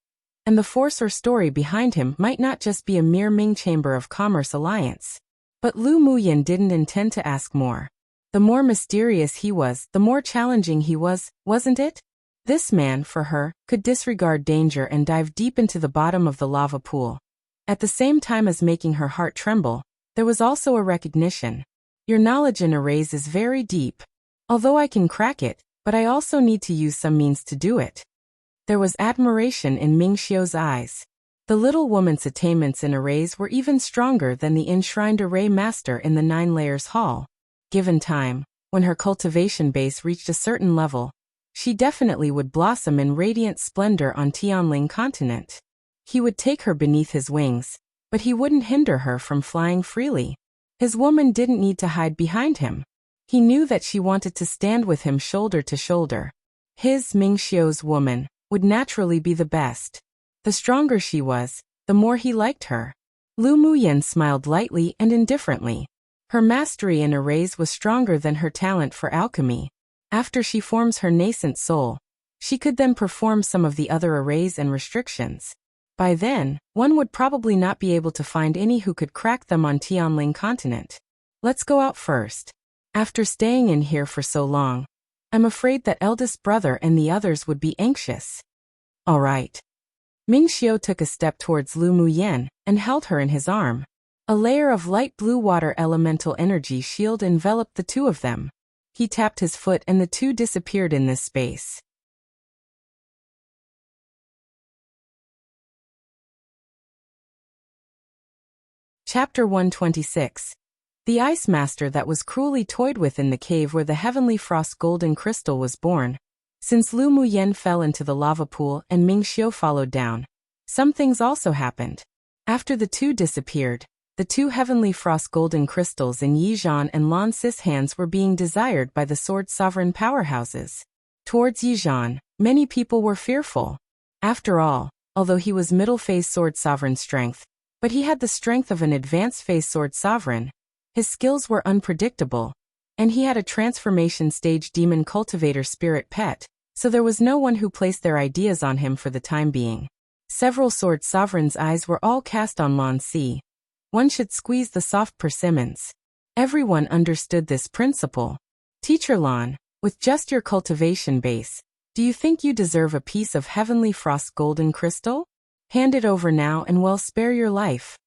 and the force or story behind him might not just be a mere Ming Chamber of Commerce alliance. But Lu Muyan didn't intend to ask more. The more mysterious he was, the more challenging he was, wasn't it? This man, for her, could disregard danger and dive deep into the bottom of the lava pool. At the same time as making her heart tremble, there was also a recognition. Your knowledge in arrays is very deep. Although I can crack it, but I also need to use some means to do it. There was admiration in Ming Xiu's eyes. The little woman's attainments in arrays were even stronger than the enshrined array master in the 9 layers hall. Given time, when her cultivation base reached a certain level, she definitely would blossom in radiant splendor on Tianling continent. He would take her beneath his wings, but he wouldn't hinder her from flying freely. His woman didn't need to hide behind him. He knew that she wanted to stand with him shoulder to shoulder. His, Ming Xiu's woman, would naturally be the best. The stronger she was, the more he liked her. Lu Muyan smiled lightly and indifferently. Her mastery in arrays was stronger than her talent for alchemy. After she forms her nascent soul, she could then perform some of the other arrays and restrictions. By then, one would probably not be able to find any who could crack them on Tianling continent. Let's go out first. After staying in here for so long, I'm afraid that eldest brother and the others would be anxious. All right. Ming Xiu took a step towards Lu Muyan and held her in his arm. A layer of light blue water elemental energy shield enveloped the two of them. He tapped his foot and the two disappeared in this space. Chapter 126. The Ice Master that was cruelly toyed with in the cave where the Heavenly Frost Golden Crystal was born. Since Lu Muyen fell into the lava pool and Ming Xiu followed down, some things also happened. After the two disappeared, the two Heavenly Frost Golden Crystals in Yi Zhan and Lan Si's hands were being desired by the Sword Sovereign powerhouses. Towards Yi Zhan, many people were fearful. After all, although he was middle-phase Sword Sovereign strength, but he had the strength of an advanced-phase Sword Sovereign. His skills were unpredictable, and he had a transformation stage demon cultivator spirit pet, so there was no one who placed their ideas on him for the time being. Several Sword Sovereigns' eyes were all cast on Lan Si. One should squeeze the soft persimmons. Everyone understood this principle. Teacher Lan, with just your cultivation base, do you think you deserve a piece of Heavenly Frost Golden Crystal? Hand it over now and well spare your life.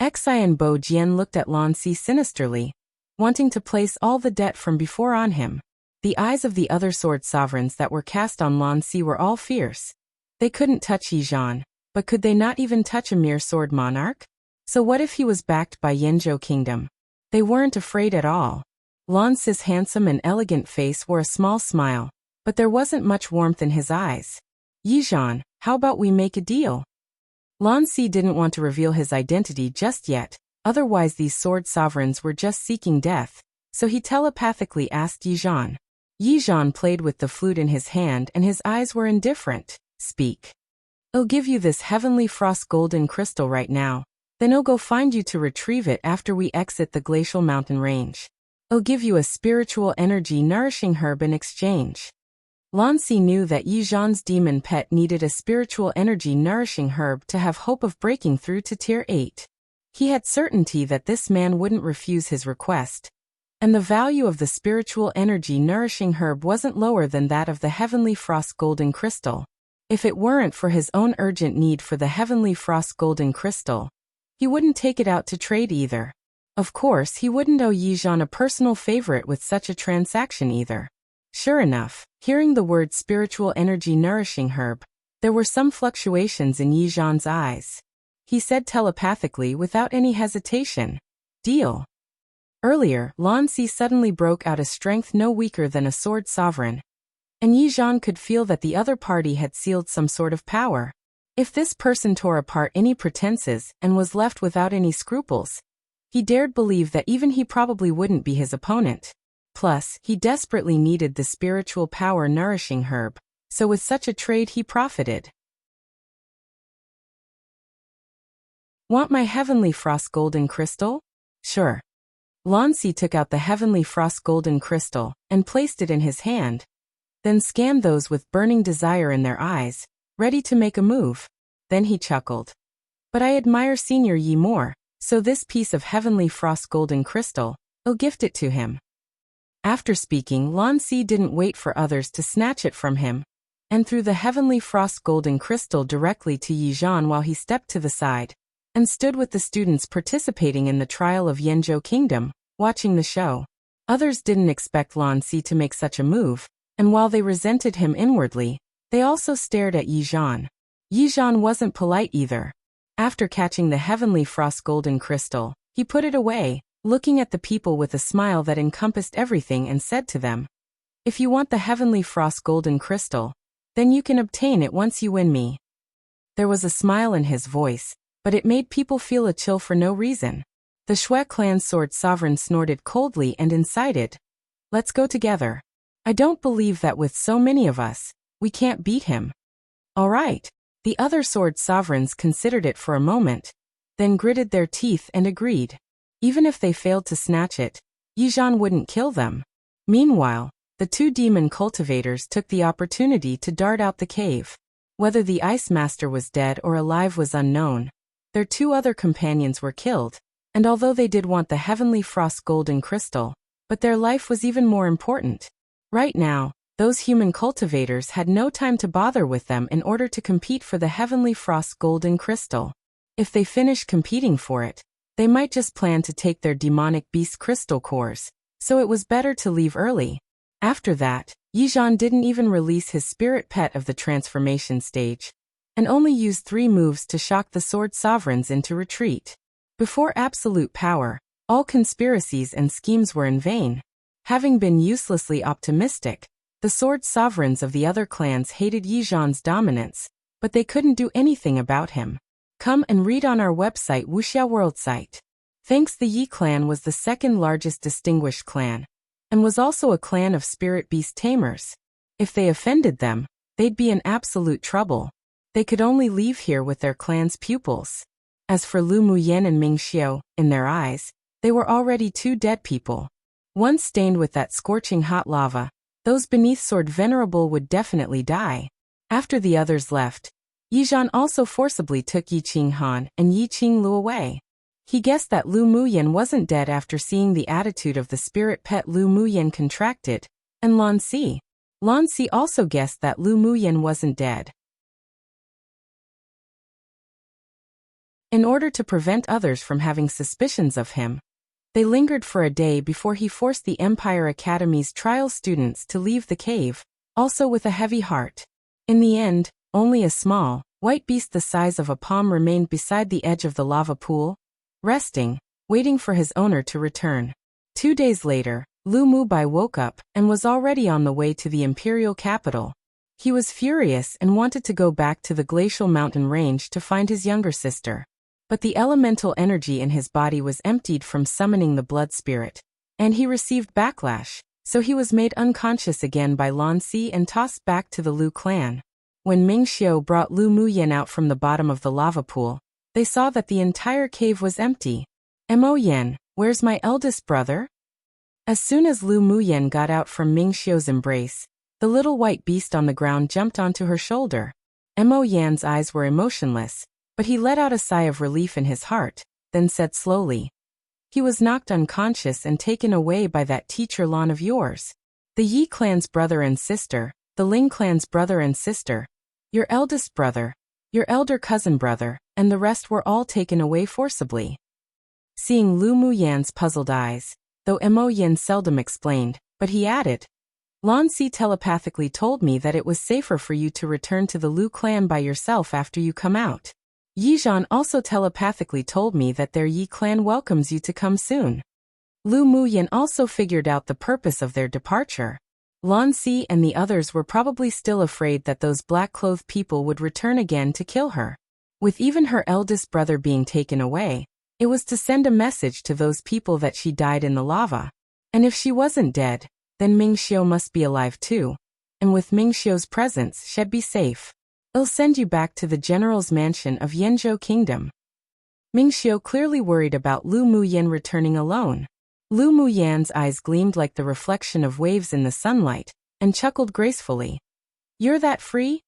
Xi and Bo Jian looked at Lan Si sinisterly, wanting to place all the debt from before on him. The eyes of the other Sword Sovereigns that were cast on Lan Si were all fierce. They couldn't touch Yi Zhan, but could they not even touch a mere Sword Monarch? So what if he was backed by Yanzhou Kingdom? They weren't afraid at all. Lan Si's handsome and elegant face wore a small smile, but there wasn't much warmth in his eyes. Yi Zhan, how about we make a deal? Lan Si didn't want to reveal his identity just yet, otherwise these Sword Sovereigns were just seeking death, so he telepathically asked Yi Zhan. Yi Zhan played with the flute in his hand and his eyes were indifferent. Speak. I'll give you this Heavenly Frost Golden Crystal right now. Then I'll go find you to retrieve it after we exit the glacial mountain range. I'll give you a spiritual energy nourishing herb in exchange. Lan Si knew that Yi Zhan's demon pet needed a spiritual energy nourishing herb to have hope of breaking through to Tier 8. He had certainty that this man wouldn't refuse his request, and the value of the spiritual energy nourishing herb wasn't lower than that of the Heavenly Frost Golden Crystal. If it weren't for his own urgent need for the Heavenly Frost Golden Crystal, he wouldn't take it out to trade either. Of course, he wouldn't owe Yi Zhan a personal favorite with such a transaction either. Sure enough, hearing the word spiritual energy nourishing herb, there were some fluctuations in Yi Zhan's eyes. He said telepathically without any hesitation, "Deal." Earlier, Lan Si suddenly broke out a strength no weaker than a Sword Sovereign, and Yi Zhan could feel that the other party had sealed some sort of power. If this person tore apart any pretenses and was left without any scruples, he dared believe that even he probably wouldn't be his opponent. Plus, he desperately needed the spiritual power nourishing herb, so with such a trade he profited. Want my Heavenly Frost Golden Crystal? Sure. Lan Si took out the Heavenly Frost Golden Crystal and placed it in his hand, then scanned those with burning desire in their eyes, ready to make a move. Then he chuckled. But I admire Senior Yi more, so this piece of Heavenly Frost Golden Crystal, I'll gift it to him. After speaking, Lan Si didn't wait for others to snatch it from him, and threw the Heavenly Frost Golden Crystal directly to Yi Zhan while he stepped to the side, and stood with the students participating in the trial of Yanzhou Kingdom, watching the show. Others didn't expect Lan Si to make such a move, and while they resented him inwardly, they also stared at Yi Zhan. Yi Zhan wasn't polite either. After catching the Heavenly Frost Golden Crystal, he put it away, looking at the people with a smile that encompassed everything and said to them, "If you want the Heavenly Frost Golden Crystal, then you can obtain it once you win me." There was a smile in his voice, but it made people feel a chill for no reason. The Shui clan's Sword Sovereign snorted coldly and incited, "Let's go together. I don't believe that with so many of us, we can't beat him." All right. The other Sword Sovereigns considered it for a moment, then gritted their teeth and agreed. Even if they failed to snatch it, Yi Zhan wouldn't kill them. Meanwhile, the two demon cultivators took the opportunity to dart out the cave. Whether the Ice Master was dead or alive was unknown. Their two other companions were killed, and although they did want the Heavenly Frost Golden Crystal, but their life was even more important. Right now, those human cultivators had no time to bother with them in order to compete for the Heavenly Frost Golden Crystal. If they finished competing for it, They might just plan to take their demonic beast crystal cores, so it was better to leave early. After that, Yizhan didn't even release his spirit pet of the transformation stage, and only used 3 moves to shock the sword sovereigns into retreat. Before absolute power, all conspiracies and schemes were in vain. Having been uselessly optimistic, the sword sovereigns of the other clans hated Yizhan's dominance, but they couldn't do anything about him. Come and read on our website Wuxia World site. Thanks, the Yi clan was the second largest distinguished clan, and was also a clan of spirit beast tamers. If they offended them, they'd be in absolute trouble. They could only leave here with their clan's pupils. As for Lu Muyen and Ming Xiu, in their eyes, they were already 2 dead people. Once stained with that scorching hot lava, those beneath Sword Venerable would definitely die. After the others left, Yizhan also forcibly took Yi Qinghan and Yi Qinglu away. He guessed that Lu Muyen wasn't dead after seeing the attitude of the spirit pet Lu Muyen contracted, and Lan Si. Lan Si also guessed that Lu Muyen wasn't dead. In order to prevent others from having suspicions of him, they lingered for a day before he forced the Empire Academy's trial students to leave the cave, also with a heavy heart. In the end, only a small, white beast the size of a palm remained beside the edge of the lava pool, resting, waiting for his owner to return. 2 days later, Lu Mubai woke up and was already on the way to the imperial capital. He was furious and wanted to go back to the glacial mountain range to find his younger sister. But the elemental energy in his body was emptied from summoning the blood spirit, and he received backlash, so he was made unconscious again by Lan Si and tossed back to the Lu clan. When Ming Xiu brought Lu Muyen out from the bottom of the lava pool, they saw that the entire cave was empty. Mo Yen, where's my eldest brother? As soon as Lu Muyen got out from Ming Xiu's embrace, the little white beast on the ground jumped onto her shoulder. Mo Yan's eyes were emotionless, but he let out a sigh of relief in his heart, then said slowly, "He was knocked unconscious and taken away by that teacher Lan of yours. The Yi clan's brother and sister, the Ling clan's brother and sister, your eldest brother, your elder cousin brother, and the rest were all taken away forcibly." Seeing Lu Muyen's puzzled eyes, though Mo Yen seldom explained, but he added, "Lan Si telepathically told me that it was safer for you to return to the Lu clan by yourself after you come out. Yizhan also telepathically told me that their Yi clan welcomes you to come soon." Lu Muyen also figured out the purpose of their departure. Lan Si and the others were probably still afraid that those black-clothed people would return again to kill her. With even her eldest brother being taken away, it was to send a message to those people that she died in the lava. And if she wasn't dead, then Ming Xiu must be alive too. And with Ming Xiu's presence, she'd be safe. "I'll send you back to the general's mansion of Yanzhou Kingdom." Ming Xiu clearly worried about Lu Muyen returning alone. Lu Muyen's eyes gleamed like the reflection of waves in the sunlight, and chuckled gracefully. "You're that free?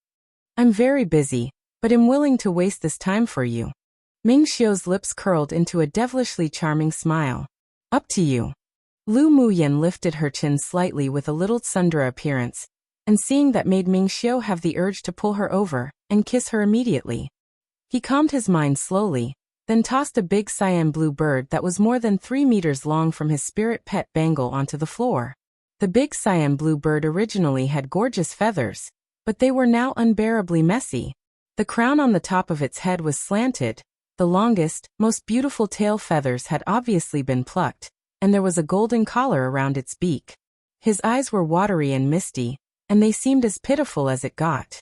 I'm very busy, but am willing to waste this time for you." Ming Xiu's lips curled into a devilishly charming smile. "Up to you." Lu Muyen lifted her chin slightly with a little tsundere appearance, and seeing that made Ming Xiu have the urge to pull her over and kiss her immediately. He calmed his mind slowly, then tossed a big cyan blue bird that was more than 3 meters long from his spirit pet bangle onto the floor. The big cyan blue bird originally had gorgeous feathers, but they were now unbearably messy. The crown on the top of its head was slanted, the longest, most beautiful tail feathers had obviously been plucked, and there was a golden collar around its beak. His eyes were watery and misty, and they seemed as pitiful as it got.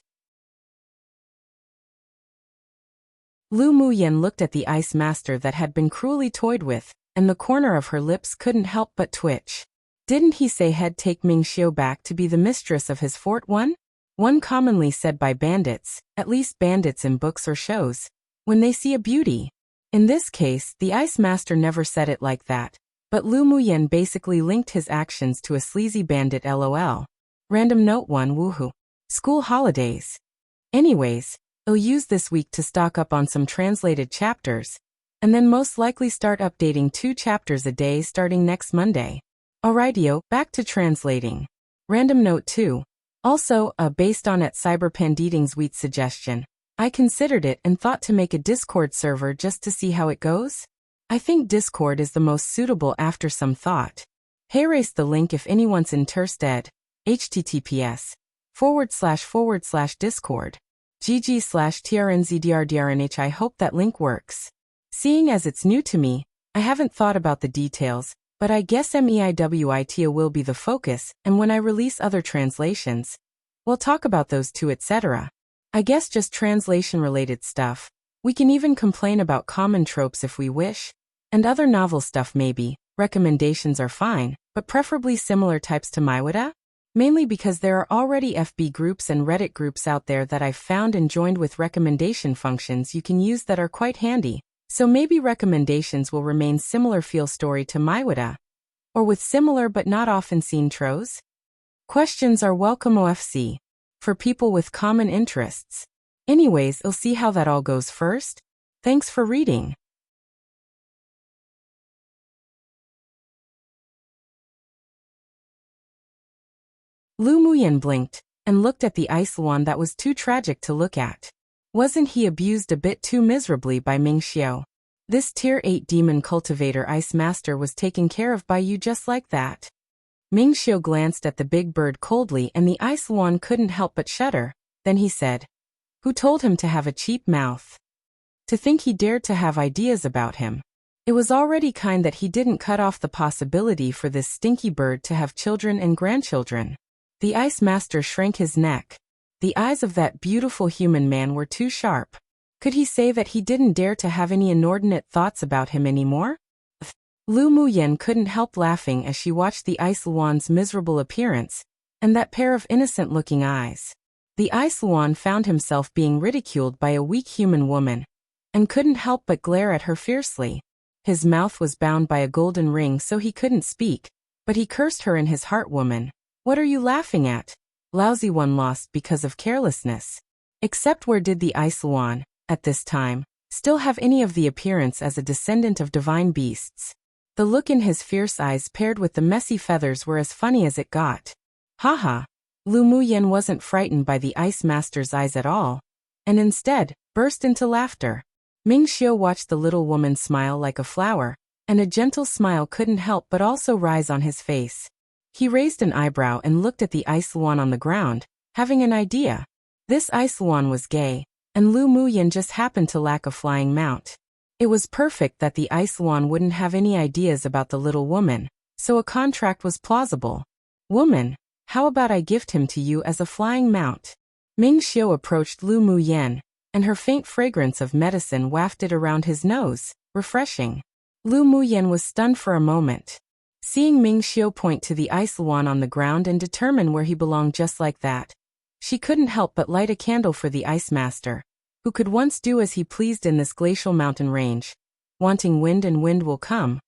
Lu Muyen looked at the ice master that had been cruelly toyed with, and the corner of her lips couldn't help but twitch. Didn't he say he'd take Ming Xiu back to be the mistress of his fort? One commonly said by bandits, at least bandits in books or shows, when they see a beauty. In this case, the ice master never said it like that, but Lu Muyen basically linked his actions to a sleazy bandit. LOL. Random note 1 woohoo. School holidays. Anyways, I'll use this week to stock up on some translated chapters, and then most likely start updating 2 chapters a day starting next Monday. Alrightio, back to translating. Random note 2. Also, based on @Cyberpanditings Wheat suggestion, I considered it and thought to make a Discord server just to see how it goes. I think Discord is the most suitable after some thought. Race the link if anyone's interested. https://discord. gg/trnzdrdrnh. I hope that link works. Seeing as it's new to me, I haven't thought about the details, but I guess MEIWITA will be the focus, and when I release other translations, we'll talk about those too, etc. I guess just translation-related stuff. We can even complain about common tropes if we wish, and other novel stuff maybe. Recommendations are fine, but preferably similar types to Maiwada? Mainly because there are already FB groups and Reddit groups out there that I've found and joined with recommendation functions you can use that are quite handy. So maybe recommendations will remain similar feel story to Maiwada, or with similar but not often seen tros? Questions are welcome OFC, for people with common interests. Anyways, I'll see how that all goes first. Thanks for reading. Lu Muyan blinked, and looked at the Icewan that was too tragic to look at. Wasn't he abused a bit too miserably by Ming Xiao? This Tier 8 Demon Cultivator Ice Master was taken care of by you just like that. Ming Xiao glanced at the big bird coldly and the Icewan couldn't help but shudder. Then he said, "Who told him to have a cheap mouth? To think he dared to have ideas about him. It was already kind that he didn't cut off the possibility for this stinky bird to have children and grandchildren." The Ice Master shrank his neck. The eyes of that beautiful human man were too sharp. Could he say that he didn't dare to have any inordinate thoughts about him anymore? Lu Muyan couldn't help laughing as she watched the Icewan's miserable appearance, and that pair of innocent-looking eyes. The Icewan found himself being ridiculed by a weak human woman, and couldn't help but glare at her fiercely. His mouth was bound by a golden ring so he couldn't speak, but he cursed her in his heart. "Woman, what are you laughing at? Lousy one lost because of carelessness." Except where did the Icewan, at this time, still have any of the appearance as a descendant of divine beasts? The look in his fierce eyes paired with the messy feathers were as funny as it got. Haha. Lu Muyan wasn't frightened by the Ice Master's eyes at all, and instead, burst into laughter. Ming Xiao watched the little woman smile like a flower, and a gentle smile couldn't help but also rise on his face. He raised an eyebrow and looked at the Icewan on the ground, having an idea. This Icewan was gay, and Lu Muyan just happened to lack a flying mount. It was perfect that the Icewan wouldn't have any ideas about the little woman, so a contract was plausible. "Woman, how about I gift him to you as a flying mount?" Ming Xiao approached Lu Muyan, and her faint fragrance of medicine wafted around his nose, refreshing. Lu Muyan was stunned for a moment. Seeing Ming Xiao point to the Icewan on the ground and determine where he belonged just like that, she couldn't help but light a candle for the Ice Master, who could once do as he pleased in this glacial mountain range. Wanting wind and wind will come.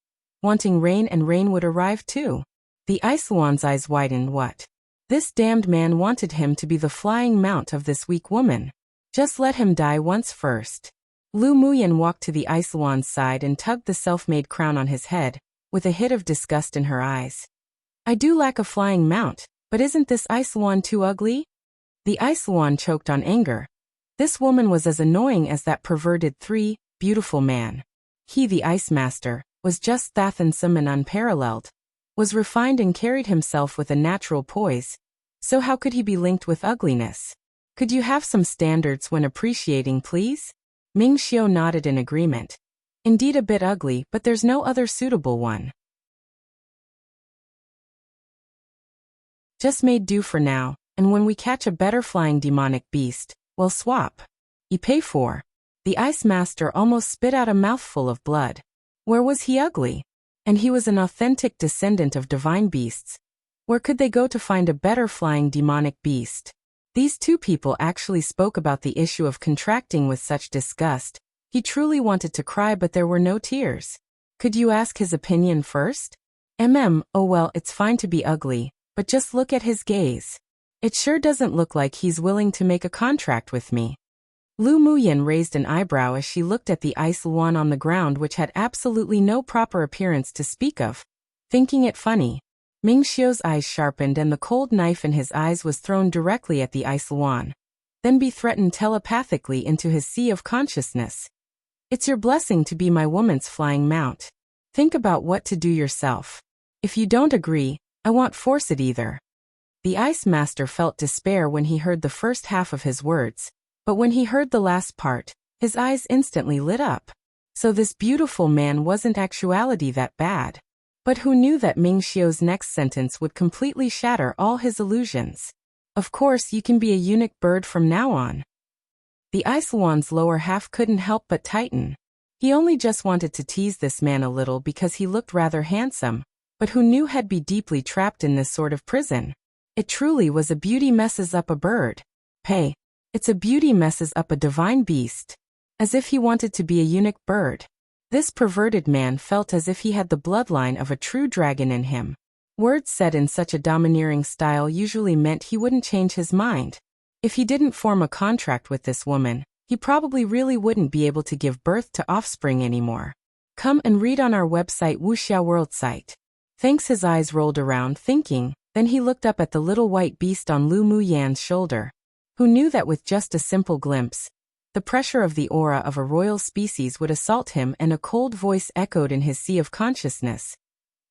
Wanting rain and rain would arrive too. The Icewan's eyes widened. What? This damned man wanted him to be the flying mount of this weak woman. Just let him die once first. Lu Muyan walked to the Icewan's side and tugged the self-made crown on his head, with a hit of disgust in her eyes. "I do lack a flying mount, but isn't this Icewan too ugly?" The Icewan choked on anger. This woman was as annoying as that perverted beautiful man. He, the Ice Master, was just handsome and unparalleled, was refined and carried himself with a natural poise, so how could he be linked with ugliness? "Could you have some standards when appreciating, please?" Ming Xiao nodded in agreement. "Indeed a bit ugly, but there's no other suitable one. Just made do for now, and when we catch a better flying demonic beast, we'll swap. You pay for." The Ice Master almost spit out a mouthful of blood. Where was he ugly? And he was an authentic descendant of divine beasts. Where could they go to find a better flying demonic beast? These two people actually spoke about the issue of contracting with such disgust. He truly wanted to cry, but there were no tears. Could you ask his opinion first? Oh well, it's fine to be ugly, but just look at his gaze. It sure doesn't look like he's willing to make a contract with me. Lu Muyan raised an eyebrow as she looked at the Icewan on the ground, which had absolutely no proper appearance to speak of, thinking it funny. Ming Xiao's eyes sharpened and the cold knife in his eyes was thrown directly at the Icewan, then be threatened telepathically into his sea of consciousness. It's your blessing to be my woman's flying mount. Think about what to do yourself. If you don't agree, I won't force it either." The ice master felt despair when he heard the first half of his words, but when he heard the last part, his eyes instantly lit up. So this beautiful man wasn't actuality that bad. But who knew that Ming Xiu's next sentence would completely shatter all his illusions? "Of course you can be a eunuch bird from now on." The ice wand's lower half couldn't help but tighten. He only just wanted to tease this man a little because he looked rather handsome, but who knew he'd be deeply trapped in this sort of prison? It truly was a beauty messes up a bird. Hey, it's a beauty messes up a divine beast. As if he wanted to be a eunuch bird. This perverted man felt as if he had the bloodline of a true dragon in him. Words said in such a domineering style usually meant he wouldn't change his mind. If he didn't form a contract with this woman, he probably really wouldn't be able to give birth to offspring anymore. Come and read on our website Wuxia World site. Thanks. His eyes rolled around thinking, then he looked up at the little white beast on Lu Muyan's shoulder. Who knew that with just a simple glimpse, the pressure of the aura of a royal species would assault him, and a cold voice echoed in his sea of consciousness.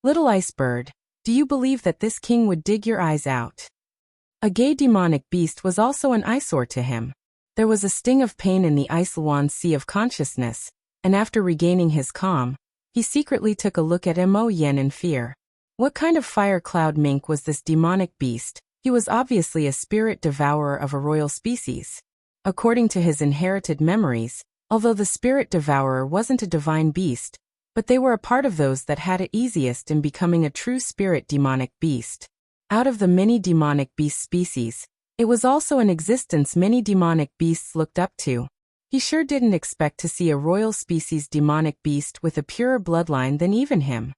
"Little ice bird, do you believe that this king would dig your eyes out?" A gay demonic beast was also an eyesore to him. There was a sting of pain in the ice wand's sea of consciousness, and after regaining his calm, he secretly took a look at Mo Yen in fear. What kind of fire cloud mink was this demonic beast? He was obviously a spirit devourer of a royal species. According to his inherited memories, although the spirit devourer wasn't a divine beast, but they were a part of those that had it easiest in becoming a true spirit demonic beast. Out of the many demonic beast species, it was also an existence many demonic beasts looked up to. He sure didn't expect to see a royal species demonic beast with a purer bloodline than even him.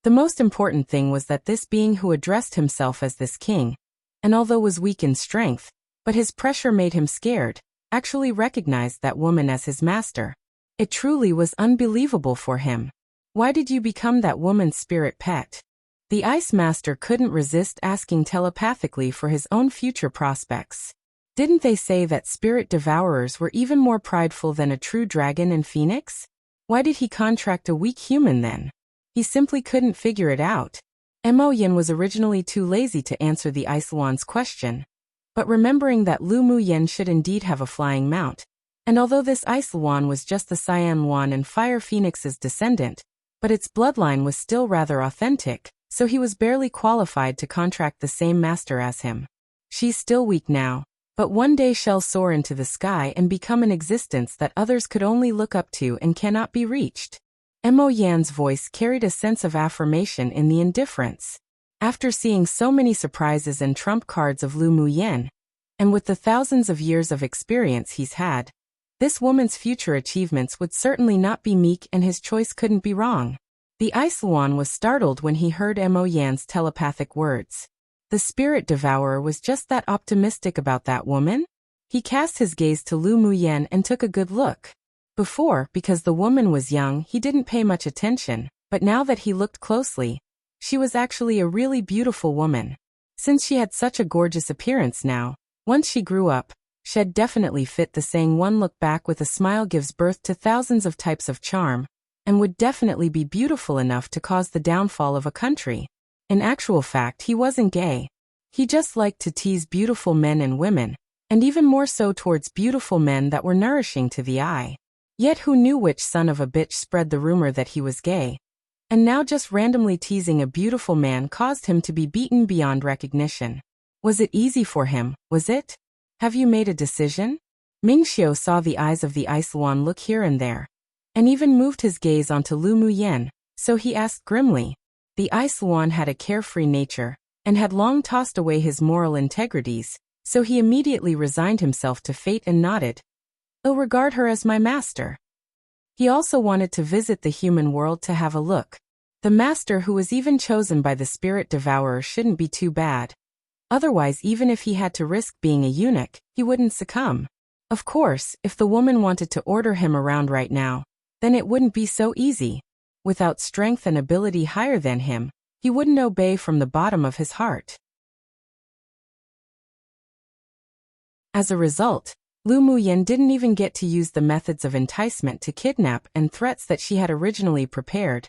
The most important thing was that this being who addressed himself as this king, and although was weak in strength, but his pressure made him scared, actually recognized that woman as his master. It truly was unbelievable for him. Why did you become that woman's spirit pet? The ice master couldn't resist asking telepathically for his own future prospects. Didn't they say that spirit devourers were even more prideful than a true dragon and phoenix? Why did he contract a weak human then? He simply couldn't figure it out. Mo Yin was originally too lazy to answer the ice wand's question, but remembering that Lu Muyan should indeed have a flying mount, and although this ice wand was just the Cyan Wan and Fire Phoenix's descendant, but its bloodline was still rather authentic, so he was barely qualified to contract the same master as him. She's still weak now, but one day shall soar into the sky and become an existence that others could only look up to and cannot be reached. Mo Yan's voice carried a sense of affirmation in the indifference. After seeing so many surprises and trump cards of Lu Muyan, and with the thousands of years of experience he's had, this woman's future achievements would certainly not be meek, and his choice couldn't be wrong. The Ice Wan was startled when he heard Mo Yan's telepathic words. The spirit devourer was just that optimistic about that woman? He cast his gaze to Lu Muyan and took a good look. Before, because the woman was young, he didn't pay much attention, but now that he looked closely, she was actually a really beautiful woman. Since she had such a gorgeous appearance now, once she grew up, she'd definitely fit the saying one look back with a smile gives birth to thousands of types of charm, and would definitely be beautiful enough to cause the downfall of a country. In actual fact, he wasn't gay. He just liked to tease beautiful men and women, and even more so towards beautiful men that were nourishing to the eye. Yet who knew which son of a bitch spread the rumor that he was gay? And now just randomly teasing a beautiful man caused him to be beaten beyond recognition. Was it easy for him, was it? Have you made a decision? Ming Xiu saw the eyes of the Ice Wan look here and there, and even moved his gaze onto Lu Muyan, so he asked grimly. The Ice Wan had a carefree nature, and had long tossed away his moral integrities, so he immediately resigned himself to fate and nodded. I'll regard her as my master. He also wanted to visit the human world to have a look. The master who was even chosen by the spirit devourer shouldn't be too bad. Otherwise, even if he had to risk being a eunuch, he wouldn't succumb. Of course, if the woman wanted to order him around right now, then it wouldn't be so easy. Without strength and ability higher than him, he wouldn't obey from the bottom of his heart. As a result, Lu Muyen didn't even get to use the methods of enticement to kidnap and threats that she had originally prepared,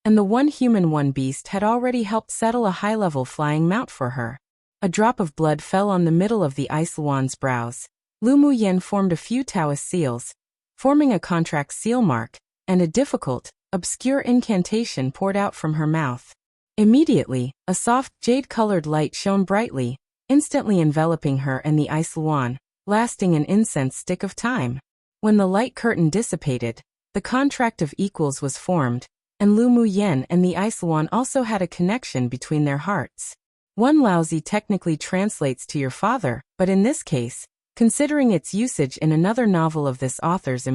and the one human one beast had already helped settle a high-level flying mount for her. A drop of blood fell on the middle of the Ice Luan's brows. Lu Muyen formed a few Taoist seals, forming a contract seal mark, and a difficult, obscure incantation poured out from her mouth. Immediately, a soft, jade-colored light shone brightly, instantly enveloping her and the Ice Luan, lasting an incense stick of time. When the light curtain dissipated, the contract of equals was formed, and Lu Muyen and the Ice Luan also had a connection between their hearts. One Laozi technically translates to your father, but in this case, considering its usage in another novel of this author's,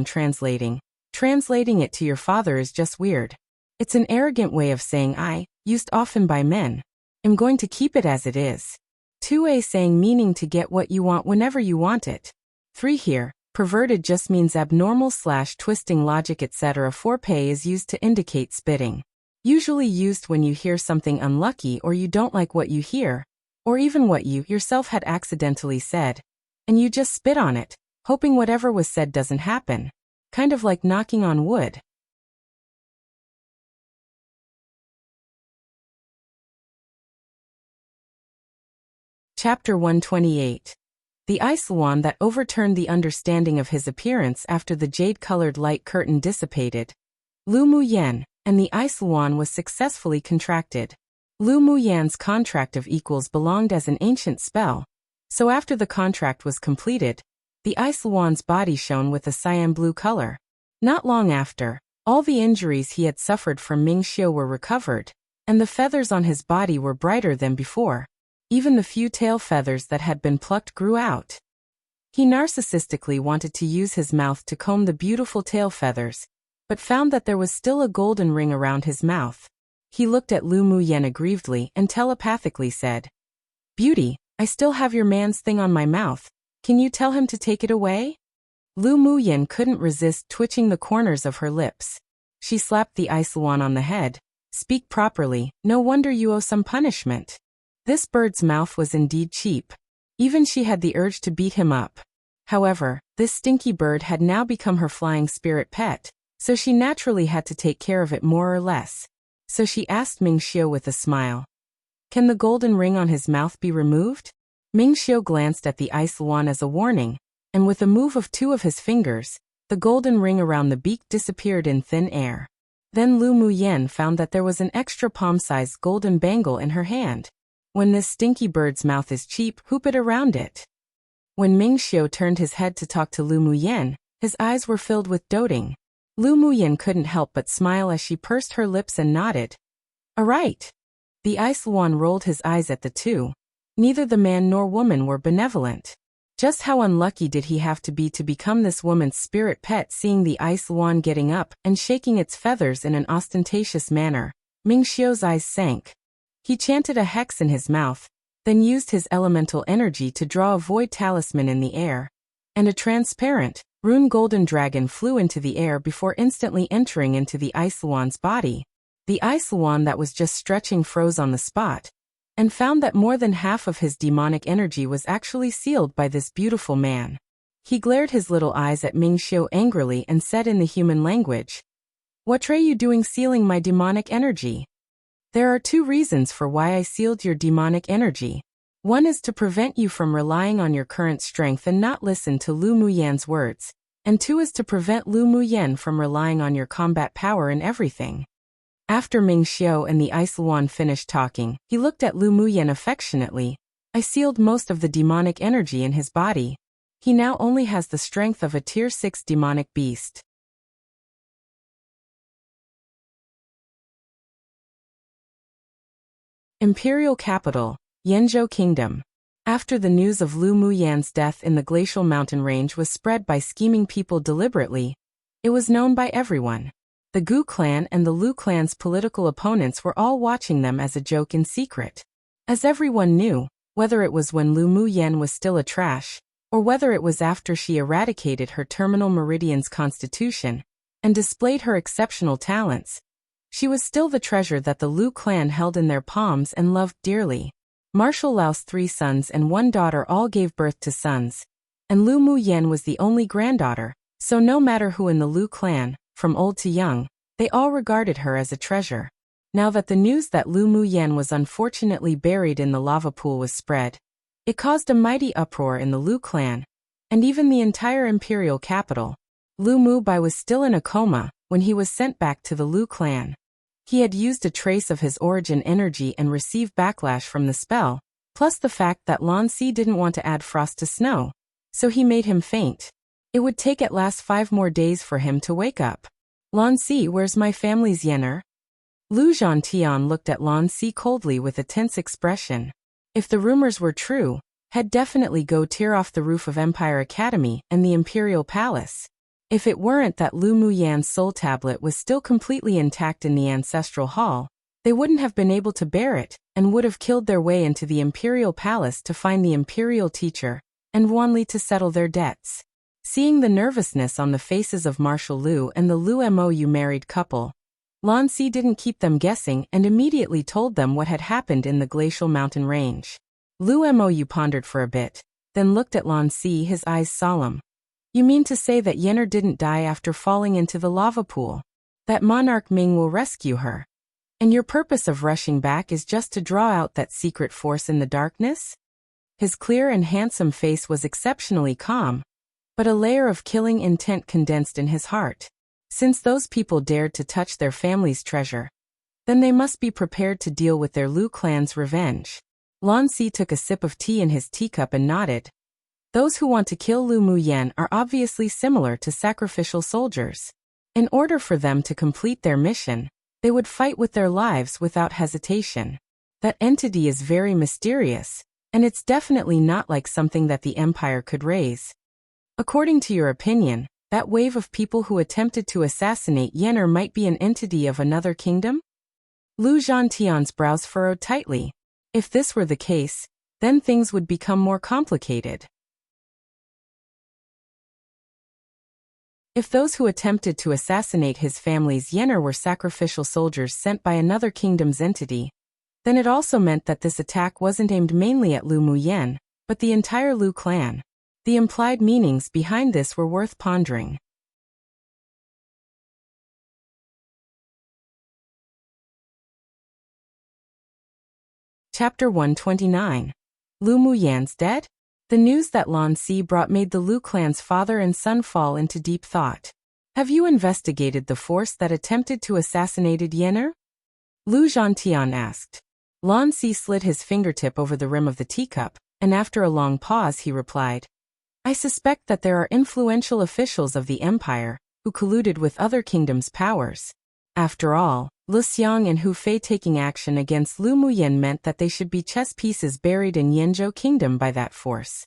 translating it to your father is just weird. It's an arrogant way of saying I, used often by men. I'm going to keep it as it is. 2a saying meaning to get what you want whenever you want it. 3 here, perverted just means abnormal / twisting logic etc. 4p is used to indicate spitting. Usually used when you hear something unlucky or you don't like what you hear, or even what you yourself had accidentally said, and you just spit on it, hoping whatever was said doesn't happen. Kind of like knocking on wood. Chapter 128. The Ice Luan that overturned the understanding of his appearance after the jade-colored light curtain dissipated. Lu Muyen, and the Ice Luan was successfully contracted. Lu Muyen's contract of equals belonged as an ancient spell, so after the contract was completed, the Ice Luan's body shone with a cyan blue color. Not long after, all the injuries he had suffered from Ming Xiu were recovered, and the feathers on his body were brighter than before. Even the few tail feathers that had been plucked grew out. He narcissistically wanted to use his mouth to comb the beautiful tail feathers, but found that there was still a golden ring around his mouth. He looked at Lu Muyen aggrievedly and telepathically said, "Beauty, I still have your man's thing on my mouth. Can you tell him to take it away?" Lu Muyen couldn't resist twitching the corners of her lips. She slapped the Ice Luan on the head. "Speak properly, no wonder you owe some punishment." This bird's mouth was indeed cheap. Even she had the urge to beat him up. However, this stinky bird had now become her flying spirit pet, so she naturally had to take care of it more or less. So she asked Ming Xiu with a smile, "Can the golden ring on his mouth be removed?" Ming Xiu glanced at the Ice Luan as a warning, and with a move of 2 of his fingers, the golden ring around the beak disappeared in thin air. Then Lu Muyen found that there was an extra palm-sized golden bangle in her hand. When this stinky bird's mouth is cheap, hoop it around it. When Ming Xiu turned his head to talk to Lu Muyen, his eyes were filled with doting. Lu Muyen couldn't help but smile as she pursed her lips and nodded. "All right." The Ice Luan rolled his eyes at the two. Neither the man nor woman were benevolent. Just how unlucky did he have to be become this woman's spirit pet? Seeing the Ice Luan getting up and shaking its feathers in an ostentatious manner, Ming Xiu's eyes sank. He chanted a hex in his mouth, then used his elemental energy to draw a void talisman in the air, and a transparent, rune golden dragon flew into the air before instantly entering into the Ice Luan's body. The Ice Luan that was just stretching froze on the spot, and found that more than half of his demonic energy was actually sealed by this beautiful man. He glared his little eyes at Ming Xiu angrily and said in the human language, "What are you doing sealing my demonic energy?" "There are 2 reasons for why I sealed your demonic energy. One is to prevent you from relying on your current strength and not listen to Lu Muyen's words, and 2 is to prevent Lu Muyen from relying on your combat power in everything." After Ming Xiu and the Ice Luan finished talking, he looked at Lu Muyen affectionately. "I sealed most of the demonic energy in his body. He now only has the strength of a tier 6 demonic beast." Imperial Capital, Yanzhou Kingdom. After the news of Lu Muyen's death in the glacial mountain range was spread by scheming people deliberately, it was known by everyone. The Gu clan and the Lu clan's political opponents were all watching them as a joke in secret. As everyone knew, whether it was when Lu Muyen was still a trash, or whether it was after she eradicated her terminal meridian's constitution and displayed her exceptional talents, she was still the treasure that the Lu clan held in their palms and loved dearly. Marshal Lao's 3 sons and 1 daughter all gave birth to sons, and Lu Muyen was the only granddaughter, so no matter who in the Lu clan, from old to young, they all regarded her as a treasure. Now that the news that Lu Muyen was unfortunately buried in the lava pool was spread, it caused a mighty uproar in the Lu clan, and even the entire imperial capital. Lu Mubai was still in a coma when he was sent back to the Lu clan. He had used a trace of his origin energy and received backlash from the spell, plus the fact that Lan Si didn't want to add frost to snow, so he made him faint. It would take at last 5 more days for him to wake up. Lan Si, where's my family's yener? Lu Zhantian looked at Lan Si coldly with a tense expression. If the rumors were true, he'd definitely go tear off the roof of Empire Academy and the Imperial Palace. If it weren't that Lu Muyan's soul tablet was still completely intact in the Ancestral Hall, they wouldn't have been able to bear it, and would have killed their way into the Imperial Palace to find the Imperial Teacher, and Wanli to settle their debts. Seeing the nervousness on the faces of Marshal Lu and the Lu Mou married couple, Lan Si didn't keep them guessing and immediately told them what had happened in the glacial mountain range. Lu Mou pondered for a bit, then looked at Lan Si, his eyes solemn. You mean to say that Yener didn't die after falling into the lava pool? That Monarch Ming will rescue her? And your purpose of rushing back is just to draw out that secret force in the darkness? His clear and handsome face was exceptionally calm, but a layer of killing intent condensed in his heart. Since those people dared to touch their family's treasure, then they must be prepared to deal with their Lu clan's revenge. Lan Si took a sip of tea in his teacup and nodded. Those who want to kill Lu Muyen are obviously similar to sacrificial soldiers. In order for them to complete their mission, they would fight with their lives without hesitation. That entity is very mysterious, and it's definitely not like something that the Empire could raise. According to your opinion, that wave of people who attempted to assassinate Yener might be an entity of another kingdom? Lu Zhantian's brows furrowed tightly. If this were the case, then things would become more complicated. If those who attempted to assassinate his family's Yener were sacrificial soldiers sent by another kingdom's entity, then it also meant that this attack wasn't aimed mainly at Lu Muyen, but the entire Lu clan. The implied meanings behind this were worth pondering. Chapter 129. Lu Muyan's dead? The news that Lan Si brought made the Lu clan's father and son fall into deep thought. Have you investigated the force that attempted to assassinate Yener? Lu Zhantian asked. Lan Si slid his fingertip over the rim of the teacup, and after a long pause he replied, I suspect that there are influential officials of the Empire who colluded with other kingdoms' powers. After all, Lu Xiang and Hu Fei taking action against Lu Muyen meant that they should be chess pieces buried in Yanzhou Kingdom by that force.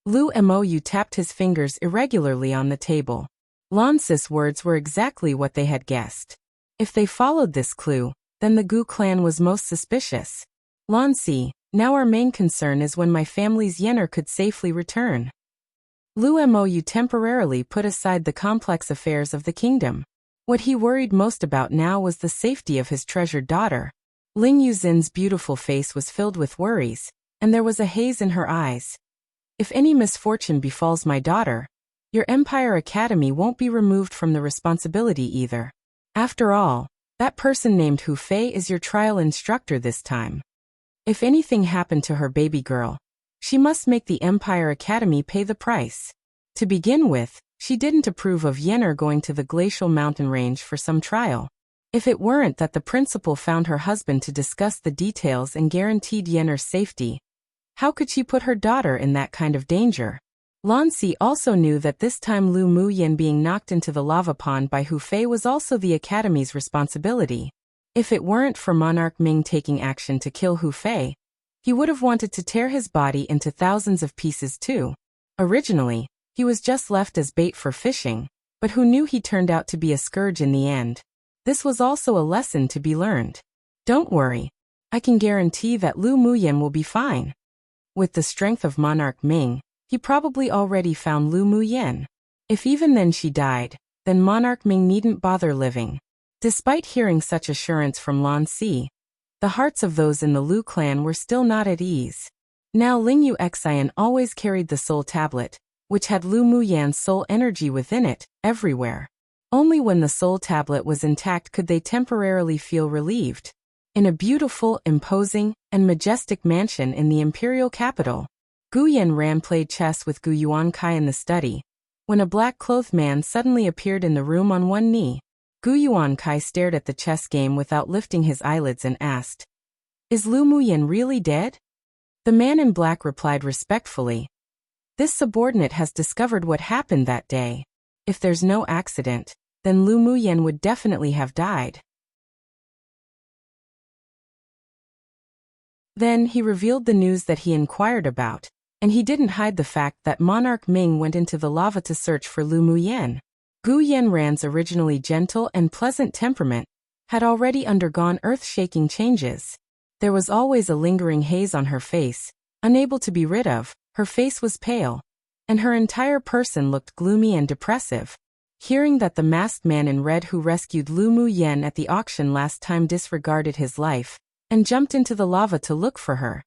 Lu Mou tapped his fingers irregularly on the table. Lan Si's words were exactly what they had guessed. If they followed this clue, then the Gu clan was most suspicious. Lan Si, now our main concern is when my family's Yener could safely return. Lu Mou temporarily put aside the complex affairs of the kingdom. What he worried most about now was the safety of his treasured daughter. Ling Yuzin's beautiful face was filled with worries, and there was a haze in her eyes. If any misfortune befalls my daughter, your Empire Academy won't be removed from the responsibility either. After all, that person named Hu Fei is your trial instructor this time. If anything happened to her baby girl, she must make the Empire Academy pay the price. To begin with, she didn't approve of Yener going to the glacial mountain range for some trial. If it weren't that the principal found her husband to discuss the details and guaranteed Yener's safety, how could she put her daughter in that kind of danger? Lan Si also knew that this time Lu Muyen being knocked into the lava pond by Hu Fei was also the Academy's responsibility. If it weren't for Monarch Ming taking action to kill Hu Fei, he would have wanted to tear his body into thousands of pieces too. Originally, he was just left as bait for fishing, but who knew he turned out to be a scourge in the end? This was also a lesson to be learned. Don't worry. I can guarantee that Lu Muyen will be fine. With the strength of Monarch Ming, he probably already found Lu Muyen. If even then she died, then Monarch Ming needn't bother living. Despite hearing such assurance from Lan Si, the hearts of those in the Lu clan were still not at ease. Now Ling Yuxian always carried the soul tablet, which had Lu Muyan's soul energy within it, everywhere. Only when the soul tablet was intact could they temporarily feel relieved. In a beautiful, imposing, and majestic mansion in the imperial capital, Gu Yanran played chess with Gu Yuankai in the study, when a black-clothed man suddenly appeared in the room on one knee. Gu Yuankai stared at the chess game without lifting his eyelids and asked, "Is Lu Muyan really dead?" The man in black replied respectfully, "This subordinate has discovered what happened that day. If there's no accident, then Lu Muyan would definitely have died." Then he revealed the news that he inquired about, and he didn't hide the fact that Monarch Ming went into the lava to search for Lu Muyan. Gu Yanran's originally gentle and pleasant temperament had already undergone earth-shaking changes. There was always a lingering haze on her face, unable to be rid of. Her face was pale, and her entire person looked gloomy and depressive. Hearing that the masked man in red who rescued Lu Muyan at the auction last time disregarded his life and jumped into the lava to look for her,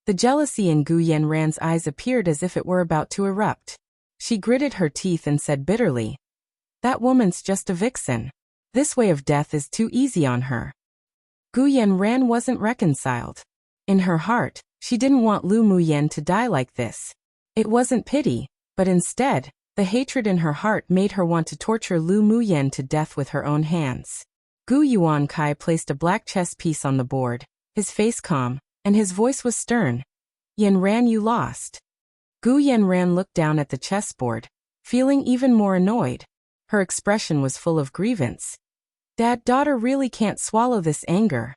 the jealousy in Gu Yanran's eyes appeared as if it were about to erupt. She gritted her teeth and said bitterly, "That woman's just a vixen. This way of death is too easy on her." Gu Yanran wasn't reconciled. In her heart, she didn't want Lu Muyan to die like this. It wasn't pity, but instead, the hatred in her heart made her want to torture Lu Muyan to death with her own hands. Gu Yuankai placed a black chess piece on the board, his face calm, and his voice was stern. "Yanran, you lost." Gu Yanran looked down at the chessboard, feeling even more annoyed. Her expression was full of grievance. Daughter really can't swallow this anger.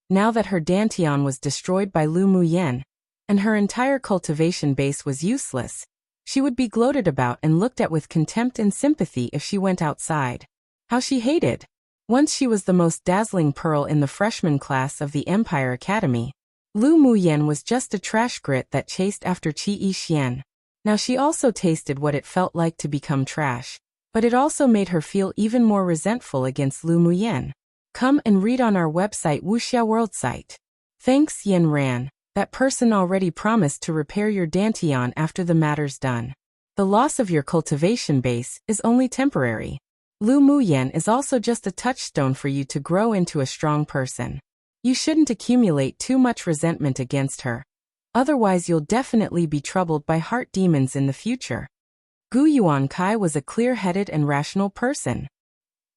Now that her Dantian was destroyed by Lu Muyan, and her entire cultivation base was useless, she would be gloated about and looked at with contempt and sympathy if she went outside. How she hated! Once she was the most dazzling pearl in the freshman class of the Empire Academy. Lu Muyan was just a trash grit that chased after Qi Yixian. Now she also tasted what it felt like to become trash, but it also made her feel even more resentful against Lu Muyan. Come and read on our website Wuxia World site. Thanks, Yanran. That person already promised to repair your Dantian after the matter's done. The loss of your cultivation base is only temporary. Lu Muyan is also just a touchstone for you to grow into a strong person. You shouldn't accumulate too much resentment against her. Otherwise you'll definitely be troubled by heart demons in the future. Gu Yuankai was a clear-headed and rational person.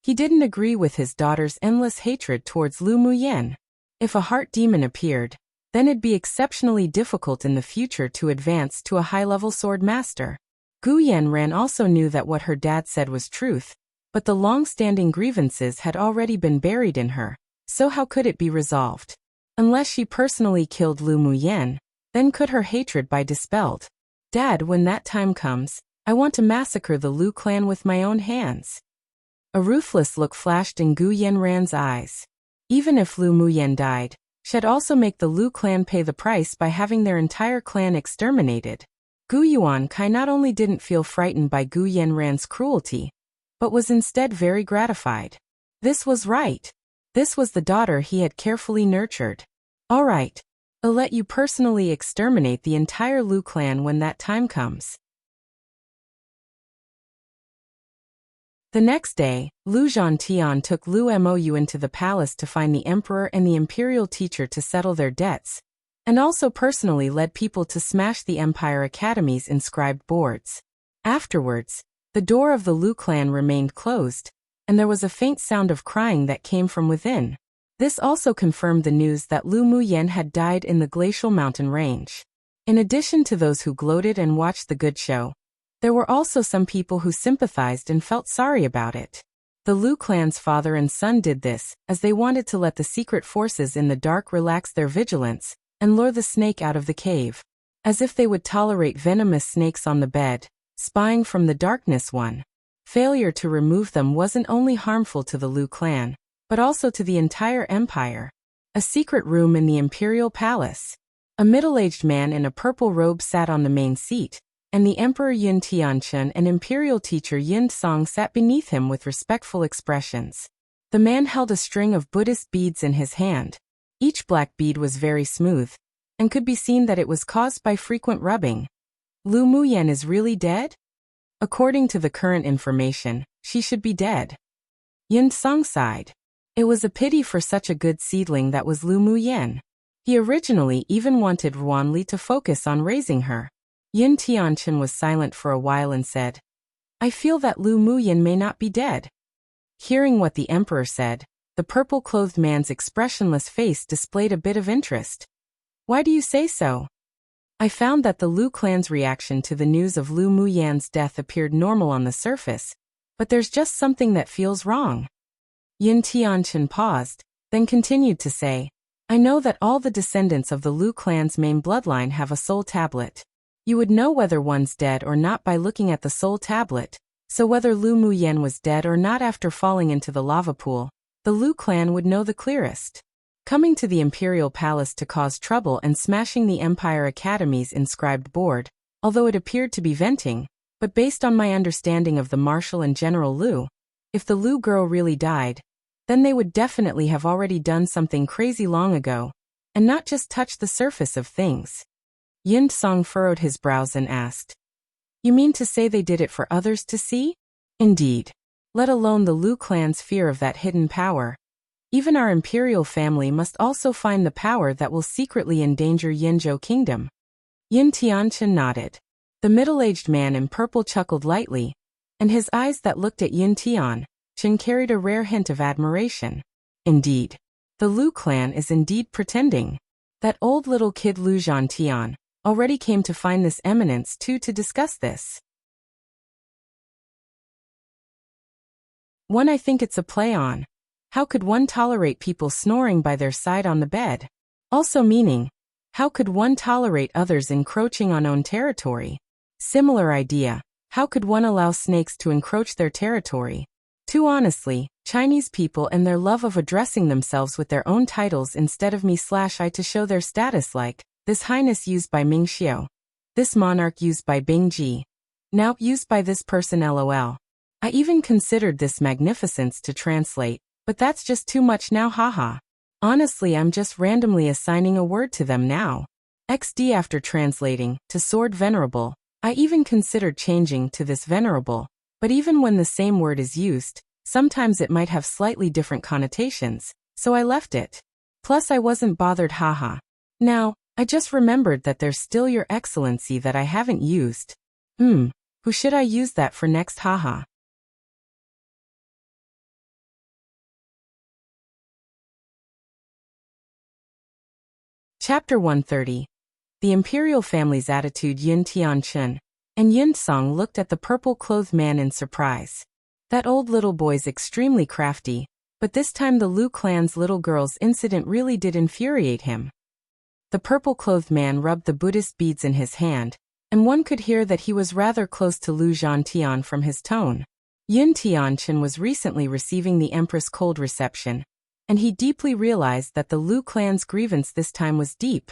He didn't agree with his daughter's endless hatred towards Lu Muyan. If a heart demon appeared, then it'd be exceptionally difficult in the future to advance to a high-level sword master. Gu Yanran also knew that what her dad said was truth, but the long-standing grievances had already been buried in her, so how could it be resolved? Unless she personally killed Lu Muyan, then could her hatred be dispelled. Dad, when that time comes, I want to massacre the Lu clan with my own hands. A ruthless look flashed in Gu Yanran's eyes. Even if Lu Muyan died, she'd also make the Lu clan pay the price by having their entire clan exterminated. Gu Yuankai not only didn't feel frightened by Gu Yanran's cruelty, but was instead very gratified. This was right. This was the daughter he had carefully nurtured. All right, I'll let you personally exterminate the entire Lu clan when that time comes. The next day, Lu Zhantian took Lu Mou into the palace to find the emperor and the imperial teacher to settle their debts, and also personally led people to smash the Empire Academy's inscribed boards. Afterwards, the door of the Lu clan remained closed, and there was a faint sound of crying that came from within. This also confirmed the news that Lu Muyan had died in the glacial mountain range. In addition to those who gloated and watched the good show, there were also some people who sympathized and felt sorry about it. The Lu clan's father and son did this, as they wanted to let the secret forces in the dark relax their vigilance and lure the snake out of the cave. As if they would tolerate venomous snakes on the bed, spying from the darkness one. Failure to remove them wasn't only harmful to the Lu clan, but also to the entire empire. A secret room in the imperial palace. A middle-aged man in a purple robe sat on the main seat, and the Emperor Yun Tianchen and imperial teacher Yin Song sat beneath him with respectful expressions. The man held a string of Buddhist beads in his hand. Each black bead was very smooth, and could be seen that it was caused by frequent rubbing. Lu Muyan is really dead? According to the current information, she should be dead. Yin Song sighed. It was a pity for such a good seedling that was Lu Muyan. He originally even wanted Ruanli to focus on raising her. Yin Tianchen was silent for a while and said, I feel that Lu Muyan may not be dead. Hearing what the emperor said, the purple-clothed man's expressionless face displayed a bit of interest. Why do you say so? I found that the Lu clan's reaction to the news of Lu Muyan's death appeared normal on the surface, but there's just something that feels wrong. Yin Tianchen paused, then continued to say, I know that all the descendants of the Lu clan's main bloodline have a soul tablet. You would know whether one's dead or not by looking at the soul tablet, so whether Lu Muyan was dead or not after falling into the lava pool, the Lu clan would know the clearest. Coming to the imperial palace to cause trouble and smashing the Empire Academy's inscribed board, although it appeared to be venting, but based on my understanding of the Marshal and General Lu, if the Lu girl really died, then they would definitely have already done something crazy long ago, and not just touched the surface of things. Yin Song furrowed his brows and asked, You mean to say they did it for others to see? Indeed. Let alone the Lu clan's fear of that hidden power. Even our imperial family must also find the power that will secretly endanger Yinzhou Kingdom. Yin Tianchen nodded. The middle-aged man in purple chuckled lightly, and his eyes that looked at Yin Tianchen carried a rare hint of admiration. Indeed. The Lu clan is indeed pretending. That old little kid Lu Zhantian already came to find this eminence too to discuss this. I think it's a play on. How could one tolerate people snoring by their side on the bed? Also meaning, how could one tolerate others encroaching on own territory? Similar idea, how could one allow snakes to encroach their territory? Too honestly, Chinese people and their love of addressing themselves with their own titles instead of me/I to show their status like, this highness used by Ming Xiao. This monarch used by Bing Ji. Now used by this person lol. I even considered this magnificence to translate, but that's just too much now haha. Honestly I'm just randomly assigning a word to them now. XD after translating, to sword venerable, I even considered changing to this venerable, but even when the same word is used, sometimes it might have slightly different connotations, so I left it. Plus I wasn't bothered haha. Now, I just remembered that there's still your excellency that I haven't used. Who should I use that for next haha? Chapter 130. The imperial family's attitude. Yin Tianchen and Yin Song looked at the purple-clothed man in surprise. That old little boy's extremely crafty, but this time the Lu clan's little girl's incident really did infuriate him. The purple-clothed man rubbed the Buddhist beads in his hand, and one could hear that he was rather close to Lu Zhantian from his tone. Yin Tianchen was recently receiving the Empress' cold reception, and he deeply realized that the Lu clan's grievance this time was deep.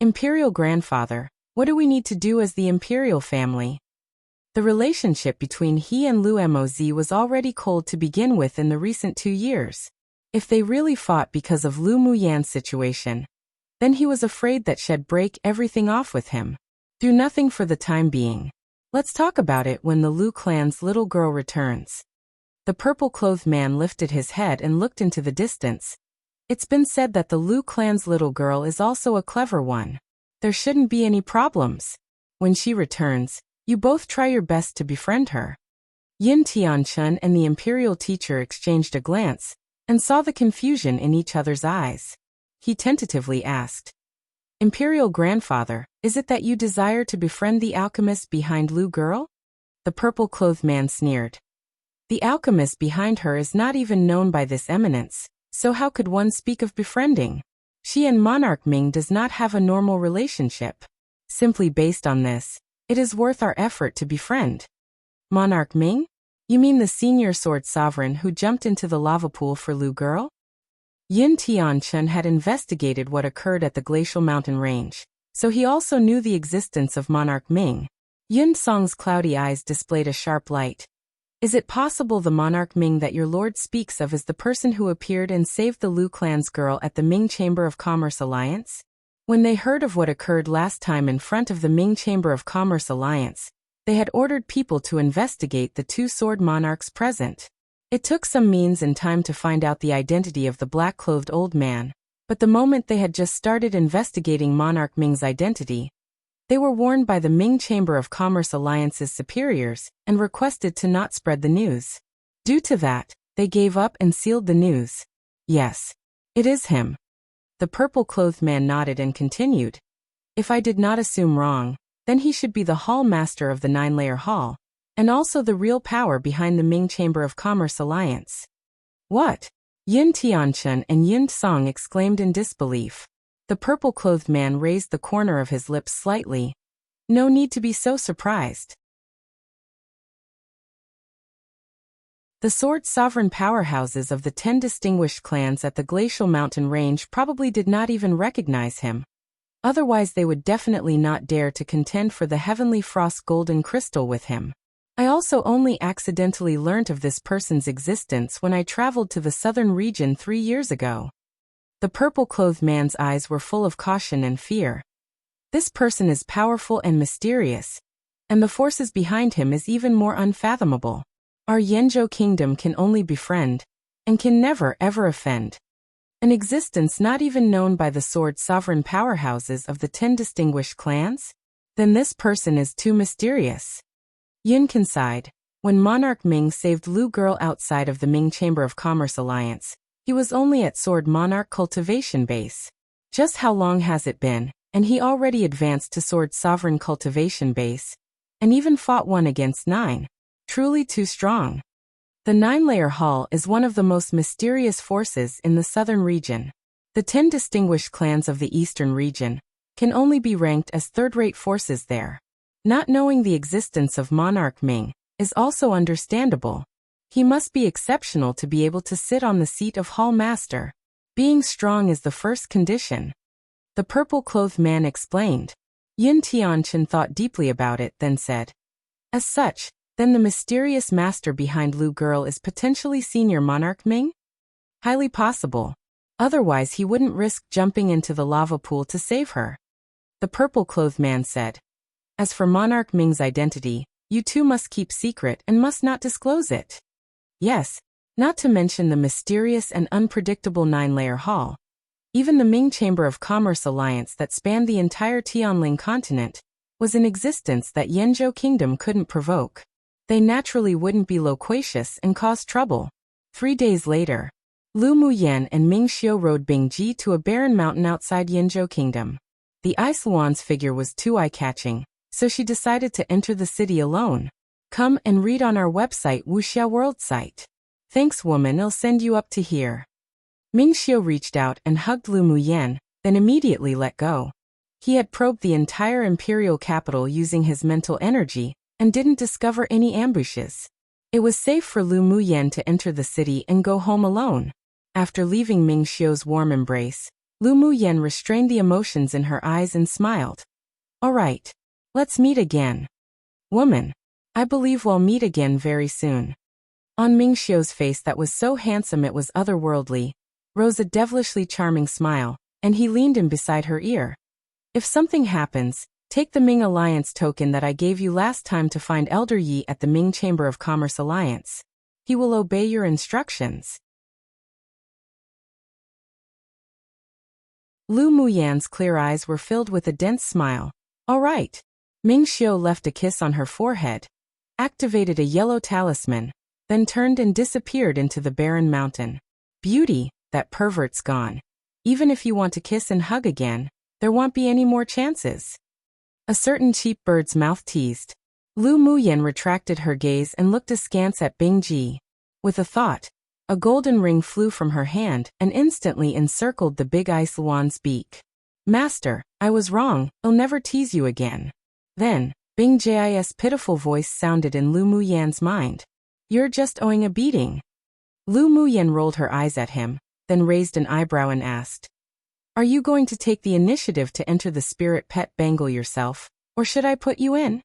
Imperial grandfather, what do we need to do as the imperial family? The relationship between he and Lu Moz was already cold to begin with in the recent 2 years. If they really fought because of Lu Muyan's situation, then he was afraid that she'd break everything off with him. Do nothing for the time being. Let's talk about it when the Lu clan's little girl returns. The purple-clothed man lifted his head and looked into the distance. It's been said that the Lu clan's little girl is also a clever one. There shouldn't be any problems. When she returns, you both try your best to befriend her. Yin Tianchen and the imperial teacher exchanged a glance, and saw the confusion in each other's eyes. He tentatively asked, Imperial grandfather, is it that you desire to befriend the alchemist behind Lu girl? The purple-clothed man sneered. The alchemist behind her is not even known by this eminence, so how could one speak of befriending? She and Monarch Ming does not have a normal relationship. Simply based on this, it is worth our effort to befriend. Monarch Ming? You mean the senior sword sovereign who jumped into the lava pool for Lu girl? Yin Tianchen had investigated what occurred at the glacial mountain range, so he also knew the existence of Monarch Ming. Yin Song's cloudy eyes displayed a sharp light. Is it possible the Monarch Ming that your lord speaks of is the person who appeared and saved the Lu clan's girl at the Ming Chamber of Commerce Alliance? When they heard of what occurred last time in front of the Ming Chamber of Commerce Alliance, they had ordered people to investigate the two sword monarchs present. It took some means and time to find out the identity of the black-clothed old man, but the moment they had just started investigating Monarch Ming's identity, they were warned by the Ming Chamber of Commerce Alliance's superiors and requested to not spread the news. Due to that, they gave up and sealed the news. Yes, it is him. The purple-clothed man nodded and continued. If I did not assume wrong, then he should be the hall master of the 9-layer hall, and also the real power behind the Ming Chamber of Commerce Alliance. What? Yin Tianchen and Yin Tsang exclaimed in disbelief. The purple-clothed man raised the corner of his lips slightly. No need to be so surprised. The sword sovereign powerhouses of the 10 distinguished clans at the Glacial Mountain Range probably did not even recognize him. Otherwise they would definitely not dare to contend for the Heavenly Frost Golden Crystal with him. I also only accidentally learnt of this person's existence when I traveled to the southern region 3 years ago. The purple-clothed man's eyes were full of caution and fear. This person is powerful and mysterious, and the forces behind him is even more unfathomable. Our Yanzhou kingdom can only befriend, and can never ever offend. An existence not even known by the sword sovereign powerhouses of the 10 distinguished clans? Then this person is too mysterious. Yun sighed. When Monarch Ming saved Lu Girl outside of the Ming Chamber of Commerce Alliance, he was only at Sword Monarch Cultivation Base. Just how long has it been, and he already advanced to Sword Sovereign Cultivation Base, and even fought 1 against 9. Truly too strong. The 9-layer hall is one of the most mysterious forces in the southern region. The 10 distinguished clans of the eastern region can only be ranked as third-rate forces there. Not knowing the existence of Monarch Ming is also understandable. He must be exceptional to be able to sit on the seat of Hall Master. Being strong is the first condition. The purple-clothed man explained. Yin Tianchen thought deeply about it, then said, as such, then the mysterious master behind Lu Girl is potentially Senior Monarch Ming? Highly possible. Otherwise he wouldn't risk jumping into the lava pool to save her. The purple-clothed man said, as for Monarch Ming's identity, you two must keep secret and must not disclose it. Yes, not to mention the mysterious and unpredictable 9-layer hall. Even the Ming Chamber of Commerce Alliance that spanned the entire Tianling continent was in existence that Yanzhou Kingdom couldn't provoke. They naturally wouldn't be loquacious and cause trouble. 3 days later, Lu Muyan and Ming Xiu rode Bingji to a barren mountain outside Yanzhou Kingdom. The Ice Luan's figure was too eye-catching, so she decided to enter the city alone. Come and read on our website Wuxia World site. Thanks woman, I'll send you up to here. Ming Xiu reached out and hugged Lu Muyan, then immediately let go. He had probed the entire imperial capital using his mental energy, and didn't discover any ambushes. It was safe for Lu Muyan to enter the city and go home alone. After leaving Ming Xiu's warm embrace, Lu Muyan restrained the emotions in her eyes and smiled. All right. Let's meet again. Woman. I believe we'll meet again very soon. On Ming Xiu's face that was so handsome it was otherworldly, rose a devilishly charming smile, and he leaned in beside her ear. If something happens, take the Ming Alliance token that I gave you last time to find Elder Yi at the Ming Chamber of Commerce Alliance. He will obey your instructions. Lu Muyan's clear eyes were filled with a dense smile. All right. Ming Xiu left a kiss on her forehead, activated a yellow talisman, then turned and disappeared into the barren mountain. Beauty, that pervert's gone. Even if you want to kiss and hug again, there won't be any more chances. A certain cheap bird's mouth teased. Lu Muyan retracted her gaze and looked askance at Bingji. With a thought, a golden ring flew from her hand and instantly encircled the big Ice Luan's beak. Master, I was wrong, I'll never tease you again. Then, Bingji's pitiful voice sounded in Lu Muyan's mind. You're just owing a beating. Lu Muyan rolled her eyes at him, then raised an eyebrow and asked, are you going to take the initiative to enter the spirit pet bangle yourself, or should I put you in?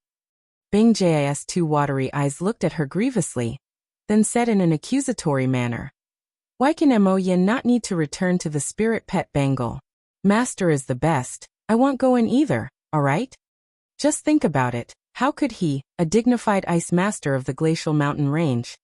Bingji's 2 watery eyes looked at her grievously, then said in an accusatory manner, why can Mo Yin not need to return to the spirit pet bangle? Master is the best, I won't go in either, alright? Just think about it. How could he, a dignified ice master of the glacial mountain range,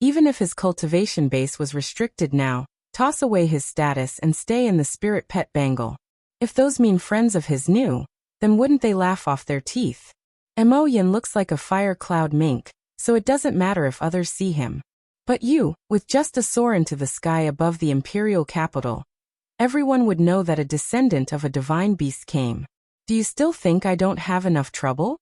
even if his cultivation base was restricted now, toss away his status and stay in the spirit pet bangle? If those mean friends of his knew, then wouldn't they laugh off their teeth? Mo Yin looks like a fire cloud mink, so it doesn't matter if others see him. But you, with just a soar into the sky above the imperial capital, everyone would know that a descendant of a divine beast came. Do you still think I don't have enough trouble?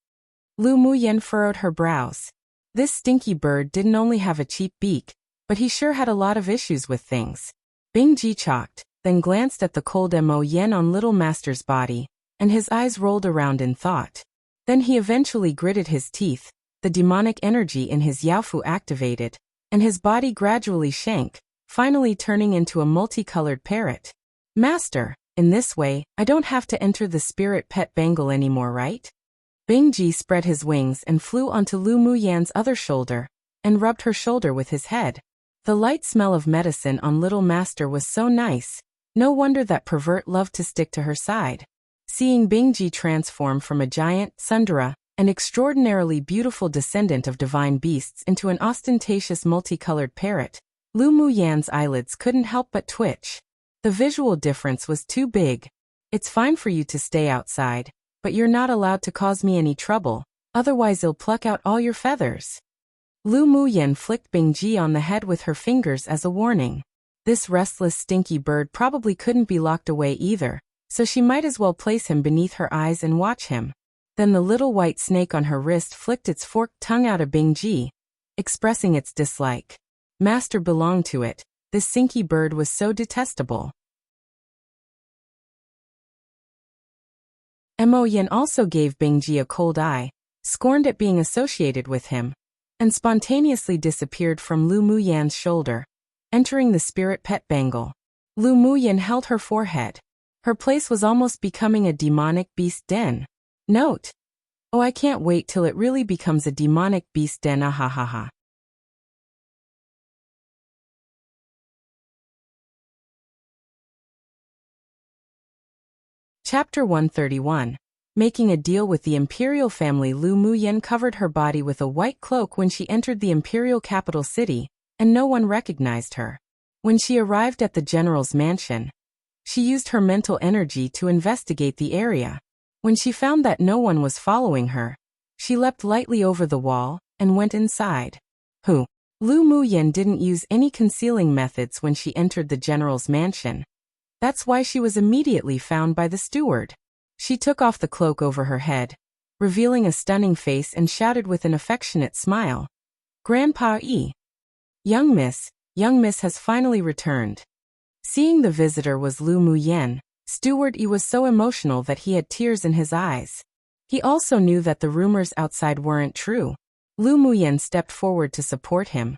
Lu Muyen furrowed her brows. This stinky bird didn't only have a cheap beak, but he sure had a lot of issues with things. Bing Ji chalked, then glanced at the cold Mo Yen on Little Master's body, and his eyes rolled around in thought. Then he eventually gritted his teeth, the demonic energy in his Yaofu activated, and his body gradually shrank, finally turning into a multicolored parrot. Master, in this way, I don't have to enter the spirit pet bangle anymore, right? Bing Ji spread his wings and flew onto Lu Muyan's other shoulder, and rubbed her shoulder with his head. The light smell of medicine on Little Master was so nice, no wonder that pervert loved to stick to her side. Seeing Bing Ji transform from a giant, Sundara, an extraordinarily beautiful descendant of divine beasts, into an ostentatious multicolored parrot, Lu Muyan's eyelids couldn't help but twitch. The visual difference was too big. It's fine for you to stay outside, but you're not allowed to cause me any trouble, otherwise I'll pluck out all your feathers. Lu Muyan flicked Bing Ji on the head with her fingers as a warning. This restless stinky bird probably couldn't be locked away either, so she might as well place him beneath her eyes and watch him. Then the little white snake on her wrist flicked its forked tongue out at Bing Ji, expressing its dislike. Master belonged to it. This stinky bird was so detestable. Mo Yin also gave Bing Ji a cold eye, scorned at being associated with him, and spontaneously disappeared from Lu Muyan's shoulder, entering the spirit pet bangle. Lu Muyan held her forehead. Her place was almost becoming a demonic beast den. Note: oh, I can't wait till it really becomes a demonic beast den, ahahaha. Chapter 131. Making a deal with the imperial family. Lu Muyen covered her body with a white cloak when she entered the imperial capital city, and no one recognized her. When she arrived at the general's mansion, she used her mental energy to investigate the area. When she found that no one was following her, she leapt lightly over the wall and went inside. Lu Muyen didn't use any concealing methods when she entered the general's mansion. That's why she was immediately found by the steward. She took off the cloak over her head, revealing a stunning face, and shouted with an affectionate smile, "Grandpa E. Young Miss has finally returned." Seeing the visitor was Lu Muyen, Steward E was so emotional that he had tears in his eyes. He also knew that the rumors outside weren't true. Lu Muyen stepped forward to support him.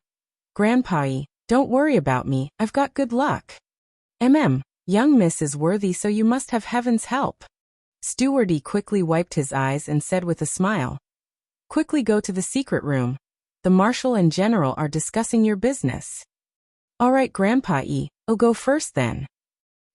"Grandpa E, don't worry about me, I've got good luck. Young Miss is worthy, so you must have heaven's help." Steward E quickly wiped his eyes and said with a smile, "Quickly go to the secret room. The Marshal and General are discussing your business." "All right, Grandpa E, I'll go first then."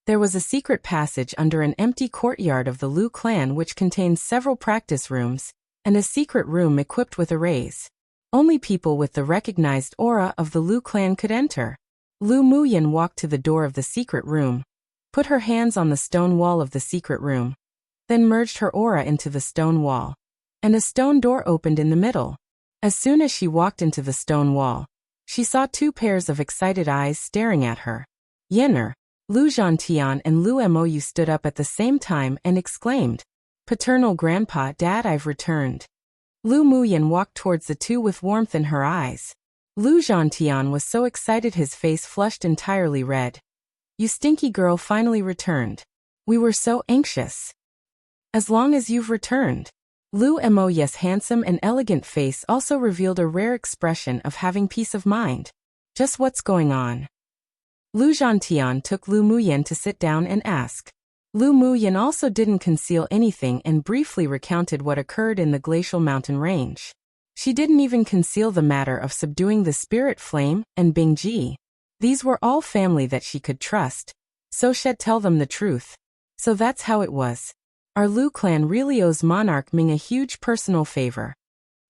There was a secret passage under an empty courtyard of the Lu clan which contained several practice rooms, and a secret room equipped with arrays. Only people with the recognized aura of the Lu clan could enter. Lu Muyen walked to the door of the secret room, put her hands on the stone wall of the secret room, then merged her aura into the stone wall, and a stone door opened in the middle. As soon as she walked into the stone wall, she saw two pairs of excited eyes staring at her. Yenner, Lu Zhantian and Lu Mou stood up at the same time and exclaimed, "Paternal Grandpa, Dad, I've returned." Lu Muyen walked towards the two with warmth in her eyes. Lu Zhantian was so excited his face flushed entirely red. "You stinky girl finally returned. We were so anxious." "As long as you've returned." Lu Mou's handsome and elegant face also revealed a rare expression of having peace of mind. "Just what's going on?" Lu Zhantian took Lu Muyen to sit down and ask. Lu Muyen also didn't conceal anything and briefly recounted what occurred in the glacial mountain range. She didn't even conceal the matter of subduing the spirit flame and Bing Ji. These were all family that she could trust, so she'd tell them the truth. "So that's how it was. Our Lu clan really owes Monarch Ming a huge personal favor.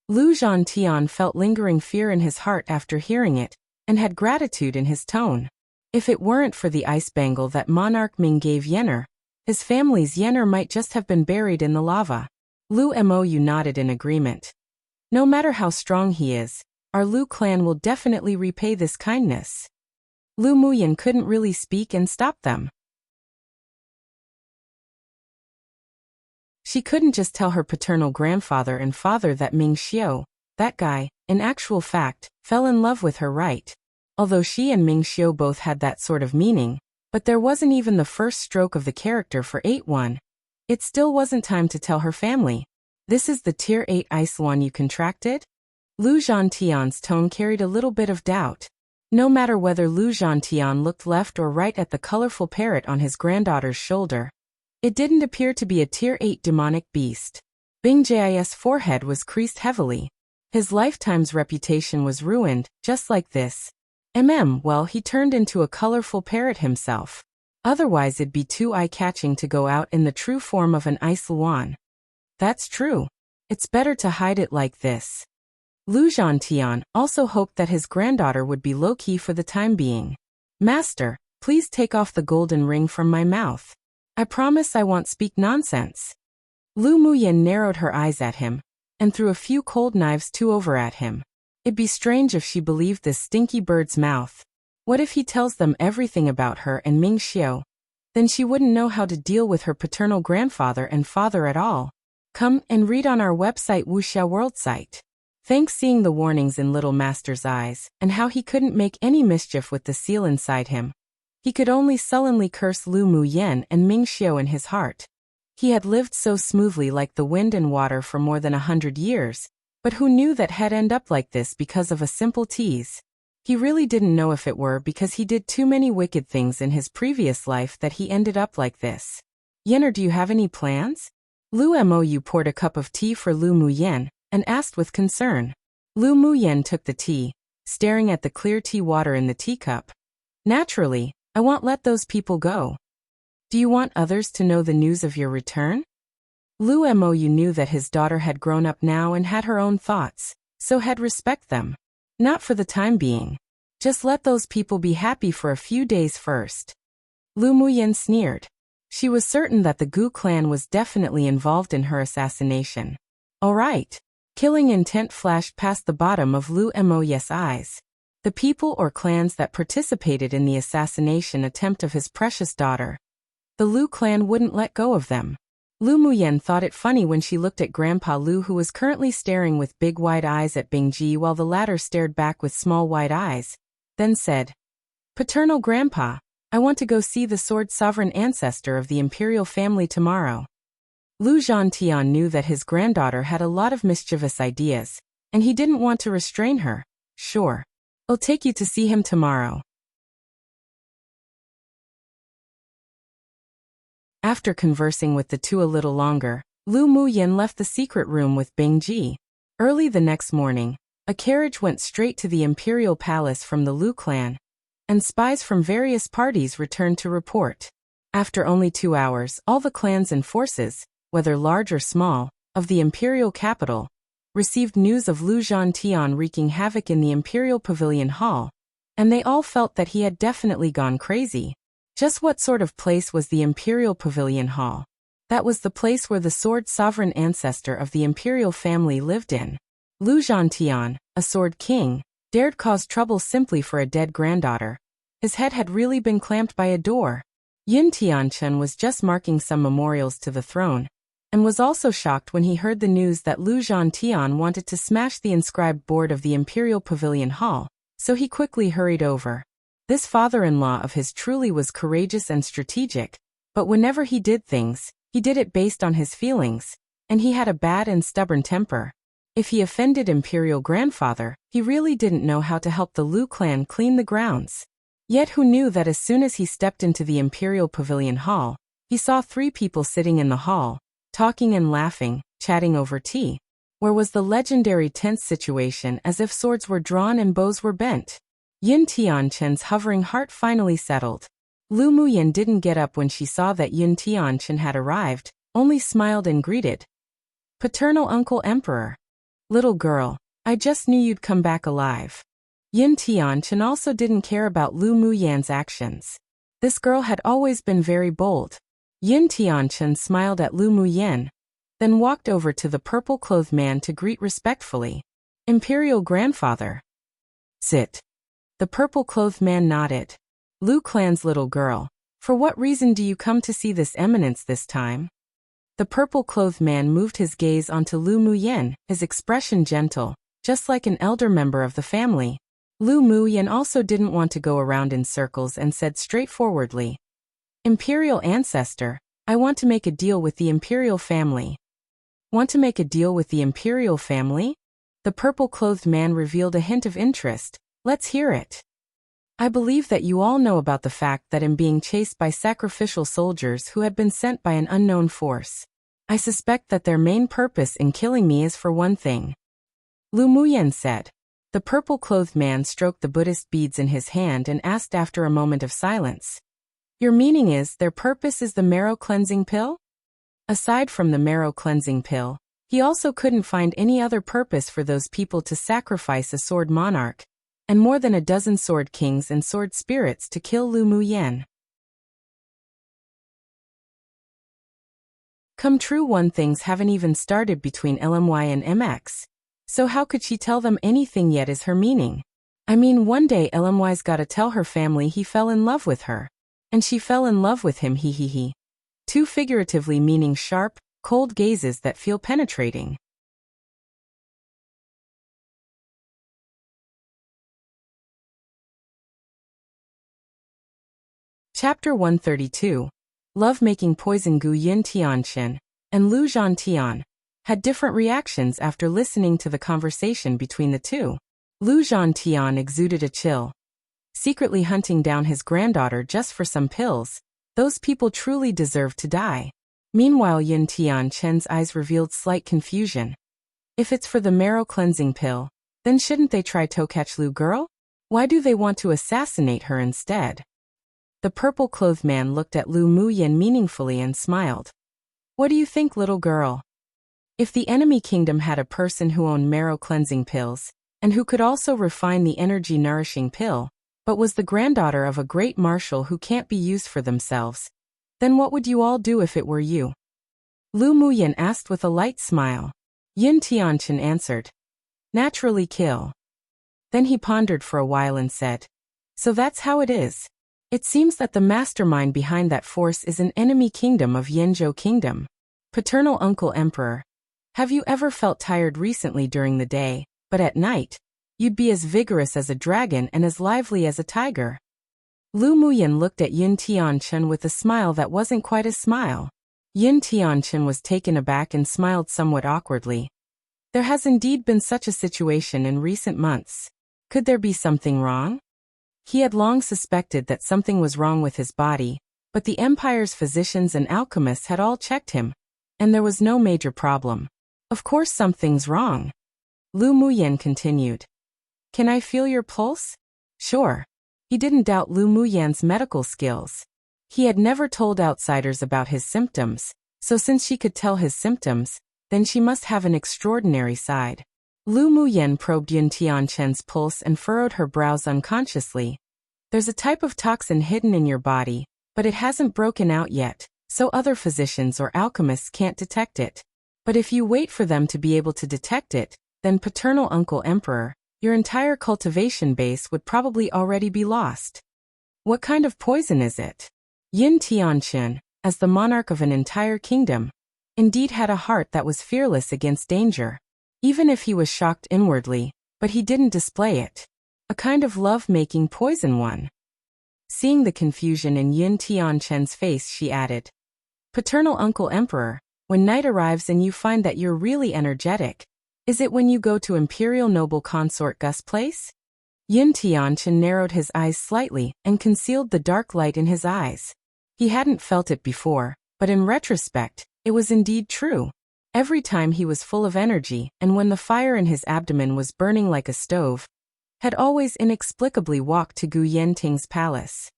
Lu Zhantian felt lingering fear in his heart after hearing it, and had gratitude in his tone. If it weren't for the ice bangle that Monarch Ming gave Yenner, his family's Yenner might just have been buried in the lava. Lu Mou nodded in agreement. No matter how strong he is, our Lu clan will definitely repay this kindness. Lu Muyan couldn't really speak and stop them. She couldn't just tell her paternal grandfather and father that Ming Xiu, that guy, in actual fact, fell in love with her, right? Although she and Ming Xiu both had that sort of meaning, but there wasn't even the first stroke of the character for 8-1. It still wasn't time to tell her family. This is the Tier 8 Ice One you contracted? Lu Zhantian's tone carried a little bit of doubt. No matter whether Lu Zhantian looked left or right at the colorful parrot on his granddaughter's shoulder, it didn't appear to be a Tier 8 demonic beast. Bing Ji's forehead was creased heavily. His lifetime's reputation was ruined, just like this. Well, he turned into a colorful parrot himself. Otherwise it'd be too eye-catching to go out in the true form of an ice luan. That's true. It's better to hide it like this. Lu Zhantian also hoped that his granddaughter would be low-key for the time being. Master, please take off the golden ring from my mouth. I promise I won't speak nonsense. Lu Muyan narrowed her eyes at him, and threw a few cold knives too over at him. It'd be strange if she believed this stinky bird's mouth. What if he tells them everything about her and Ming Xiu? Then she wouldn't know how to deal with her paternal grandfather and father at all. Come and read on our website Wuxia World site. Thanks. Seeing the warnings in Little Master's eyes, and how he couldn't make any mischief with the seal inside him, he could only sullenly curse Lu Muyan and Ming Xiu in his heart. He had lived so smoothly like the wind and water for more than 100 years, but who knew that he'd end up like this because of a simple tease? He really didn't know if it were because he did too many wicked things in his previous life that he ended up like this. Yenner, do you have any plans? Lu Mou poured a cup of tea for Lu Muyan, and asked with concern. Lu Muyan took the tea, staring at the clear tea water in the teacup. Naturally, I won't let those people go. Do you want others to know the news of your return? Lu Mou knew that his daughter had grown up now and had her own thoughts, so had respect them. Not for the time being. Just let those people be happy for a few days first. Lu Muyan sneered. She was certain that the Gu clan was definitely involved in her assassination. All right. Killing intent flashed past the bottom of Lu Mou's eyes. The people or clans that participated in the assassination attempt of his precious daughter. The Lu clan wouldn't let go of them. Lu Muyan thought it funny when she looked at Grandpa Lu, who was currently staring with big wide eyes at Bingji while the latter stared back with small wide eyes, then said, "Paternal Grandpa, I want to go see the sword sovereign ancestor of the imperial family tomorrow." Lu Zhantian knew that his granddaughter had a lot of mischievous ideas, and he didn't want to restrain her. Sure. I'll take you to see him tomorrow. After conversing with the two a little longer, Lu Muyan left the secret room with Bingji. Early the next morning, a carriage went straight to the imperial palace from the Lu clan, and spies from various parties returned to report. After only 2 hours, all the clans and forces, whether large or small, of the imperial capital, received news of Lu Zhantian wreaking havoc in the imperial pavilion hall, and they all felt that he had definitely gone crazy. Just what sort of place was the Imperial Pavilion Hall? That was the place where the sword sovereign ancestor of the imperial family lived in. Lu Zhantian, a sword king, dared cause trouble simply for a dead granddaughter. His head had really been clamped by a door. Yun Tianchen was just marking some memorials to the throne, and was also shocked when he heard the news that Lu Zhantian wanted to smash the inscribed board of the Imperial Pavilion Hall, so he quickly hurried over. This father-in-law of his truly was courageous and strategic, but whenever he did things, he did it based on his feelings, and he had a bad and stubborn temper. If he offended Imperial Grandfather, he really didn't know how to help the Lu clan clean the grounds. Yet who knew that as soon as he stepped into the Imperial Pavilion Hall, he saw 3 people sitting in the hall, talking and laughing, chatting over tea. Where was the legendary tense situation as if swords were drawn and bows were bent? Yun Tianchen's hovering heart finally settled. Lu Muyan didn't get up when she saw that Yun Tianchen had arrived, only smiled and greeted. Paternal Uncle Emperor. Little girl, I just knew you'd come back alive. Yin Tianchen also didn't care about Lu Muyan's actions. This girl had always been very bold. Yin Tianchen smiled at Lu Muyan, then walked over to the purple-clothed man to greet respectfully. Imperial Grandfather. Sit. The purple-clothed man nodded. Lu Clan's little girl, for what reason do you come to see this eminence this time? The purple-clothed man moved his gaze onto Lu Muyan, his expression gentle, just like an elder member of the family. Lu Muyan also didn't want to go around in circles and said straightforwardly, Imperial Ancestor, I want to make a deal with the Imperial family. Want to make a deal with the Imperial family? The purple-clothed man revealed a hint of interest. Let's hear it. I believe that you all know about the fact that I'm being chased by sacrificial soldiers who had been sent by an unknown force. I suspect that their main purpose in killing me is for one thing. Lu Muyan said. The purple-clothed man stroked the Buddhist beads in his hand and asked after a moment of silence. Your meaning is their purpose is the marrow-cleansing pill? Aside from the marrow-cleansing pill, he also couldn't find any other purpose for those people to sacrifice a sword monarch, and more than a dozen sword kings and sword spirits to kill Lu Muyan. Come true, one things haven't even started between LMY and MX. So how could she tell them anything yet is her meaning? I mean, one day LMY's gotta tell her family he fell in love with her. And she fell in love with him, he. Too figuratively meaning sharp, cold gazes that feel penetrating. Chapter 132. Love-making poison. Gu Yin Tianchen and Lu Zhantian had different reactions after listening to the conversation between the two. Lu Zhantian exuded a chill. Secretly hunting down his granddaughter just for some pills, those people truly deserve to die. Meanwhile, Yin Tianchen's eyes revealed slight confusion. If it's for the marrow-cleansing pill, then shouldn't they try to catch Lu girl? Why do they want to assassinate her instead? The purple-clothed man looked at Lu Muyan meaningfully and smiled. What do you think, little girl? If the enemy kingdom had a person who owned marrow-cleansing pills, and who could also refine the energy-nourishing pill, but was the granddaughter of a great marshal who can't be used for themselves, then what would you all do if it were you? Lu Muyan asked with a light smile. Yin Tianchen answered. Naturally kill. Then he pondered for a while and said, so that's how it is. It seems that the mastermind behind that force is an enemy kingdom of Yanzhou Kingdom. Paternal Uncle Emperor. Have you ever felt tired recently during the day, but at night, you'd be as vigorous as a dragon and as lively as a tiger? Lu Muyan looked at Yin Tianchen with a smile that wasn't quite a smile. Yin Tianchen was taken aback and smiled somewhat awkwardly. There has indeed been such a situation in recent months. Could there be something wrong? He had long suspected that something was wrong with his body, but the Empire's physicians and alchemists had all checked him, and there was no major problem. Of course something's wrong. Lu Muyan continued. Can I feel your pulse? Sure. He didn't doubt Lu Muyan's medical skills. He had never told outsiders about his symptoms, so since she could tell his symptoms, then she must have an extraordinary side. Lu Muyan probed Yin Tianchen's pulse and furrowed her brows unconsciously. There's a type of toxin hidden in your body, but it hasn't broken out yet, so other physicians or alchemists can't detect it. But if you wait for them to be able to detect it, then Paternal Uncle Emperor, your entire cultivation base would probably already be lost. What kind of poison is it? Yin Tianchen, as the monarch of an entire kingdom, indeed had a heart that was fearless against danger. Even if he was shocked inwardly, but he didn't display it. A kind of love-making poison one. Seeing the confusion in Yin Tianchen's face, she added, Paternal Uncle Emperor, when night arrives and you find that you're really energetic, is it when you go to Imperial Noble Consort Gus' place? Yin Tianchen narrowed his eyes slightly and concealed the dark light in his eyes. He hadn't felt it before, but in retrospect, it was indeed true. Every time he was full of energy, and when the fire in his abdomen was burning like a stove, had always inexplicably walked to Gu Yenting's palace.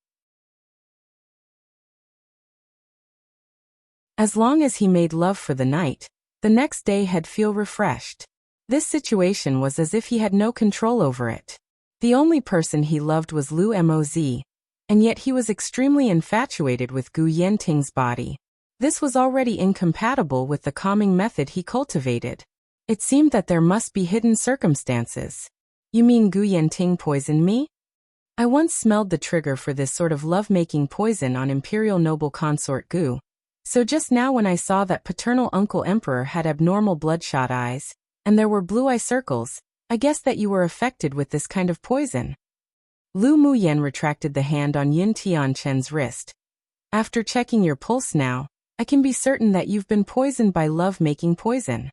As long as he made love for the night, the next day he'd feel refreshed. This situation was as if he had no control over it. The only person he loved was Lu Moz, and yet he was extremely infatuated with Gu Yenting's body. This was already incompatible with the calming method he cultivated. It seemed that there must be hidden circumstances. You mean Gu Yenting poisoned me? I once smelled the trigger for this sort of love-making poison on Imperial Noble Consort Gu. So just now when I saw that paternal uncle emperor had abnormal bloodshot eyes, and there were blue eye circles, I guessed that you were affected with this kind of poison. Lu Muyen retracted the hand on Yin Tianchen's wrist. After checking your pulse now, I can be certain that you've been poisoned by love-making poison.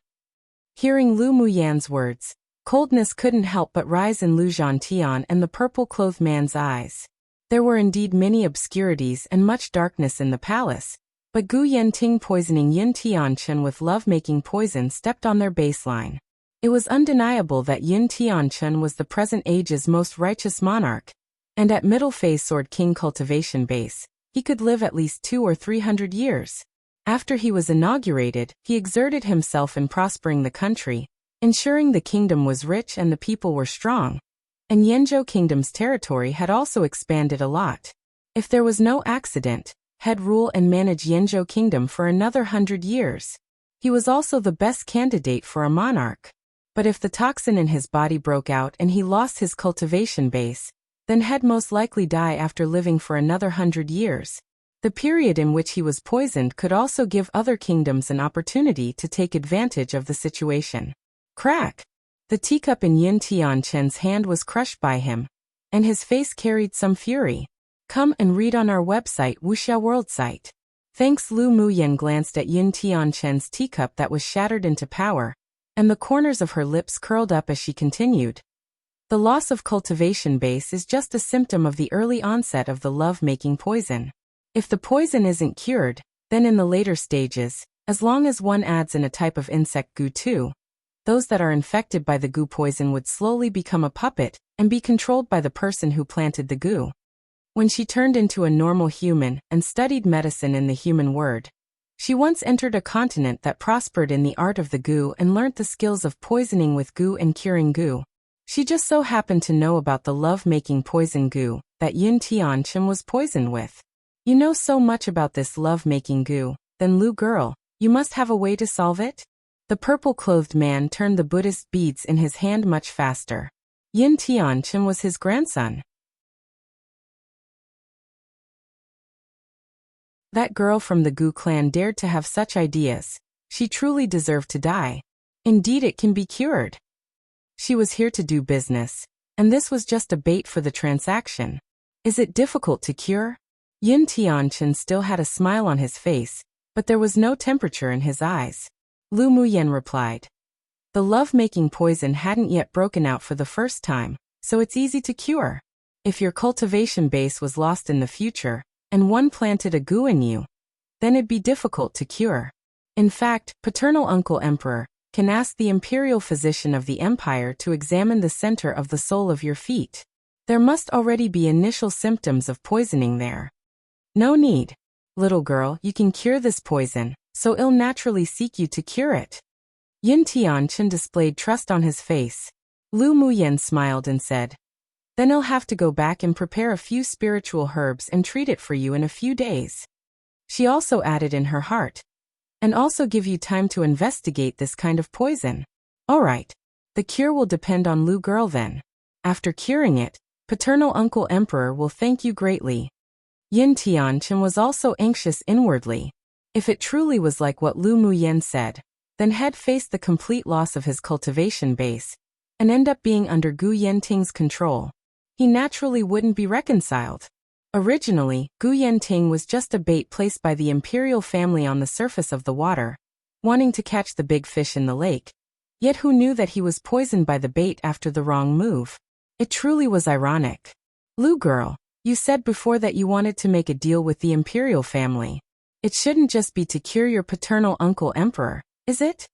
Hearing Lu Muyan's words, coldness couldn't help but rise in Lu Zhantian and the purple-clothed man's eyes. There were indeed many obscurities and much darkness in the palace, but Gu Yenting poisoning Yin Tianchen with love-making poison stepped on their baseline. It was undeniable that Yin Tianchen was the present age's most righteous monarch, and at middle phase Sword King cultivation base, he could live at least 200 or 300 years. After he was inaugurated, he exerted himself in prospering the country, ensuring the kingdom was rich and the people were strong. And Yanzhou Kingdom's territory had also expanded a lot. If there was no accident, he'd rule and manage Yanzhou Kingdom for another 100 years. He was also the best candidate for a monarch. But if the toxin in his body broke out and he lost his cultivation base, then he'd most likely die after living for another 100 years. The period in which he was poisoned could also give other kingdoms an opportunity to take advantage of the situation. Crack! The teacup in Yin Tianchen's hand was crushed by him, and his face carried some fury. Come and read on our website Wuxia World Site. Thanks. Lu Muyen glanced at Yin Tianchen's teacup that was shattered into powder, and the corners of her lips curled up as she continued. The loss of cultivation base is just a symptom of the early onset of the love-making poison. If the poison isn't cured, then in the later stages, as long as one adds in a type of insect Gu too, those that are infected by the Gu poison would slowly become a puppet and be controlled by the person who planted the Gu. When she turned into a normal human and studied medicine in the human word, she once entered a continent that prospered in the art of the Gu and learnt the skills of poisoning with Gu and curing Gu. She just so happened to know about the love-making poison Gu that Yin Tianchen was poisoned with. You know so much about this love-making Gu, then Lu girl, you must have a way to solve it? The purple-clothed man turned the Buddhist beads in his hand much faster. Yin Tianchen was his grandson. That girl from the Gu clan dared to have such ideas. She truly deserved to die. Indeed, it can be cured. She was here to do business, and this was just a bait for the transaction. Is it difficult to cure? Yin Tianchen still had a smile on his face, but there was no temperature in his eyes. Lu Muyen replied. The love-making poison hadn't yet broken out for the first time, so it's easy to cure. If your cultivation base was lost in the future, and one planted a Gu in you, then it'd be difficult to cure. In fact, paternal uncle emperor can ask the imperial physician of the empire to examine the center of the sole of your feet. There must already be initial symptoms of poisoning there. No need. Little girl, you can cure this poison, so it'll naturally seek you to cure it. Yin Tianchen displayed trust on his face. Lu Muyen smiled and said, then he'll have to go back and prepare a few spiritual herbs and treat it for you in a few days. She also added in her heart, and also give you time to investigate this kind of poison. All right. The cure will depend on Lu girl then. After curing it, paternal uncle emperor will thank you greatly. Yin Tianchen was also anxious inwardly. If it truly was like what Lu Muyen said, then he'd face the complete loss of his cultivation base, and end up being under Gu Yenting's control. He naturally wouldn't be reconciled. Originally, Gu Yenting was just a bait placed by the imperial family on the surface of the water, wanting to catch the big fish in the lake. Yet who knew that he was poisoned by the bait after the wrong move? It truly was ironic. Lu girl, you said before that you wanted to make a deal with the imperial family. It shouldn't just be to cure your paternal uncle emperor, is it?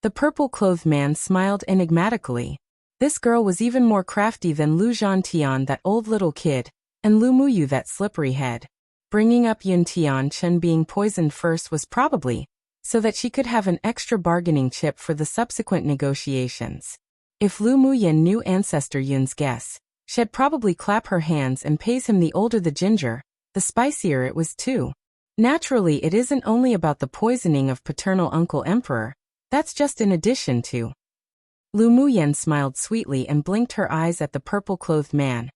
The purple-clothed man smiled enigmatically. This girl was even more crafty than Lu Zhantian, that old little kid, and Lu Muyu, that slippery head. Bringing up Yun Tianchen being poisoned first was probably so that she could have an extra bargaining chip for the subsequent negotiations. If Lu Muyan knew ancestor Yun's guess, she'd probably clap her hands and praise him. The older the ginger, the spicier it was too. Naturally, it isn't only about the poisoning of paternal uncle emperor, that's just in addition to. Lu Muyan smiled sweetly and blinked her eyes at the purple-clothed man.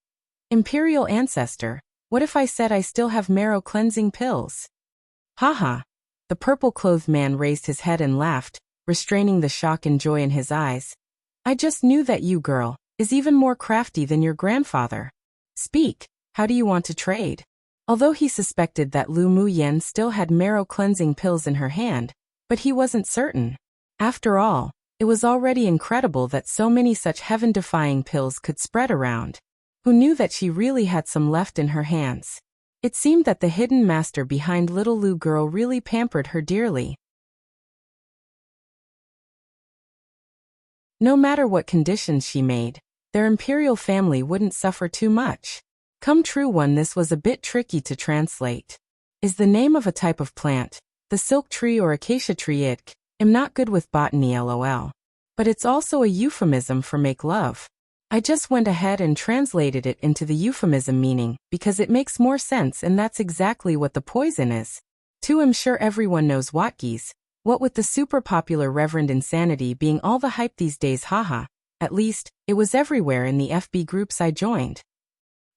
Imperial ancestor, what if I said I still have marrow-cleansing pills? Haha. The purple-clothed man raised his head and laughed, restraining the shock and joy in his eyes. I just knew that you, girl, is even more crafty than your grandfather. Speak, how do you want to trade? Although he suspected that Lu Muyan still had marrow-cleansing pills in her hand, but he wasn't certain. After all, it was already incredible that so many such heaven-defying pills could spread around. Who knew that she really had some left in her hands? It seemed that the hidden master behind little Lu girl really pampered her dearly. No matter what conditions she made, their imperial family wouldn't suffer too much. Come true one. This was a bit tricky to translate. Is the name of a type of plant, the silk tree or acacia tree. I'm not good with botany lol. But it's also a euphemism for make love. I just went ahead and translated it into the euphemism meaning, because it makes more sense and that's exactly what the poison is. I'm sure everyone knows Watgis, what with the super popular Reverend Insanity being all the hype these days haha. At least, it was everywhere in the FB groups I joined.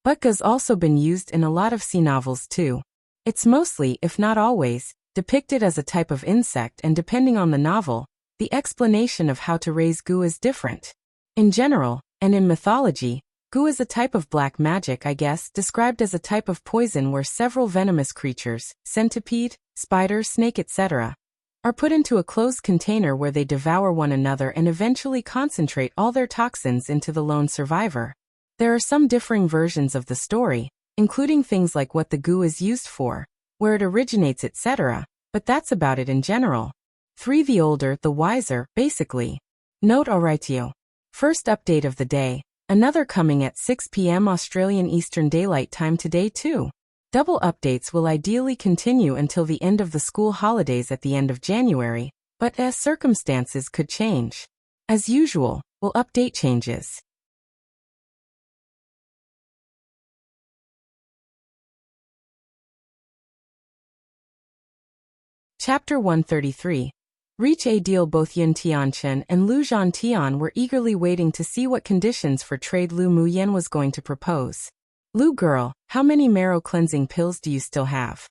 Butga's also been used in a lot of sea novels too. It's mostly, if not always, depicted as a type of insect and depending on the novel, the explanation of how to raise goo is different. In general, and in mythology, goo is a type of black magic I guess described as a type of poison where several venomous creatures, centipede, spider, snake etc., are put into a closed container where they devour one another and eventually concentrate all their toxins into the lone survivor. There are some differing versions of the story, including things like what the goo is used for, where it originates etc., but that's about it in general. 3. The older, the wiser, basically. Note alrightio. First update of the day, another coming at 6 p.m. Australian Eastern Daylight Time today too. Double updates will ideally continue until the end of the school holidays at the end of January, but as circumstances could change. As usual, we'll update changes. Chapter 133. Reach a deal. Both Yun Tianchen and Lu Zhantian were eagerly waiting to see what conditions for trade Lu Muyan was going to propose. Lu girl, how many marrow-cleansing pills do you still have?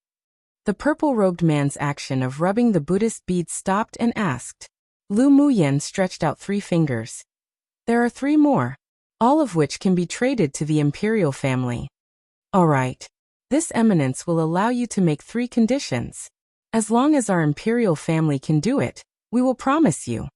The purple-robed man's action of rubbing the Buddhist beads stopped and asked. Lu Muyan stretched out 3 fingers. There are 3 more, all of which can be traded to the imperial family. All right. This eminence will allow you to make 3 conditions. As long as our imperial family can do it, we will promise you.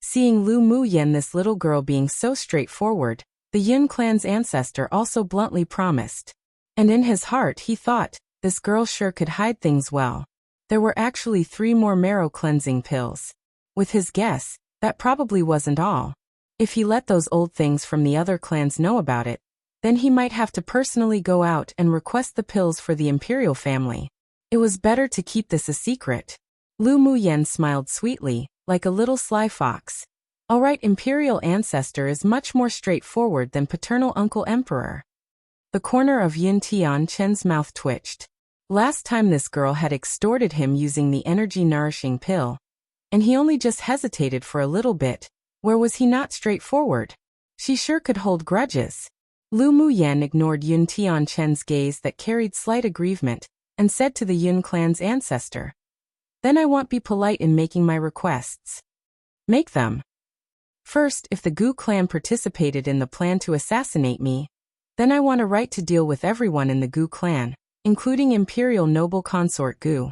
Seeing Lu Muyan, this little girl being so straightforward, the Yun clan's ancestor also bluntly promised. And in his heart he thought, this girl sure could hide things well. There were actually 3 more marrow-cleansing pills. With his guess, that probably wasn't all. If he let those old things from the other clans know about it, then he might have to personally go out and request the pills for the imperial family. It was better to keep this a secret. Lu Muyan smiled sweetly, like a little sly fox. Alright, imperial ancestor is much more straightforward than paternal uncle emperor. The corner of Yun Tianchen's mouth twitched. Last time this girl had extorted him using the energy-nourishing pill. And he only just hesitated for a little bit. Where was he not straightforward? She sure could hold grudges. Lu Muyan ignored Yun Tianchen's gaze that carried slight aggrievement, and said to the Yun clan's ancestor. Then I won't be polite in making my requests. Make them. First, if the Gu clan participated in the plan to assassinate me, then I want a right to deal with everyone in the Gu clan, including Imperial Noble Consort Gu.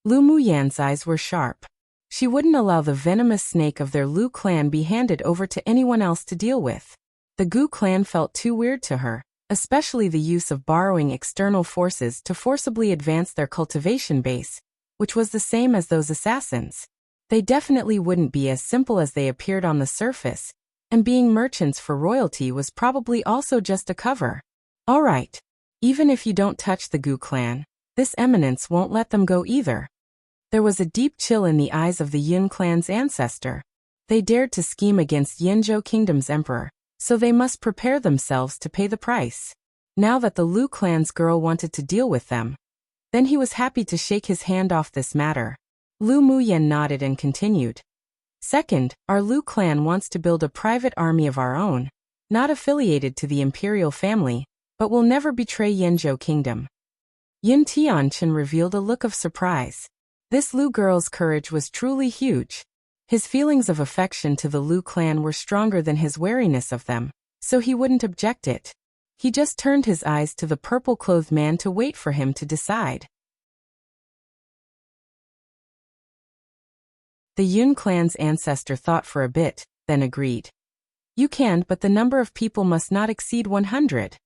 Lu Muyan's eyes were sharp. She wouldn't allow the venomous snake of their Lu clan be handed over to anyone else to deal with. The Gu clan felt too weird to her, especially the use of borrowing external forces to forcibly advance their cultivation base, which was the same as those assassins. They definitely wouldn't be as simple as they appeared on the surface, and being merchants for royalty was probably also just a cover. Alright. Even if you don't touch the Gu clan, This eminence won't let them go either. There was a deep chill in the eyes of the Yun clan's ancestor. They dared to scheme against Yinzhou Kingdom's emperor, so they must prepare themselves to pay the price. Now that the Lu clan's girl wanted to deal with them, then he was happy to shake his hand off this matter. Lu Muyen nodded and continued. Second, our Lu clan wants to build a private army of our own, not affiliated to the imperial family, but will never betray Yinzhou Kingdom. Yun Tianchen revealed a look of surprise. This Lu girl's courage was truly huge. His feelings of affection to the Lu clan were stronger than his wariness of them, so he wouldn't object it. He just turned his eyes to the purple-clothed man to wait for him to decide. The Yun clan's ancestor thought for a bit, then agreed. You can, but the number of people must not exceed 100.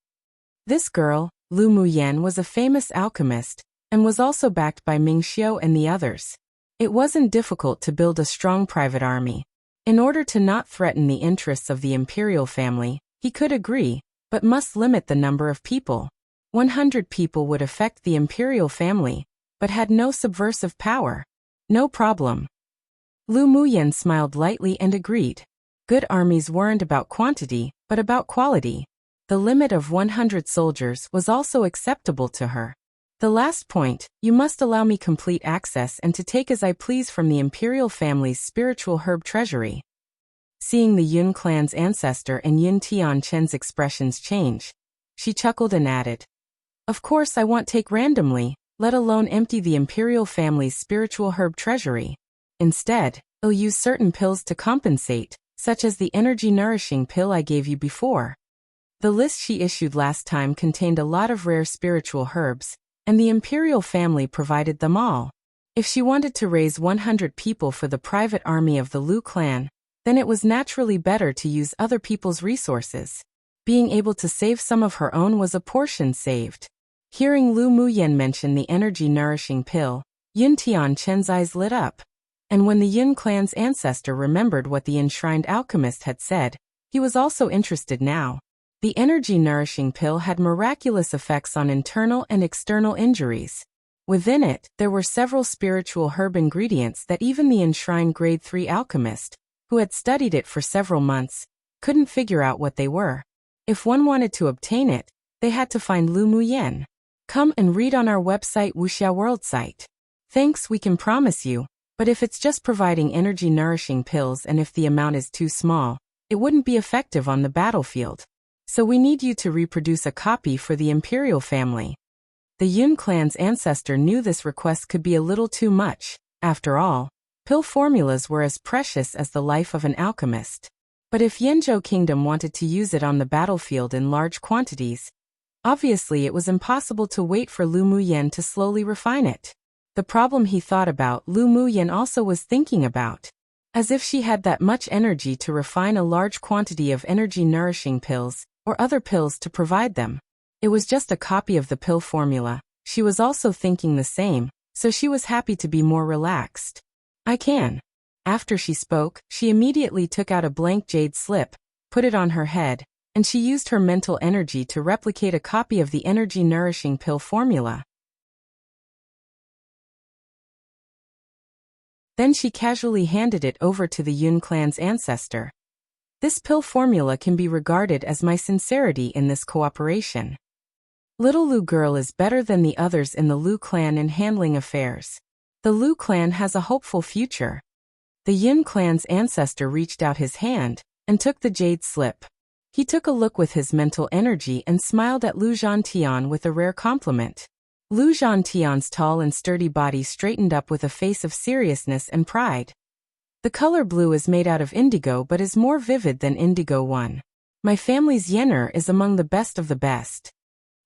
This girl, Lu Muyen, was a famous alchemist, and was also backed by Ming Xiu and the others. It wasn't difficult to build a strong private army. In order to not threaten the interests of the imperial family, he could agree, but must limit the number of people. 100 people would affect the imperial family, but had no subversive power. No problem. Lu Muyen smiled lightly and agreed. Good armies weren't about quantity, but about quality. The limit of 100 soldiers was also acceptable to her. The last point, you must allow me complete access and to take as I please from the imperial family's spiritual herb treasury. Seeing the Yun clan's ancestor and Yun Tianchen's expressions change, she chuckled and added, Of course I won't take randomly, let alone empty the imperial family's spiritual herb treasury. Instead, I'll use certain pills to compensate, such as the energy-nourishing pill I gave you before. The list she issued last time contained a lot of rare spiritual herbs, and the imperial family provided them all. If she wanted to raise 100 people for the private army of the Lu clan, then it was naturally better to use other people's resources. Being able to save some of her own was a portion saved. Hearing Lu Muyen mention the energy-nourishing pill, Yun Tianchen's eyes lit up. And when the Yun clan's ancestor remembered what the enshrined alchemist had said, he was also interested now. The energy-nourishing pill had miraculous effects on internal and external injuries. Within it, there were several spiritual herb ingredients that even the enshrined Grade 3 alchemist, who had studied it for several months, couldn't figure out what they were. If one wanted to obtain it, they had to find Lu Muyen. Come and read on our website Wuxia World site. Thanks, we can promise you, but if it's just providing energy-nourishing pills and if the amount is too small, it wouldn't be effective on the battlefield. So we need you to reproduce a copy for the imperial family. The Yun clan's ancestor knew this request could be a little too much. After all, pill formulas were as precious as the life of an alchemist. But if Yinzhou Kingdom wanted to use it on the battlefield in large quantities, obviously it was impossible to wait for Lu Muyen to slowly refine it. The problem he thought about, Lu Muyen also was thinking about. As if she had that much energy to refine a large quantity of energy-nourishing pills, or other pills to provide them. It was just a copy of the pill formula. She was also thinking the same, so she was happy to be more relaxed. I can. After she spoke, she immediately took out a blank jade slip, put it on her head, and she used her mental energy to replicate a copy of the energy-nourishing pill formula. Then she casually handed it over to the Yun clan's ancestor. This pill formula can be regarded as my sincerity in this cooperation. Little Lu girl is better than the others in the Lu clan in handling affairs. The Lu clan has a hopeful future. The Yun clan's ancestor reached out his hand and took the jade slip. He took a look with his mental energy and smiled at Lu Zhantian with a rare compliment. Lu Zhantian's tall and sturdy body straightened up with a face of seriousness and pride. The color blue is made out of indigo but is more vivid than indigo one. My family's yener is among the best of the best.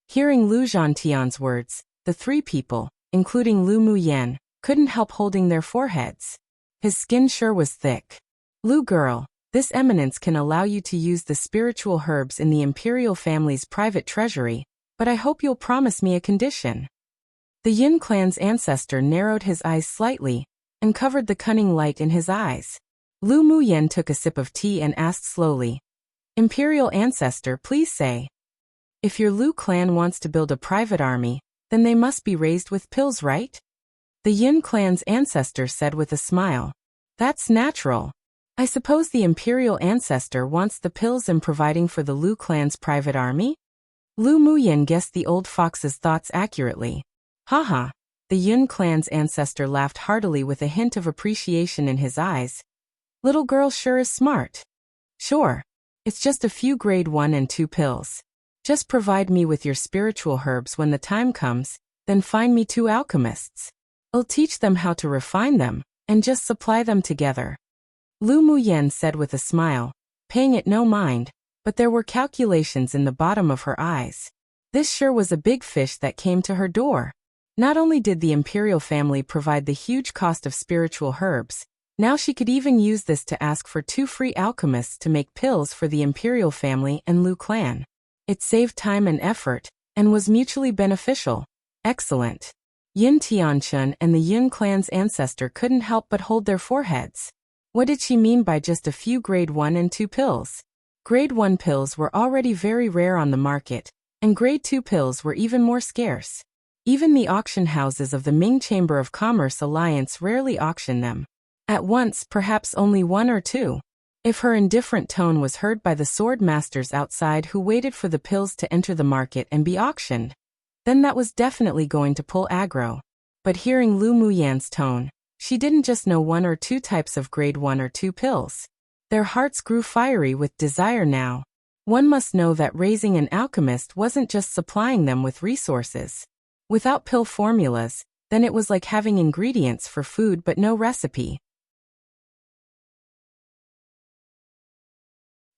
Hearing Lu Zhantian's words, the three people, including Lu Muyen, couldn't help holding their foreheads. His skin sure was thick. Lu girl, this eminence can allow you to use the spiritual herbs in the imperial family's private treasury, but I hope you'll promise me a condition. The Yun clan's ancestor narrowed his eyes slightly, and covered the cunning light in his eyes. Lu Muyen took a sip of tea and asked slowly, Imperial ancestor, please say. If your Lu clan wants to build a private army, Then they must be raised with pills, right? The Yin clan's ancestor said with a smile. That's natural. I suppose the imperial ancestor wants the pills and providing for the Lu clan's private army? Lu Muyin guessed the old fox's thoughts accurately. Haha. The Yun clan's ancestor laughed heartily with a hint of appreciation in his eyes. Little girl sure is smart. Sure. It's just a few grade 1 and 2 pills. Just provide me with your spiritual herbs when the time comes, then find me 2 alchemists. I'll teach them how to refine them, and just supply them together. Lu Muyen said with a smile, paying it no mind, but there were calculations in the bottom of her eyes. This sure was a big fish that came to her door. Not only did the imperial family provide the huge cost of spiritual herbs, now she could even use this to ask for 2 free alchemists to make pills for the imperial family and Lu clan. It saved time and effort, and was mutually beneficial. Excellent. Yin Tianchun and the Yun clan's ancestor couldn't help but hold their foreheads. What did she mean by just a few grade 1 and 2 pills? Grade 1 pills were already very rare on the market, and grade 2 pills were even more scarce. Even the auction houses of the Ming Chamber of Commerce Alliance rarely auction them. At once, perhaps only 1 or 2. If her indifferent tone was heard by the sword masters outside who waited for the pills to enter the market and be auctioned, then that was definitely going to pull aggro. But hearing Lu Muyan's tone, she didn't just know 1 or 2 types of grade 1 or 2 pills. Their hearts grew fiery with desire now. One must know that raising an alchemist wasn't just supplying them with resources. Without pill formulas, then it was like having ingredients for food but no recipe.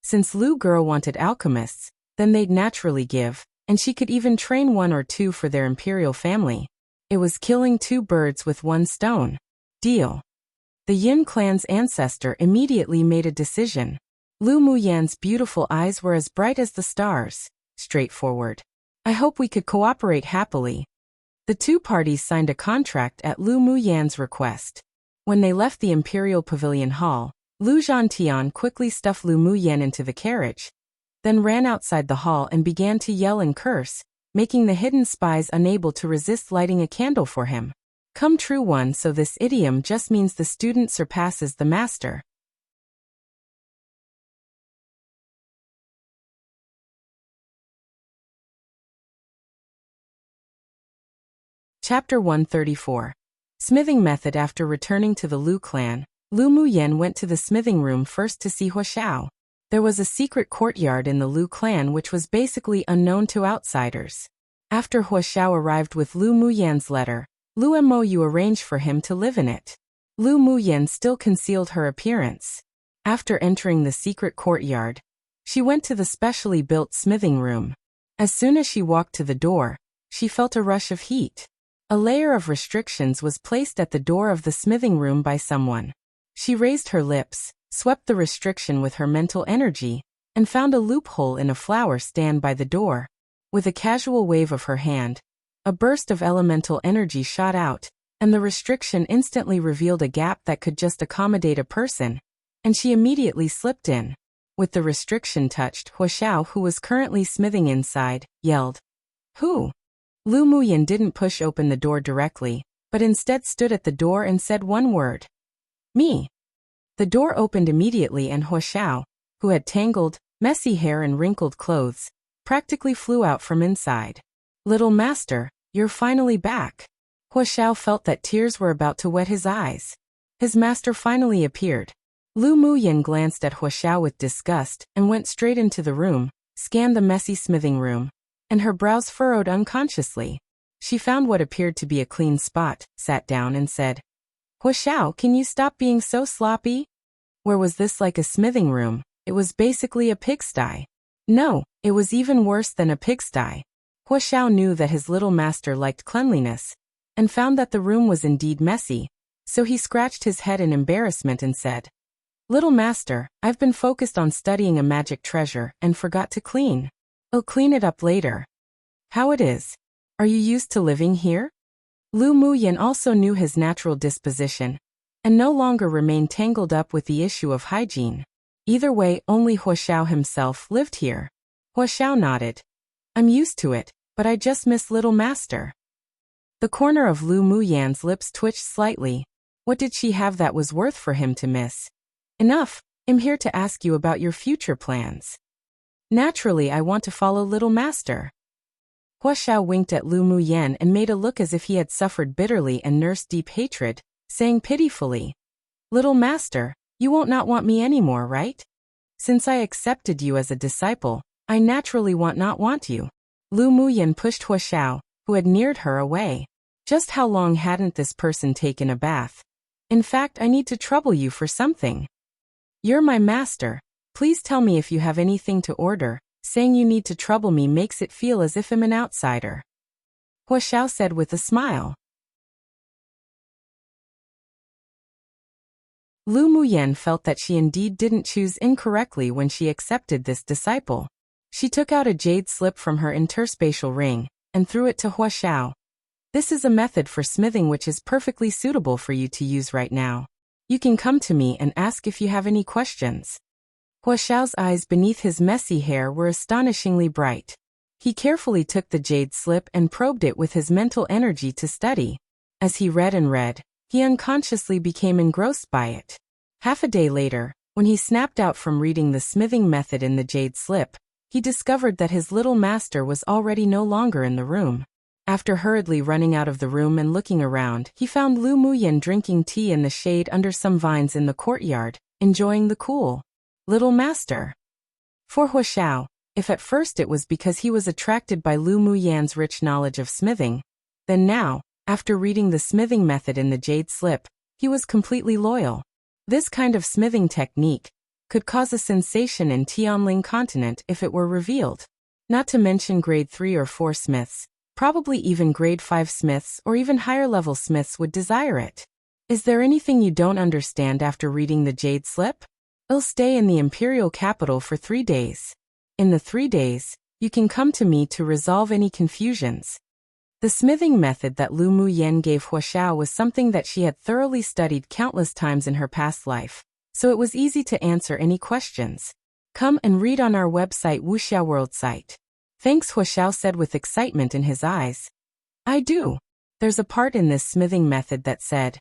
Since Lu girl wanted alchemists, then they'd naturally give, and she could even train 1 or 2 for their imperial family. It was killing 2 birds with 1 stone. Deal. The Yin clan's ancestor immediately made a decision. Lu Muyan's beautiful eyes were as bright as the stars. Straightforward. I hope we could cooperate happily. The 2 parties signed a contract at Lu Muyan's request. When they left the Imperial Pavilion Hall, Lu Zhantian quickly stuffed Lu Muyan into the carriage, then ran outside the hall and began to yell and curse, making the hidden spies unable to resist lighting a candle for him. Come true one, so this idiom just means the student surpasses the master. Chapter 134. Smithing Method. After returning to the Lu clan, Lu Muyen went to the smithing room first to see Huoxiao. There was a secret courtyard in the Lu clan which was basically unknown to outsiders. After Huoxiao arrived with Lu Muyen's letter, Lu Mou arranged for him to live in it. Lu Muyen still concealed her appearance. After entering the secret courtyard, she went to the specially built smithing room. As soon as she walked to the door, she felt a rush of heat. A layer of restrictions was placed at the door of the smithing room by someone. She raised her lips, swept the restriction with her mental energy, and found a loophole in a flower stand by the door. With a casual wave of her hand, a burst of elemental energy shot out, and the restriction instantly revealed a gap that could just accommodate a person, and she immediately slipped in. With the restriction touched, Huoxiao, who was currently smithing inside, yelled, "Who?" Lu Muyan didn't push open the door directly, but instead stood at the door and said one word. "Me." The door opened immediately and Huoxiao, who had tangled, messy hair and wrinkled clothes, practically flew out from inside. "Little master, you're finally back." Huoxiao felt that tears were about to wet his eyes. His master finally appeared. Lu Muyan glanced at Huoxiao with disgust and went straight into the room, scanned the messy smithing room, and her brows furrowed unconsciously. She found what appeared to be a clean spot, sat down and said, "Huoxiao, can you stop being so sloppy?" Where was this like a smithing room? It was basically a pigsty. No, it was even worse than a pigsty. Huoxiao knew that his little master liked cleanliness, and found that the room was indeed messy, so he scratched his head in embarrassment and said, "Little master, I've been focused on studying a magic treasure and forgot to clean. I'll clean it up later." "How it is? Are you used to living here?" Lu Muyan also knew his natural disposition, and no longer remained tangled up with the issue of hygiene. Either way, only Huoxiao himself lived here. Huoxiao nodded. "I'm used to it, but I just miss little master." The corner of Lu Muyan's lips twitched slightly. What did she have that was worth for him to miss? Enough, I'm here to ask you about your future plans. Naturally, I want to follow Little Master. Huaxiao winked at Lu Muyan and made a look as if he had suffered bitterly and nursed deep hatred, saying pitifully, Little Master, you won't not want me anymore, right? Since I accepted you as a disciple, I naturally not want you. Lu Muyan pushed Huaxiao, who had neared her, away. Just how long hadn't this person taken a bath? In fact, I need to trouble you for something. You're my master. Please tell me if you have anything to order. Saying you need to trouble me makes it feel as if I'm an outsider. Huaxiao said with a smile. Lu Muyan felt that she indeed didn't choose incorrectly when she accepted this disciple. She took out a jade slip from her interspatial ring and threw it to Huaxiao. This is a method for smithing which is perfectly suitable for you to use right now. You can come to me and ask if you have any questions. Huaxiao's eyes beneath his messy hair were astonishingly bright. He carefully took the jade slip and probed it with his mental energy to study. As he read and read, he unconsciously became engrossed by it. Half a day later, when he snapped out from reading the smithing method in the jade slip, he discovered that his little master was already no longer in the room. After hurriedly running out of the room and looking around, he found Lu Muyan drinking tea in the shade under some vines in the courtyard, enjoying the cool. Little Master. For Huaxiao, if at first it was because he was attracted by Lu Muyan's rich knowledge of smithing, then now, after reading the smithing method in the jade slip, he was completely loyal. This kind of smithing technique could cause a sensation in Tianling continent if it were revealed. Not to mention grade 3 or 4 smiths, probably even grade 5 smiths or even higher-level smiths would desire it. Is there anything you don't understand after reading the jade slip? I'll stay in the imperial capital for 3 days. In the 3 days, you can come to me to resolve any confusions. The smithing method that Lu Muyan gave Huaxiao was something that she had thoroughly studied countless times in her past life, so it was easy to answer any questions. Come and read on our website Wuxia World site. Thanks, Huaxiao said with excitement in his eyes. I do. There's a part in this smithing method that said.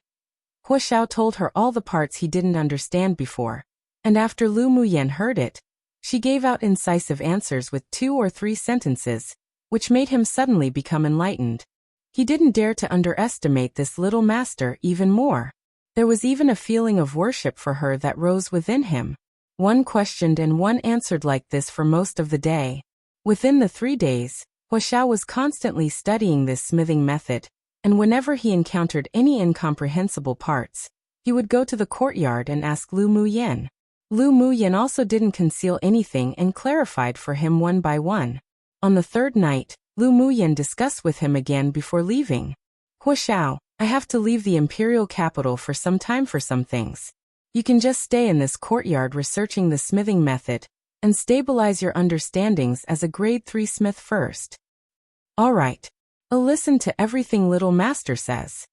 Huaxiao told her all the parts he didn't understand before, and after Lu Muyan heard it, she gave out incisive answers with 2 or 3 sentences, which made him suddenly become enlightened. He didn't dare to underestimate this little master even more. There was even a feeling of worship for her that rose within him. One questioned and one answered like this for most of the day. Within the 3 days, Huaxiao was constantly studying this smithing method, and whenever he encountered any incomprehensible parts, he would go to the courtyard and ask Lu Muyan. Lu Muyan also didn't conceal anything and clarified for him one by one. On the 3rd night, Lu Muyan discussed with him again before leaving. Huaxiao, I have to leave the imperial capital for some time for some things. You can just stay in this courtyard researching the smithing method, and stabilize your understandings as a grade 3 smith first. All right. I'll listen to everything Little Master says.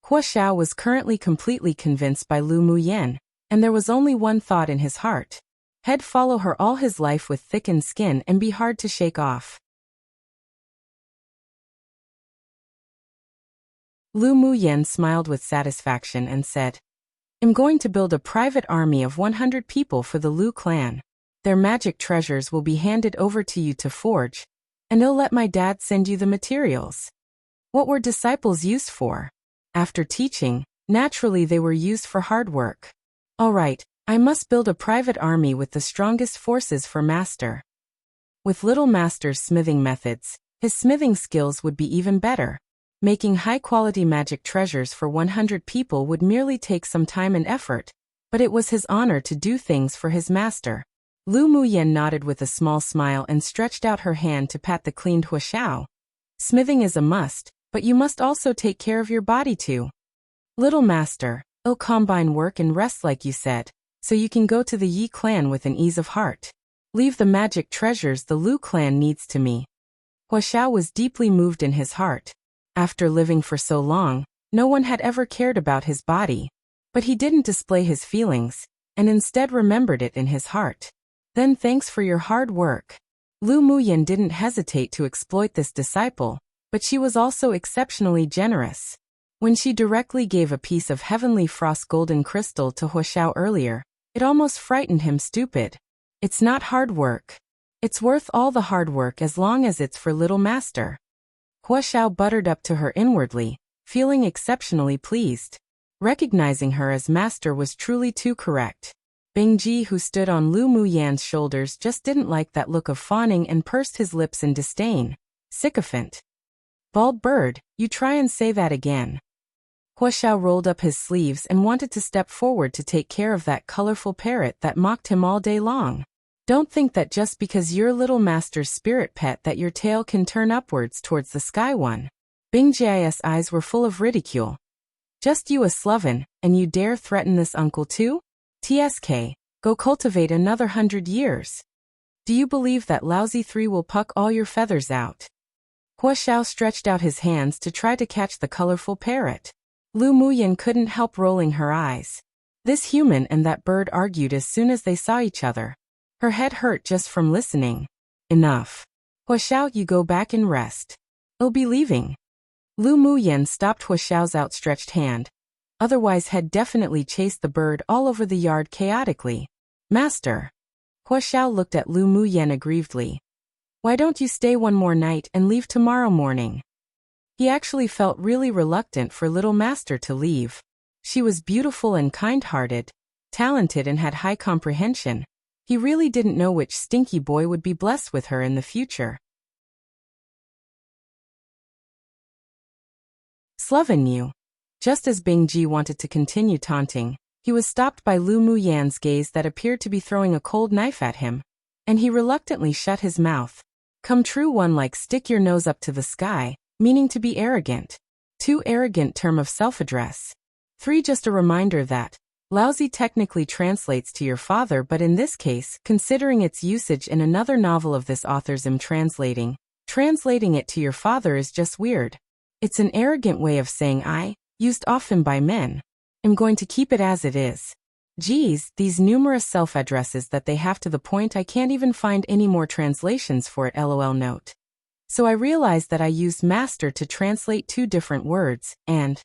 Huaxiao was currently completely convinced by Lu Muyan, and there was only one thought in his heart. He'd follow her all his life with thickened skin and be hard to shake off. Lu Muyan smiled with satisfaction and said, I'm going to build a private army of 100 people for the Lu clan. Their magic treasures will be handed over to you to forge, and I'll let my dad send you the materials. What were disciples used for? After teaching, naturally they were used for hard work. All right, I must build a private army with the strongest forces for master. With Little Master's smithing methods, his smithing skills would be even better. Making high-quality magic treasures for 100 people would merely take some time and effort, but it was his honor to do things for his master. Lu Muyan nodded with a small smile and stretched out her hand to pat the cleaned Huaxiao. Smithing is a must, but you must also take care of your body too. Little Master, I'll combine work and rest like you said, so you can go to the Yi clan with an ease of heart. Leave the magic treasures the Lu clan needs to me. Huaxiao was deeply moved in his heart. After living for so long, no one had ever cared about his body. But he didn't display his feelings, and instead remembered it in his heart. Then thanks for your hard work. Lu Muyan didn't hesitate to exploit this disciple, but she was also exceptionally generous. When she directly gave a piece of heavenly frost golden crystal to Wuxia earlier, it almost frightened him stupid. It's not hard work. It's worth all the hard work as long as it's for little master. Wuxia buttered up to her inwardly, feeling exceptionally pleased. Recognizing her as master was truly too correct. Bingji, who stood on Lu Muyan's shoulders, just didn't like that look of fawning and pursed his lips in disdain. Sycophant. Bald bird, you try and say that again. Wuxia rolled up his sleeves and wanted to step forward to take care of that colorful parrot that mocked him all day long. Don't think that just because you're little master's spirit pet that your tail can turn upwards towards the sky one. Bingji's eyes were full of ridicule. Just you a sloven, and you dare threaten this uncle too? TSK, go cultivate another 100 years. Do you believe that lousy 3 will pluck all your feathers out? Wuxia stretched out his hands to try to catch the colorful parrot. Lu Muyan couldn't help rolling her eyes. This human and that bird argued as soon as they saw each other. Her head hurt just from listening. Enough. Wuxia, you go back and rest. I'll be leaving. Lu Muyan stopped Wuxiao's outstretched hand. Otherwise had definitely chased the bird all over the yard chaotically. Master. Wuxia looked at Lu Muyan aggrievedly. Why don't you stay one more night and leave tomorrow morning? He actually felt really reluctant for little master to leave. She was beautiful and kind-hearted, talented and had high comprehension. He really didn't know which stinky boy would be blessed with her in the future. Sloven you. Just as Bingji wanted to continue taunting, he was stopped by Lu Muyan's gaze that appeared to be throwing a cold knife at him, and he reluctantly shut his mouth. Come true one like stick your nose up to the sky, meaning to be arrogant. 2 arrogant term of self-address. 3 just a reminder that lousy technically translates to your father, but in this case, considering its usage in another novel of this author's, translating it to your father is just weird. It's an arrogant way of saying I, used often by men. I'm going to keep it as it is. Geez, these numerous self-addresses that they have to the point I can't even find any more translations for it, lol note. So I realized that I used master to translate 2 different words, and,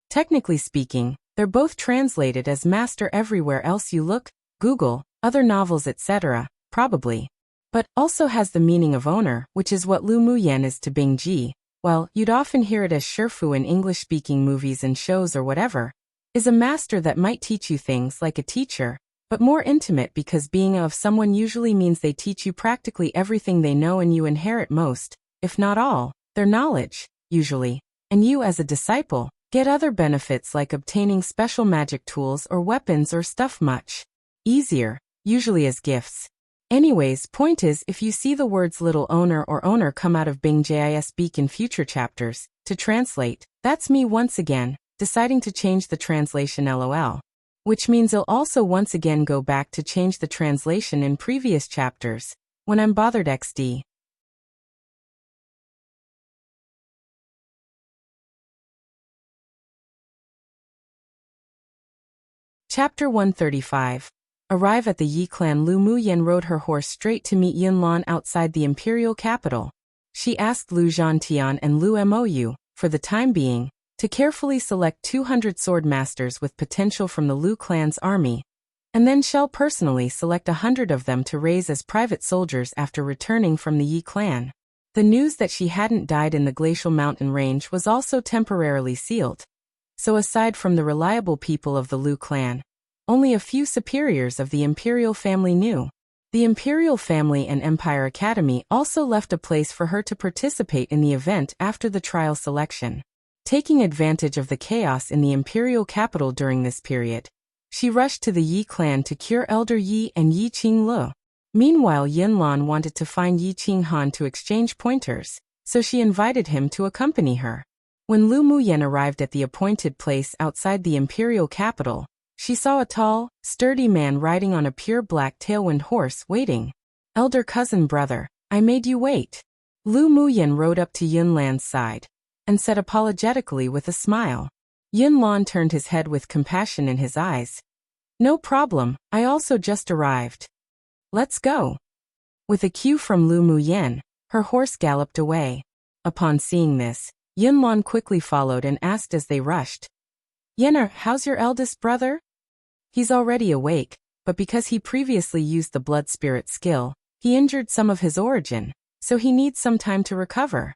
technically speaking, they're both translated as master everywhere else you look, Google, other novels etc., probably. But also has the meaning of owner, which is what Lu Muyan is to Bingji. Well, you'd often hear it as Shifu in English-speaking movies and shows or whatever. Is a master that might teach you things like a teacher, but more intimate because being of someone usually means they teach you practically everything they know and you inherit most, if not all, their knowledge, usually. And you as a disciple, get other benefits like obtaining special magic tools or weapons or stuff much easier, usually as gifts. Anyways, point is, if you see the words little owner or owner come out of Bingji's beak in future chapters, to translate, that's me once again, deciding to change the translation lol. Which means I'll also once again go back to change the translation in previous chapters, when I'm bothered XD. Chapter 135. Arrive at the Yi clan. Lu Muyan rode her horse straight to meet Yunlan outside the imperial capital. She asked Lu Zhantian and Lu Mou, for the time being, to carefully select 200 sword masters with potential from the Lu clan's army, and then shall personally select 100 of them to raise as private soldiers after returning from the Yi clan. The news that she hadn't died in the glacial mountain range was also temporarily sealed. So aside from the reliable people of the Lu clan, only a few superiors of the imperial family knew. The imperial family and Empire Academy also left a place for her to participate in the event after the trial selection. Taking advantage of the chaos in the imperial capital during this period, she rushed to the Yi clan to cure Elder Yi and Yi Qinglu. Meanwhile, Yunlan wanted to find Yi Qinghan to exchange pointers, so she invited him to accompany her. When Lu Muyan arrived at the appointed place outside the imperial capital, she saw a tall, sturdy man riding on a pure black tailwind horse waiting. Elder cousin brother, I made you wait. Lu Muyan rode up to Yunlan's side and said apologetically with a smile. Yunlan turned his head with compassion in his eyes. No problem, I also just arrived. Let's go. With a cue from Lu Muyan, her horse galloped away. Upon seeing this, Yunlon quickly followed and asked as they rushed, "Yener, how's your eldest brother?" "He's already awake, but because he previously used the blood spirit skill, he injured some of his origin, so he needs some time to recover."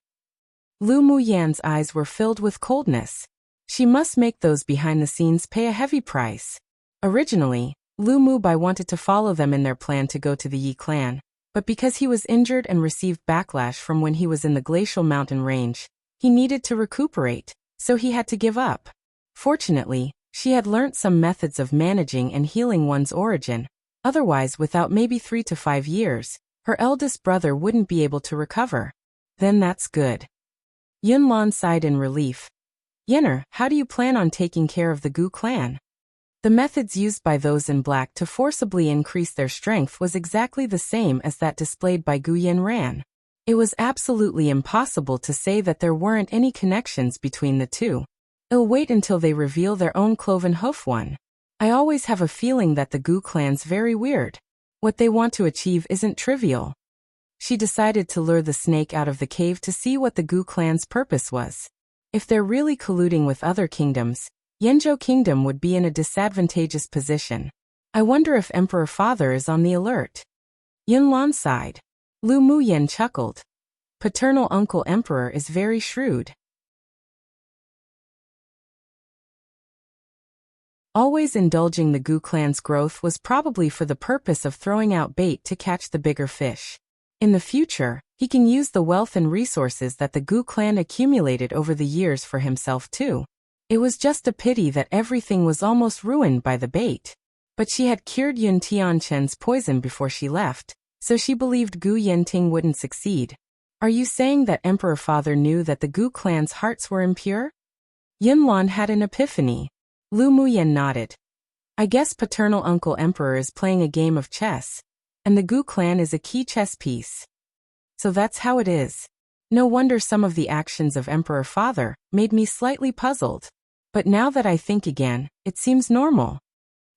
Lu Muyan's eyes were filled with coldness. She must make those behind the scenes pay a heavy price. Originally, Lu Mubai wanted to follow them in their plan to go to the Yi clan, but because he was injured and received backlash from when he was in the glacial mountain range, he needed to recuperate, so he had to give up. Fortunately, she had learnt some methods of managing and healing one's origin. Otherwise, without maybe 3 to 5 years, her eldest brother wouldn't be able to recover. Then that's good. Yunlon sighed in relief. "Yener, how do you plan on taking care of the Gu clan?" The methods used by those in black to forcibly increase their strength was exactly the same as that displayed by Gu Yanran. It was absolutely impossible to say that there weren't any connections between the two. I'll wait until they reveal their own cloven hoof one. I always have a feeling that the Gu clan's very weird. What they want to achieve isn't trivial. She decided to lure the snake out of the cave to see what the Gu clan's purpose was. If they're really colluding with other kingdoms, Yanzhou Kingdom would be in a disadvantageous position. I wonder if Emperor Father is on the alert. Yunlon sighed. Lu Muyan chuckled. Paternal Uncle Emperor is very shrewd. Always indulging the Gu clan's growth was probably for the purpose of throwing out bait to catch the bigger fish. In the future, he can use the wealth and resources that the Gu clan accumulated over the years for himself too. It was just a pity that everything was almost ruined by the bait. But she had cured Yun Tianchen's poison before she left, so she believed Gu Yenting wouldn't succeed. Are you saying that Emperor Father knew that the Gu clan's hearts were impure? Yunlon had an epiphany. Lu Muyan nodded. I guess paternal Uncle Emperor is playing a game of chess, and the Gu clan is a key chess piece. So that's how it is. No wonder some of the actions of Emperor Father made me slightly puzzled. But now that I think again, it seems normal.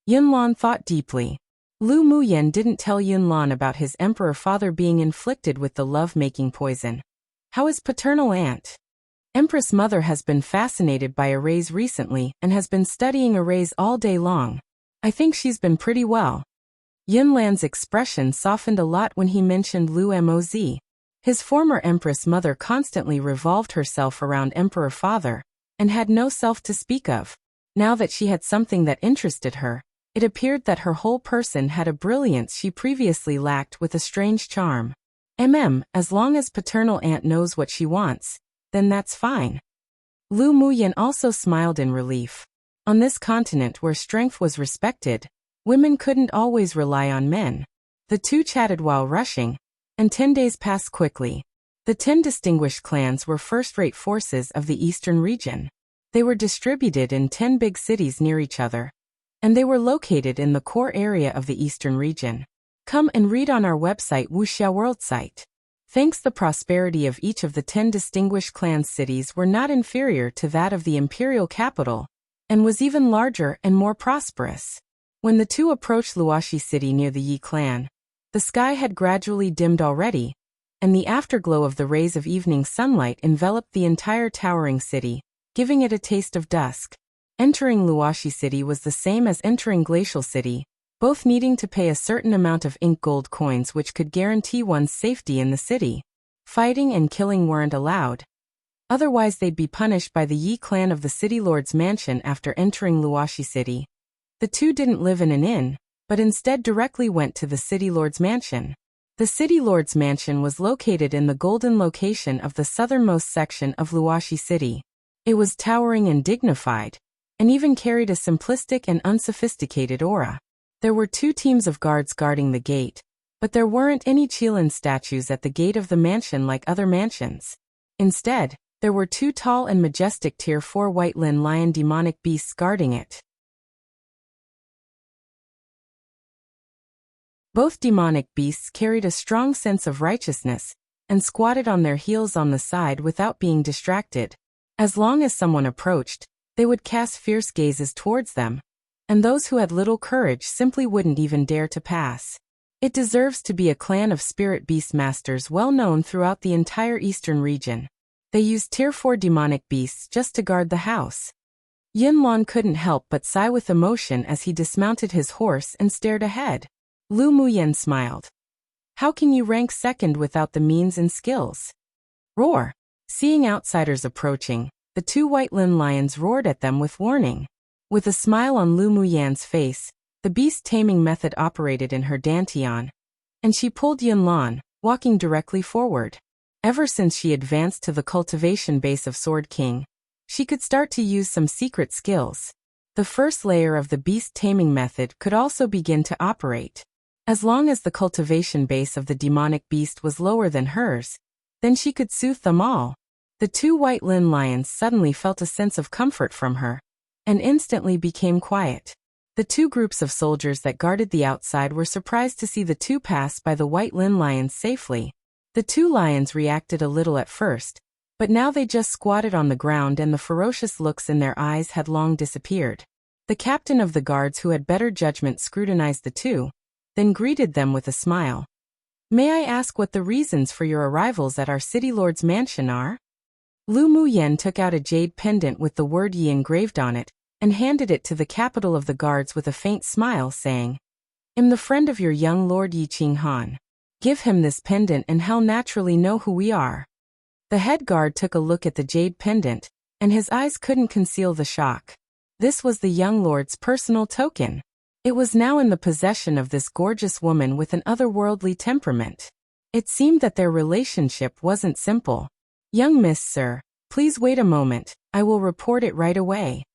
Yunlon thought deeply. Lu Muyan didn't tell Yunlon about his Emperor Father being inflicted with the love-making poison. How is paternal aunt? Empress Mother has been fascinated by arrays recently and has been studying arrays all day long. I think she's been pretty well. Yunlan's expression softened a lot when he mentioned Lu Moz. His former Empress Mother constantly revolved herself around Emperor Father, and had no self to speak of. Now that she had something that interested her, it appeared that her whole person had a brilliance she previously lacked with a strange charm. As long as paternal aunt knows what she wants, then that's fine. Lu Muyan also smiled in relief. On this continent where strength was respected, women couldn't always rely on men. The two chatted while rushing, and 10 days passed quickly. The 10 distinguished clans were first-rate forces of the eastern region. They were distributed in 10 big cities near each other, and they were located in the core area of the eastern region. Come and read on our website Wuxia World Site. Thanks, the prosperity of each of the 10 distinguished clans' cities were not inferior to that of the imperial capital, and was even larger and more prosperous. When the two approached Luoshi City near the Yi clan, the sky had gradually dimmed already, and the afterglow of the rays of evening sunlight enveloped the entire towering city, giving it a taste of dusk. Entering Luoshi City was the same as entering Glacial City, both needing to pay a certain amount of ink gold coins which could guarantee one's safety in the city. Fighting and killing weren't allowed. Otherwise they'd be punished by the Yi clan of the City Lord's mansion after entering Luoshi City. The two didn't live in an inn, but instead directly went to the City Lord's mansion. The City Lord's mansion was located in the golden location of the southernmost section of Luoshi City. It was towering and dignified, and even carried a simplistic and unsophisticated aura. There were 2 teams of guards guarding the gate, but there weren't any Qilin statues at the gate of the mansion like other mansions. Instead, there were 2 tall and majestic Tier 4 white Lin lion demonic beasts guarding it. Both demonic beasts carried a strong sense of righteousness, and squatted on their heels on the side without being distracted. As long as someone approached, they would cast fierce gazes towards them, and those who had little courage simply wouldn't even dare to pass. It deserves to be a clan of spirit beast masters well known throughout the entire eastern region. They used Tier 4 demonic beasts just to guard the house. Yunlan couldn't help but sigh with emotion as he dismounted his horse and stared ahead. Lu Muyen smiled. How can you rank second without the means and skills? Roar! Seeing outsiders approaching, the two white lin lions roared at them with warning. With a smile on Lu Muyan's face, the beast taming method operated in her dantian, and she pulled Yunlan, walking directly forward. Ever since she advanced to the cultivation base of Sword King, she could start to use some secret skills. The first layer of the beast taming method could also begin to operate. As long as the cultivation base of the demonic beast was lower than hers, then she could soothe them all. The two white lin lions suddenly felt a sense of comfort from her, and instantly became quiet. The two groups of soldiers that guarded the outside were surprised to see the two pass by the white lin lions safely. The two lions reacted a little at first, but now they just squatted on the ground and the ferocious looks in their eyes had long disappeared. The captain of the guards, who had better judgment, scrutinized the two, then greeted them with a smile. May I ask what the reasons for your arrivals at our city lord's mansion are? Lu Muyen took out a jade pendant with the word Yi engraved on it, and handed it to the capital of the guards with a faint smile, saying, I'm the friend of your young lord Yi Qinghan. Give him this pendant and he'll naturally know who we are. The head guard took a look at the jade pendant, and his eyes couldn't conceal the shock. This was the young lord's personal token. It was now in the possession of this gorgeous woman with an otherworldly temperament. It seemed that their relationship wasn't simple. Young miss, sir, please wait a moment, I will report it right away.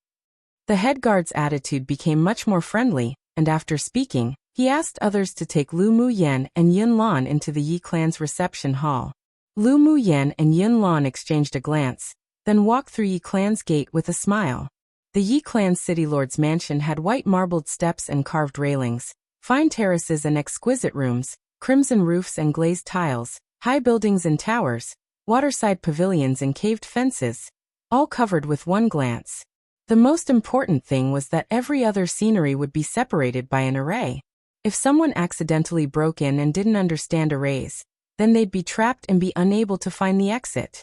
The head guard's attitude became much more friendly, and after speaking, he asked others to take Lu Muyen and Yunlan into the Yi clan's reception hall. Lu Muyen and Yunlan exchanged a glance, then walked through Yi clan's gate with a smile. The Yi clan's city lord's mansion had white marbled steps and carved railings, fine terraces and exquisite rooms, crimson roofs and glazed tiles, high buildings and towers, waterside pavilions and caved fences, all covered with one glance. The most important thing was that every other scenery would be separated by an array. If someone accidentally broke in and didn't understand arrays, then they'd be trapped and be unable to find the exit.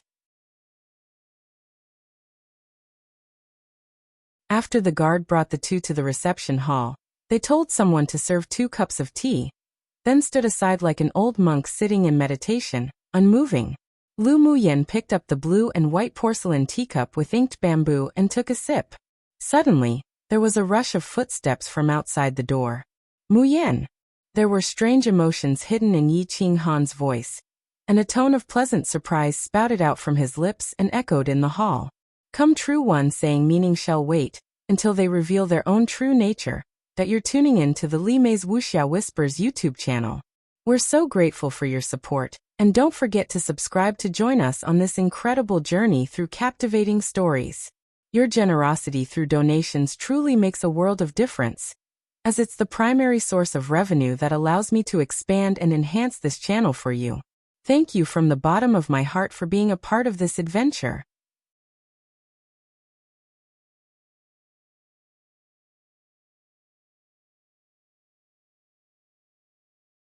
After the guard brought the two to the reception hall, they told someone to serve 2 cups of tea, then stood aside like an old monk sitting in meditation, unmoving. Lu Muyen picked up the blue and white porcelain teacup with inked bamboo and took a sip. Suddenly, there was a rush of footsteps from outside the door. Muyen! There were strange emotions hidden in Yi Qinghan's voice, and a tone of pleasant surprise spouted out from his lips and echoed in the hall. Come, true one, saying meaning shall wait until they reveal their own true nature, that you're tuning in to the Li Mei's Wuxia Whispers YouTube channel. We're so grateful for your support, and don't forget to subscribe to join us on this incredible journey through captivating stories. Your generosity through donations truly makes a world of difference, as it's the primary source of revenue that allows me to expand and enhance this channel for you. Thank you from the bottom of my heart for being a part of this adventure.